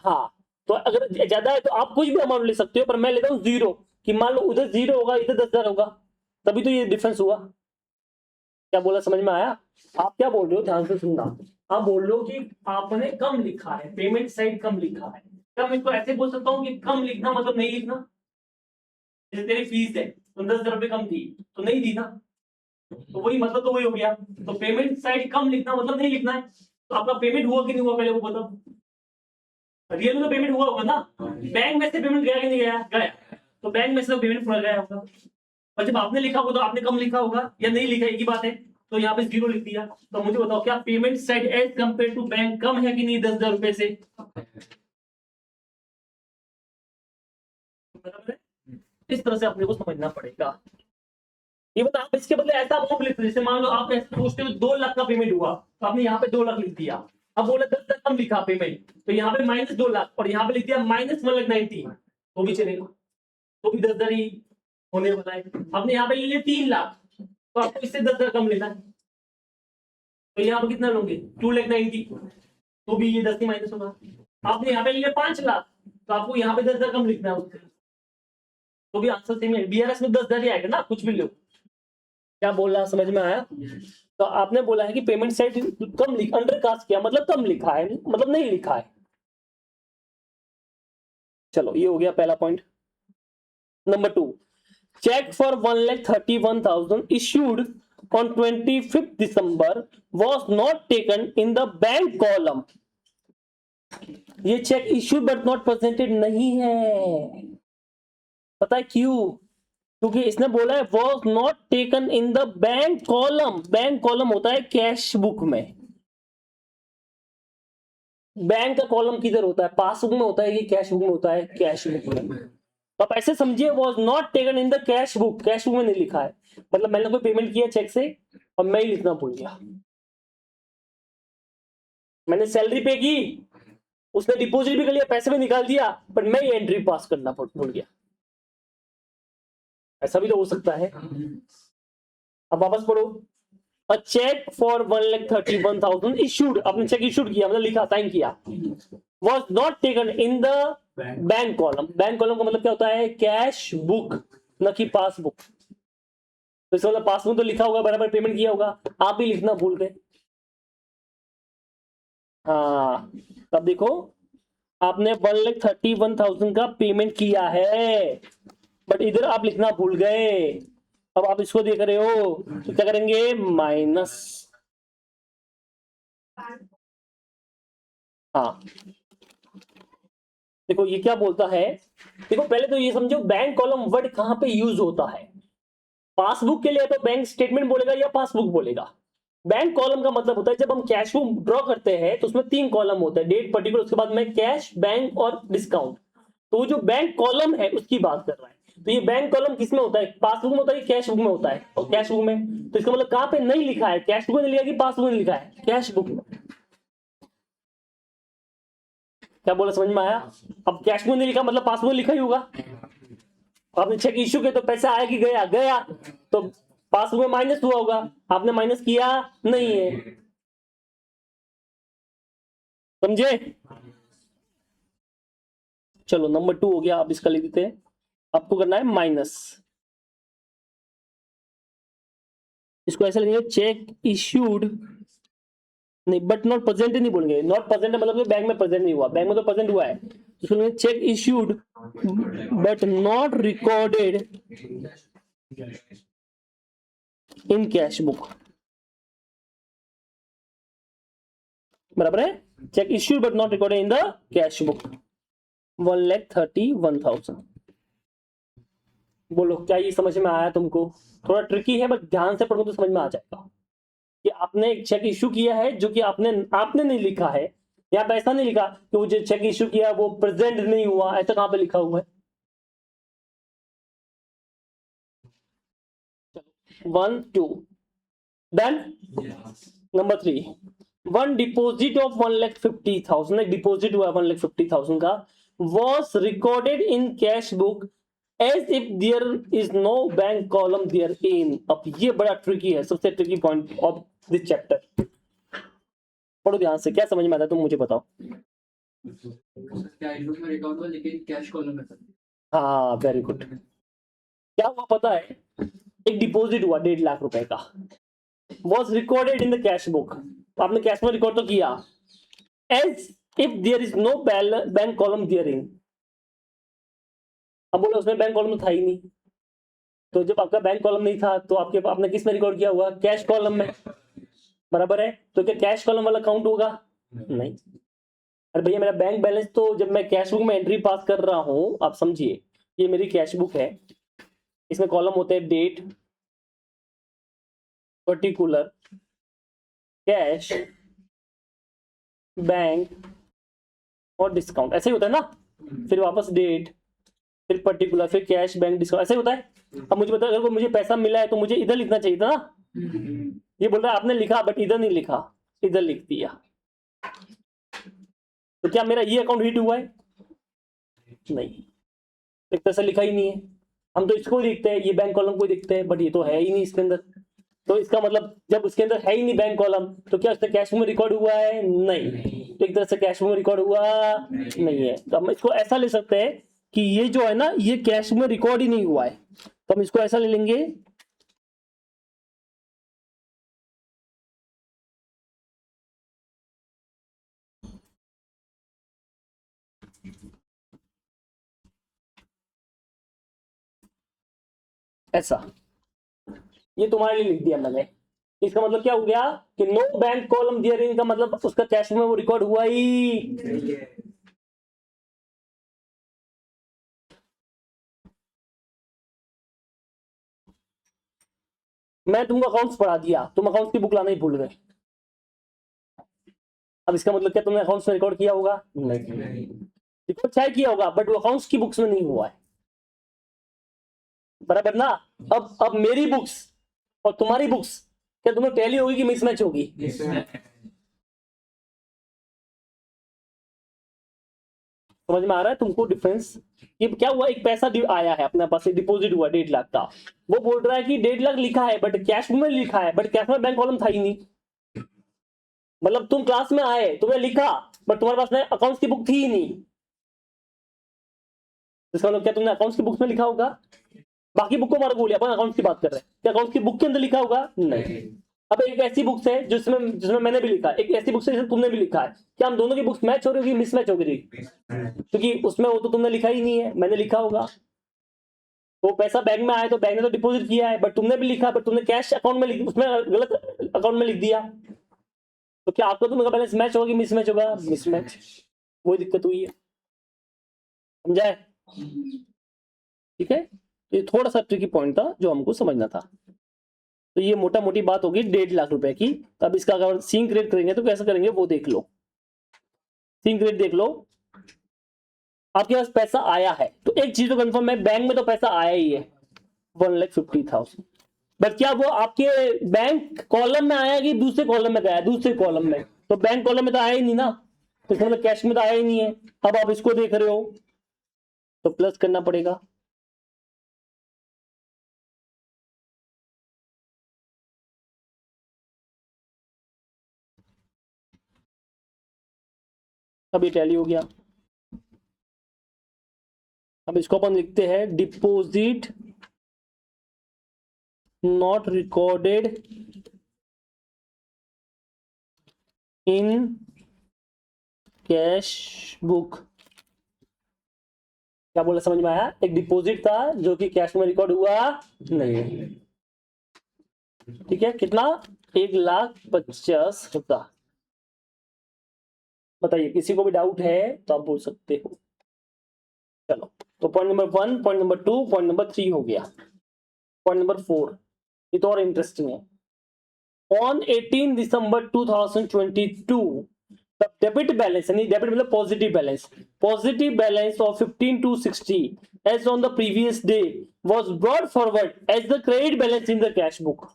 हाँ, तो अगर ज्यादा है तो आप कुछ भी अमाउंट ले सकते हो, पर मैं लेता हूँ 0, कि मान लो उधर 0 होगा, इधर 10,000 होगा, तभी तो ये डिफरेंस हुआ। क्या बोला, समझ में आया। आप क्या बोल रहे हो, ध्यान से सुनना। आप बोल रहे हो कि आपने कम लिखा है, पेमेंट साइड कम लिखा है। क्या मैं इसको ऐसे बोल सकता हूँ कि कम लिखना मतलब नहीं लिखना। जैसे तेरी फीस है, तो 10,000 रुपए कम थी तो नहीं दी ना, तो वही मतलब तो वही हो गया। तो पेमेंट साइड कम लिखना मतलब नहीं लिखना है। तो आपका पेमेंट हुआ कि नहीं हुआ, पहले वो बताओ। रियल में तो पेमेंट हुआ होगा ना, बैंक में से पेमेंट गया कि नहीं गया, गया। तो बैंक में से तो पेमेंट पूरा गया होगा, और जब आपने लिखा होगा तो आपने कम लिखा होगा या नहीं लिखा, एक ही बात है। तो यहाँ पे 0 लिख दिया। तो मुझे बताओ, क्या payment side as compare to bank कम है कि नहीं 10,000 रुपए से। इस तरह से अपने को समझना पड़ेगा। ये बता, आप इसके बदले ऐसा अमाउंट लिख, जैसे मान लो आप ऐसे सोचते हो 2,00,000 का पेमेंट हुआ, तो आपने यहाँ पे 2,00,000 लिख दिया। अब बोले 10,000 कम लिखा पेमेंट, तो यहाँ पे -2,00,000 और यहाँ पे लिख दिया -1,90,000, तो भी चलेगा, तो भी 10,000 ही होने वाला है। आपने यहाँ पे ले लिया 3,00,000, तो आपको इससे 10,000 कम लेना है, तो यहाँ पे कितना लोगे 2,90,000, तो भी ये 10 ही माइनस होगा। आपने यहाँ पे ले लिया 5,00,000, तो आपको यहाँ पे 10,000 कम लिखना है उससे, तो भी आंसर सेम है। बीआरएस में 10,000 ही आएगा ना, कुछ भी लो। क्या बोल रहा, समझ में आया। तो आपने बोला है कि पेमेंट साइड कम लिखा, अंडरकास्ट किया मतलब कम लिखा है, मतलब नहीं लिखा है। चलो ये हो गया पहला point. Number 2, cheque for 1,31,000 issued on 25th December was not taken in the bank column ये check issued but not presented नहीं है। पता है क्यों? क्योंकि इसने बोला है was not taken in the bank column. Bank column होता है कैश बुक में। बैंक का कॉलम किधर होता है? पासबुक में होता है कि कैश बुक में होता है? कैश बुक में। तो आप ऐसे समझिए was not taken in the cash book. Cash book में नहीं लिखा है, मतलब मैंने कोई पेमेंट किया चेक से और मैं ही लिखना भूल गया। मैंने सैलरी पे की, उसने डिपॉजिट भी कर लिया, पैसे भी निकाल दिया, पर मैं ही एंट्री पास करना भूल गया। ऐसा भी तो हो सकता है। अब वापस पढ़ो। अ चेक फॉर 1,31,000 इशूड। आपने चेक इशूड किया, मतलब लिखा, साइन किया। Was not taken in the bank column. Bank column का मतलब क्या होता है? कैश बुक, न कि पासबुक। तो इसका मतलब पासबुक तो लिखा होगा, बराबर पेमेंट किया होगा, आप भी लिखना भूल गए। हाँ, तब देखो आपने 1,31,000 का पेमेंट किया है, बट इधर आप लिखना भूल गए। अब आप इसको देख रहे हो तो क्या करेंगे? माइनस। हाँ, देखो ये क्या बोलता है। देखो पहले तो ये समझो बैंक कॉलम वर्ड कहां पे यूज होता है। पासबुक के लिए तो बैंक स्टेटमेंट बोलेगा या पासबुक बोलेगा। बैंक कॉलम का मतलब होता है जब हम कैश बुक ड्रॉ करते हैं तो उसमें 3 कॉलम होते हैं, डेट, पर्टिकुलर, उसके बाद में कैश, बैंक और डिस्काउंट। तो जो बैंक कॉलम है उसकी बात कर रहा है। तो ये बैंक कॉलम किसमें होता है? पासबुक में होता है, कैश बुक में होता है? और कैश बुक में, तो इसका मतलब कहां पे नहीं लिखा है? कैश बुक में नहीं लिखा कि पासबुक में लिखा है? कैश बुक में। क्या बोला, समझ में आया? अब कैश बुक में नहीं लिखा मतलब पासबुक में लिखा ही होगा। आपने चेक इश्यू किया तो पैसा आया कि गया? गया। तो पासबुक में माइनस हुआ होगा, आपने माइनस किया नहीं है। समझे? चलो नंबर 2 हो गया, आप इसका लिख देते हैं। आपको करना है माइनस। इसको ऐसे लिखेंगे, चेक इश्यूड, नहीं बट नॉट प्रेजेंट नहीं बोलेंगे। नॉट प्रेजेंट मतलब बैंक में प्रेजेंट नहीं हुआ, बैंक में तो प्रेजेंट हुआ है। इसको लिखेंगे check issued but not recorded in cash book. बराबर है? Check issued but not recorded in the cash book. 1,31,000। बोलो क्या ये समझ में आया तुमको? थोड़ा ट्रिकी है बट ध्यान से पढ़ो तो समझ में आ जाएगा कि आपने एक चेक इश्यू किया है जो कि आपने नहीं लिखा है। या ऐसा नहीं लिखा कि वो जो चेक इश्यू किया वो प्रेजेंट नहीं हुआ, ऐसा कहां पे लिखा हुआ है? 1 2 done. Number 3, one deposit of 1,50,000, एक डिपॉजिट हुआ 1,50,000 का, was recorded in cash book as if there is no bank column there in. अब ये बड़ा ट्रिकी है, सबसे tricky point of this chapter. पढ़ो ध्यान से, क्या समझ में आता है तुम मुझे बताओ। कैश बुक में रिकॉर्ड हुआ लेकिन कैश कॉलम में था। हाँ वेरी गुड। क्या हुआ पता है? एक डिपॉजिट हुआ 1.5 लाख रुपए का, was recorded in the cash book. आपने कैश में रिकॉर्ड तो किया as if there is no bank column there in. अब बोलो उसमें बैंक कॉलम तो था ही नहीं। तो जब आपका बैंक कॉलम नहीं था तो आपने किस में रिकॉर्ड किया हुआ? कैश कॉलम में। बराबर है? तो क्या कैश कॉलम वाला काउंट होगा? नहीं। अरे भैया मेरा बैंक बैलेंस तो जब मैं कैश बुक में एंट्री पास कर रहा हूं, आप समझिए ये मेरी कैश बुक है, इसमें कॉलम होते हैं डेट, पर्टिकुलर, कैश, बैंक और डिस्काउंट, ऐसे ही होता है ना। फिर वापस डेट, फिर पर्टिकुलर, फिर कैश, बैंक, डिस्काउंट, ऐसे ही होता है। अब मुझे बताओ, अगर मुझे पैसा मिला है तो मुझे इधर लिखना चाहिए था ना। ये बोल रहा है आपने लिखा बट इधर नहीं लिखा, इधर लिख दिया। तो क्या मेरा ये अकाउंट हिट हुआ है? नहीं, एक तरह से लिखा ही नहीं है। हम तो इसको लिखते हैं, ये बैंक कॉलम को लिखते हैं, बट ये तो है ही नहीं इसके अंदर। तो इसका मतलब जब उसके अंदर है ही नहीं बैंक कॉलम, तो क्या उसने कैश में रिकॉर्ड हुआ है? नहीं। तो एक तरह से कैश में रिकॉर्ड हुआ नहीं है। तो हम इसको ऐसा ले सकते हैं कि ये जो है ना, ये कैश में रिकॉर्ड ही नहीं हुआ है। तो हम इसको ऐसा ले लेंगे, ऐसा। ये तुम्हारे लिए लिख दिया मैंने। इसका मतलब क्या हो गया कि no bank column there in, का मतलब उसका कैश में वो रिकॉर्ड हुआ ही। मैं तुमको अकाउंट्स पढ़ा दिया, तुम अकाउंट्स की बुक लाना ही भूल गए। अब इसका मतलब क्या तुमने अकाउंट्स में रिकॉर्ड किया होगा? नहीं, रिकॉर्ड चाहे किया होगा बट वो अकाउंट्स की बुक्स में नहीं हुआ है, बराबर ना। अब मेरी बुक्स और तुम्हारी बुक्स क्या तुम्हें टैली होगी कि मिसमैच होगी? समझ में आ रहा है तुमको डिफरेंस? ये क्या हुआ, एक पैसा आया है अपने पास, डिपॉजिट हुआ 1.5 लाख का, वो बोल रहा है कि 1.5 लाख लिखा है बट कैश में लिखा है, बट कैश में बैंक कॉलम था ही नहीं। मतलब तुम क्लास में आए, तुमने लिखा बट तुम्हारे पास में अकाउंट्स की बुक थी ही नहीं। इसका मतलब क्या तुमने अकाउंट्स की बुक में लिखा होगा? बाकी बुक को मारो बोलिए, अपन अकाउंट्स की बात कर रहे हैं, क्या अकाउंट्स की बुक के अंदर लिखा होगा? नहीं। अब एक ऐसी बुक्स है जिसमें मैंने भी लिखा, एक ऐसी बुक्स है जिसमें तुमने भी लिखा है, क्या हम दोनों की बुक्स मैच हो रही होगी, मिसमैच हो रही? क्योंकि उसमें वो तो तुमने लिखा ही नहीं है, मैंने लिखा होगा। तो पैसा बैंक में आया तो बैंक ने तो डिपॉजिट किया है, बट तुमने भी लिखा, बट तुमने कैश अकाउंट में लिख, उसमें गलत अकाउंट में लिख दिया। तो क्या आपका तुमका बैलेंस मैच होगा कि मिसमैच होगा? मिसमैच। वही दिक्कत हुई है, समझाए? ठीक है, ये थोड़ा सा ट्रिकी पॉइंट था जो हमको समझना था। तो ये मोटा मोटी बात होगी 1.5 लाख रुपए की। अब इसका अगर सीन क्रिएट करेंगे तो कैसे करेंगे वो देख लो। सीन क्रिएट देख लो, आपके पास पैसा आया है तो एक चीज तो कंफर्म है, बैंक में तो पैसा आया ही है 1,50,000, बट क्या वो आपके बैंक कॉलम में आया कि दूसरे कॉलम में गया? दूसरे कॉलम में, तो बैंक कॉलम में तो आया ही नहीं ना, तो इसका मतलब कैश में तो आया ही नहीं है। अब आप इसको देख रहे हो तो प्लस करना पड़ेगा। अब ये टैली हो गया। अब इसको अपन लिखते हैं deposit not recorded in cash book. क्या बोला, समझ में आया? एक डिपॉजिट था जो कि कैश में रिकॉर्ड हुआ नहीं। ठीक है, कितना? 1,50,000। बताइए, किसी को भी डाउट है तो आप बोल सकते हो। चलो, तो point number 1, point number 2, point number 3 हो गया। पॉइंट नंबर 4 ये तो और इंटरेस्टिंग है। On 18 December 2022 the debit balance, यानी डेबिट मतलब positive balance of 15,260 as on the previous day was brought forward as the credit balance in the cash book.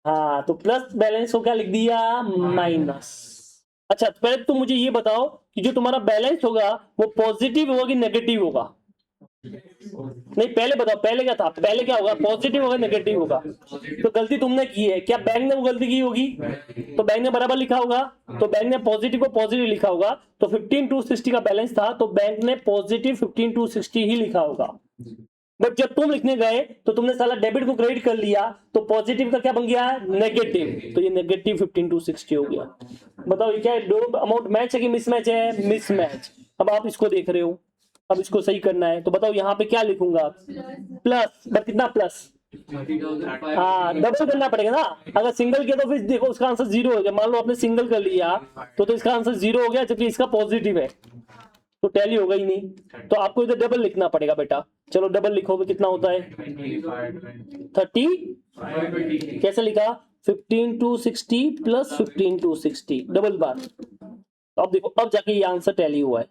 हाँ, तो प्लस बैलेंस को क्या लिख दिया? माइनस। अच्छा, पहले तुम मुझे ये बताओ कि जो तुम्हारा बैलेंस होगा वो पॉजिटिव होगा कि नेगेटिव होगा? नहीं, पहले बताओ, पहले क्या था? पहले क्या होगा, पॉजिटिव होगा नेगेटिव होगा? तो गलती तुमने की है, क्या बैंक ने वो गलती की होगी? तो बैंक ने बराबर लिखा होगा, तो बैंक ने पॉजिटिव को पॉजिटिव लिखा होगा। तो 15,260 का बैलेंस था तो बैंक ने पॉजिटिव 15,260 ही लिखा होगा। बट जब तुम लिखने गए तो तुमने साला डेबिट को क्रेडिट कर लिया, तो पॉजिटिव का क्या बन गया? नेगेटिव। तो ये नेगेटिव 15,260 हो गया। बताओ, ये क्या है? दोनों अमाउंट मैच है कि मिसमैच है? मिसमैच। अब आप इसको देख रहे हो, अब इसको सही करना है, तो बताओ यहाँ पे क्या लिखूंगा? प्लस। बट कितना प्लस? 30,500। हाँ, डबल करना पड़ेगा ना। अगर सिंगल किया तो फिर देखो उसका आंसर 0 हो गया। मान लो आपने सिंगल कर लिया तो इसका आंसर 0 हो गया, जबकि इसका पॉजिटिव है, तो टैली होगा ही नहीं। तो आपको इधर डबल लिखना पड़ेगा बेटा। चलो, डबल लिखोगे कितना होता है? 30। कैसे लिखा? 15,260 प्लस 15,260 डबल बार। तो अब देखो, अब जाके ये आंसर टैली हुआ है।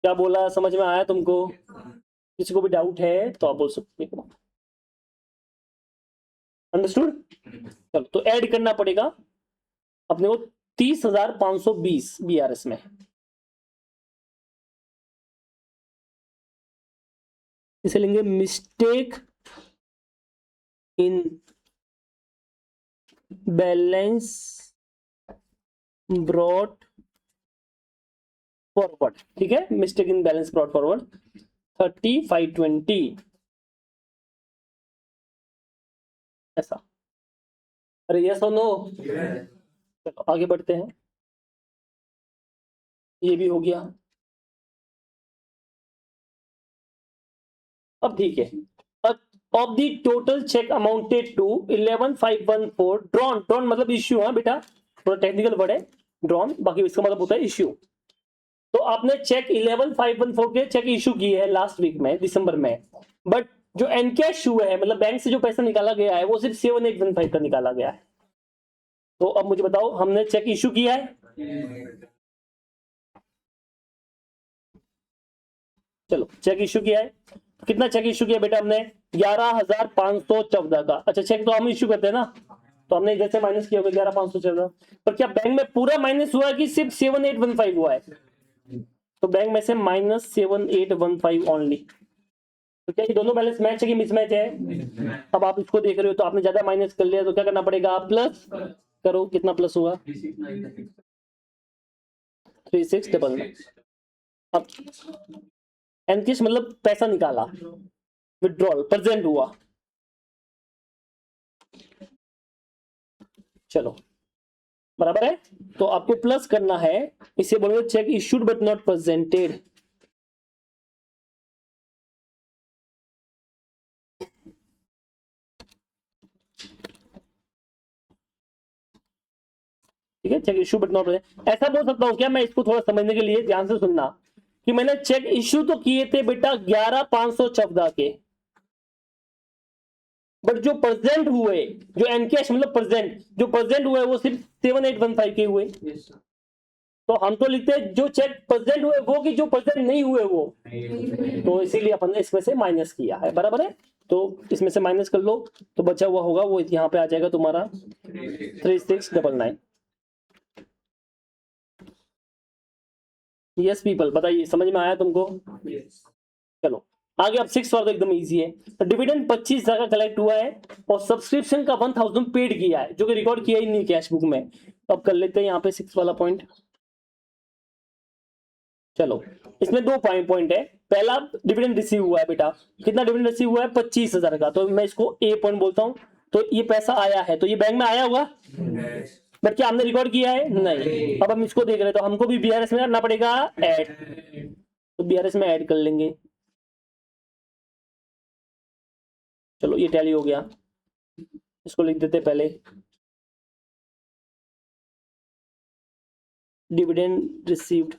क्या बोला, समझ में आया तुमको? किसी को भी डाउट है तो आप बोल सकते हो। अंडरस्टूड? चलो, तो ऐड करना पड़ेगा अपने को 30,520 BRS में। इसे लेंगे mistake in balance brought forward. ठीक है, mistake in balance brought forward 30,520 ऐसा। अरे यस और नो? चलो आगे बढ़ते हैं। ये भी हो गया। अब ठीक है, of the total check amounted to 11,514 drawn मतलब इश्यू। हाँ बेटा, थोड़ा टेक्निकल वर्ड है ड्रॉन, बाकी इसका मतलब होता है इश्यू। तो आपने चेक 11514 के चेक इशू किए है लास्ट वीक में दिसंबर में, बट जो एनकैश हुआ है मतलब बैंक से जो पैसा निकाला गया है वो सिर्फ 7815 का निकाला गया है। तो अब मुझे बताओ हमने चेक इशू किया है, चलो चेक इशू किया है, कितना चेक इशू किया बेटा हमने 11,514 का। अच्छा चेक तो हम इशू करते हैं ना, तो हमने इधर से माइनस किया होगा 11,514, पर क्या बैंक में पूरा माइनस हुआ है कि सिर्फ 7815 हुआ है? तो बैंक में से -7815 ओनली। तो क्या ये दोनों बैलेंस मैच है कि मिसमैच है? अब आप इसको देख रहे हो तो आपने ज्यादा माइनस कर लिया, तो क्या करना पड़ेगा, प्लस करो, कितना प्लस हुआ 3699। अब एनकेश मतलब पैसा निकाला, विड्रॉल प्रेजेंट हुआ। चलो बराबर है, तो आपको प्लस करना है, इसे बोलोगे cheque issued but not presented. ठीक है, cheque issue but not present. ऐसा बोल सकता हूं क्या मैं, इसको थोड़ा समझने के लिए ध्यान से सुनना, कि मैंने चेक इशू तो किए थे बेटा 11,514 के, बट जो प्रेजेंट हुए, जो एनकैश मतलब प्रेजेंट, जो प्रेजेंट हुए वो सिर्फ 7815 के हुए। तो हम तो लिखते हैं जो चेक प्रेजेंट हुए वो, कि जो प्रेजेंट नहीं हुए वो, तो इसीलिए अपन ने इसमें से माइनस किया है, बराबर है। तो इसमें से माइनस कर लो, तो बचा हुआ होगा वो यहाँ पे आ जाएगा तुम्हारा 3699। यस पीपल, बताइए समझ में आया तुमको? चलो आगे, अब 6 वाला तो एकदम इजी है। तो डिविडेंड 25,000 का कलेक्ट हुआ है और सब्सक्रिप्शन का 1000 पेड किया है, जो कि रिकॉर्ड किया ही नहीं कैश बुक में। तो अब कर लेते हैं यहाँ पे 6 वाला पॉइंट। चलो इसमें दो पॉइंट है। पहला डिविडेंड रिसीव हुआ है बेटा, कितना डिविडेंड रिसीव हुआ है 25,000 का, तो मैं इसको ए पॉइंट बोलता हूँ। तो ये पैसा आया है, तो ये बैंक में आया होगा, बट क्या हमने रिकॉर्ड किया है? नहीं। अब हम इसको देख रहे हैं, तो हमको भी बीआरएस में करना पड़ेगा ऐड, तो बीआरएस में ऐड कर लेंगे। चलो ये टैली हो गया, इसको लिख देते पहले, डिविडेंड रिसीव्ड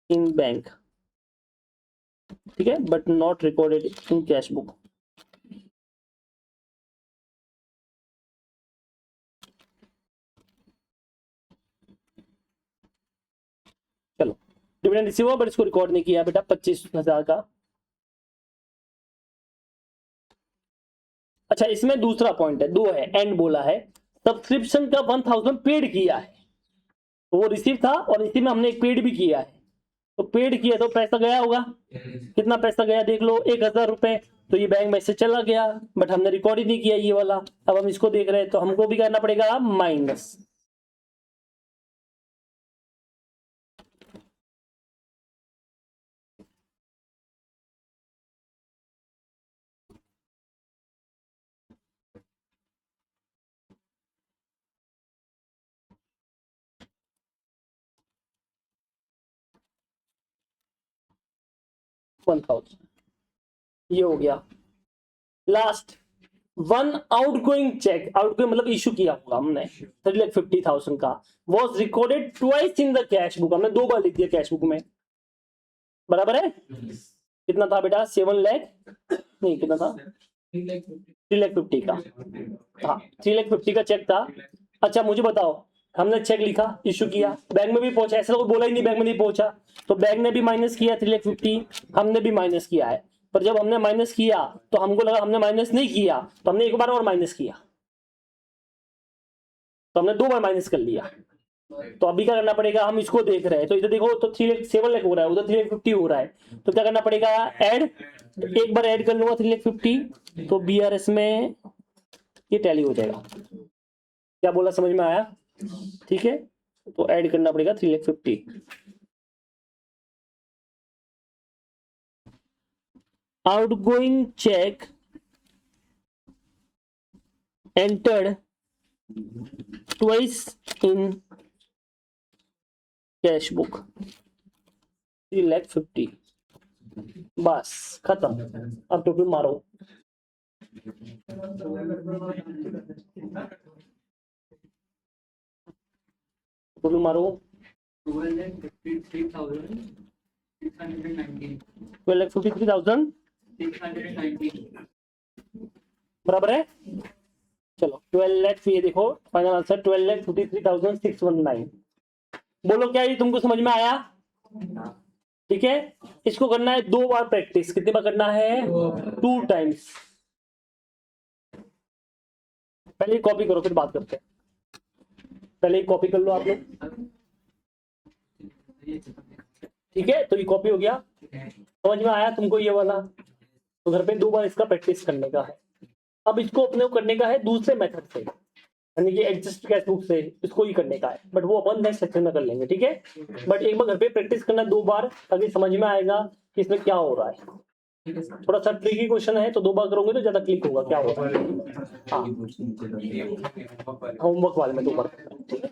इन बैंक, ठीक है, but not recorded in cash book. चलो डिविडेंड रिसीव हुआ बट इसको रिकॉर्ड नहीं किया बेटा 25,000 का। अच्छा इसमें दूसरा पॉइंट है, दो है, एंड बोला है, सब्सक्रिप्शन का 1000 पेड किया है, तो वो रिसीव था और इसी में हमने एक पेड भी किया है, तो पेड किया तो पैसा गया होगा, कितना पैसा गया देख लो 1000 रुपए, तो ये बैंक में से चला गया, बट हमने रिकॉर्ड ही नहीं किया ये वाला। अब हम इसको देख रहे हैं, तो हमको भी करना पड़ेगा माइनस। ये हो गया last. One outgoing cheque, outgoing मतलब इशू किया होगा हमने 3,50,000 का, was recorded twice in the cash book, हमने दो बार लिख दिया कैश बुक में, बराबर है। कितना था बेटा 7 लाख, नहीं कितना था 3,50,000 का, हाँ 3,50,000 का चेक था। अच्छा मुझे बताओ, हमने चेक लिखा, इशू किया, बैंक में भी पहुंचा, ऐसा तो बोला ही नहीं बैंक में नहीं पहुंचा, तो बैंक ने भी माइनस किया 3,50,000, हमने भी माइनस किया है, पर जब हमने माइनस किया तो हमको लगा हमने माइनस नहीं किया, तो हमने एक बार और माइनस किया, तो हमने दो बार माइनस कर लिया। तो अभी क्या करना पड़ेगा, हम इसको देख रहे हैं, तो इधर देखो तो 3,7 लाख हो रहा है, उधर 3,50,000 हो रहा है, तो क्या करना पड़ेगा ऐड, एक बार ऐड कर लूंगा 3,50,000, तो बीआरएस में ये टैली हो जाएगा। क्या बोला, समझ में आया? ठीक है, तो ऐड करना पड़ेगा 3,50,000। Outgoing cheque entered twice in cash book 3,50,000, बस खत्म। अब टोटल मारो, टोटल मारो 12,53,619 12,53,619 बराबर है। चलो 12 लाख, ये देखो फाइनल आंसर 12,53,619। बोलो क्या ये तुमको समझ में आया? ठीक है, इसको करना है 2 बार प्रैक्टिस। कितनी बार करना है? 2 टाइम्स। पहले कॉपी करो फिर बात करते हैं। पहले कॉपी कर लो आप लोग, ठीक है? तो ये कॉपी हो गया, समझ में आया तुमको ये वाला? तो घर पे 2 बार इसका प्रैक्टिस करने का है। अब इसको अपने को करने का है दूसरे मेथड से, यानी कि एडजस्ट स्केच बुक से इसको ही करने का है, बट वो अपन नेक्स्ट सेक्शन में कर लेंगे, ठीक है? बट एक बार घर पे प्रैक्टिस करना 2 बार, ताकि समझ में आएगा कि इसमें क्या हो रहा है। थोड़ा सा ट्रिकी क्वेश्चन है, तो 2 बार करोगे तो ज्यादा क्लिक होगा क्या होगा। हाँ, होमवर्क वाले में 2 बार, ठीक है?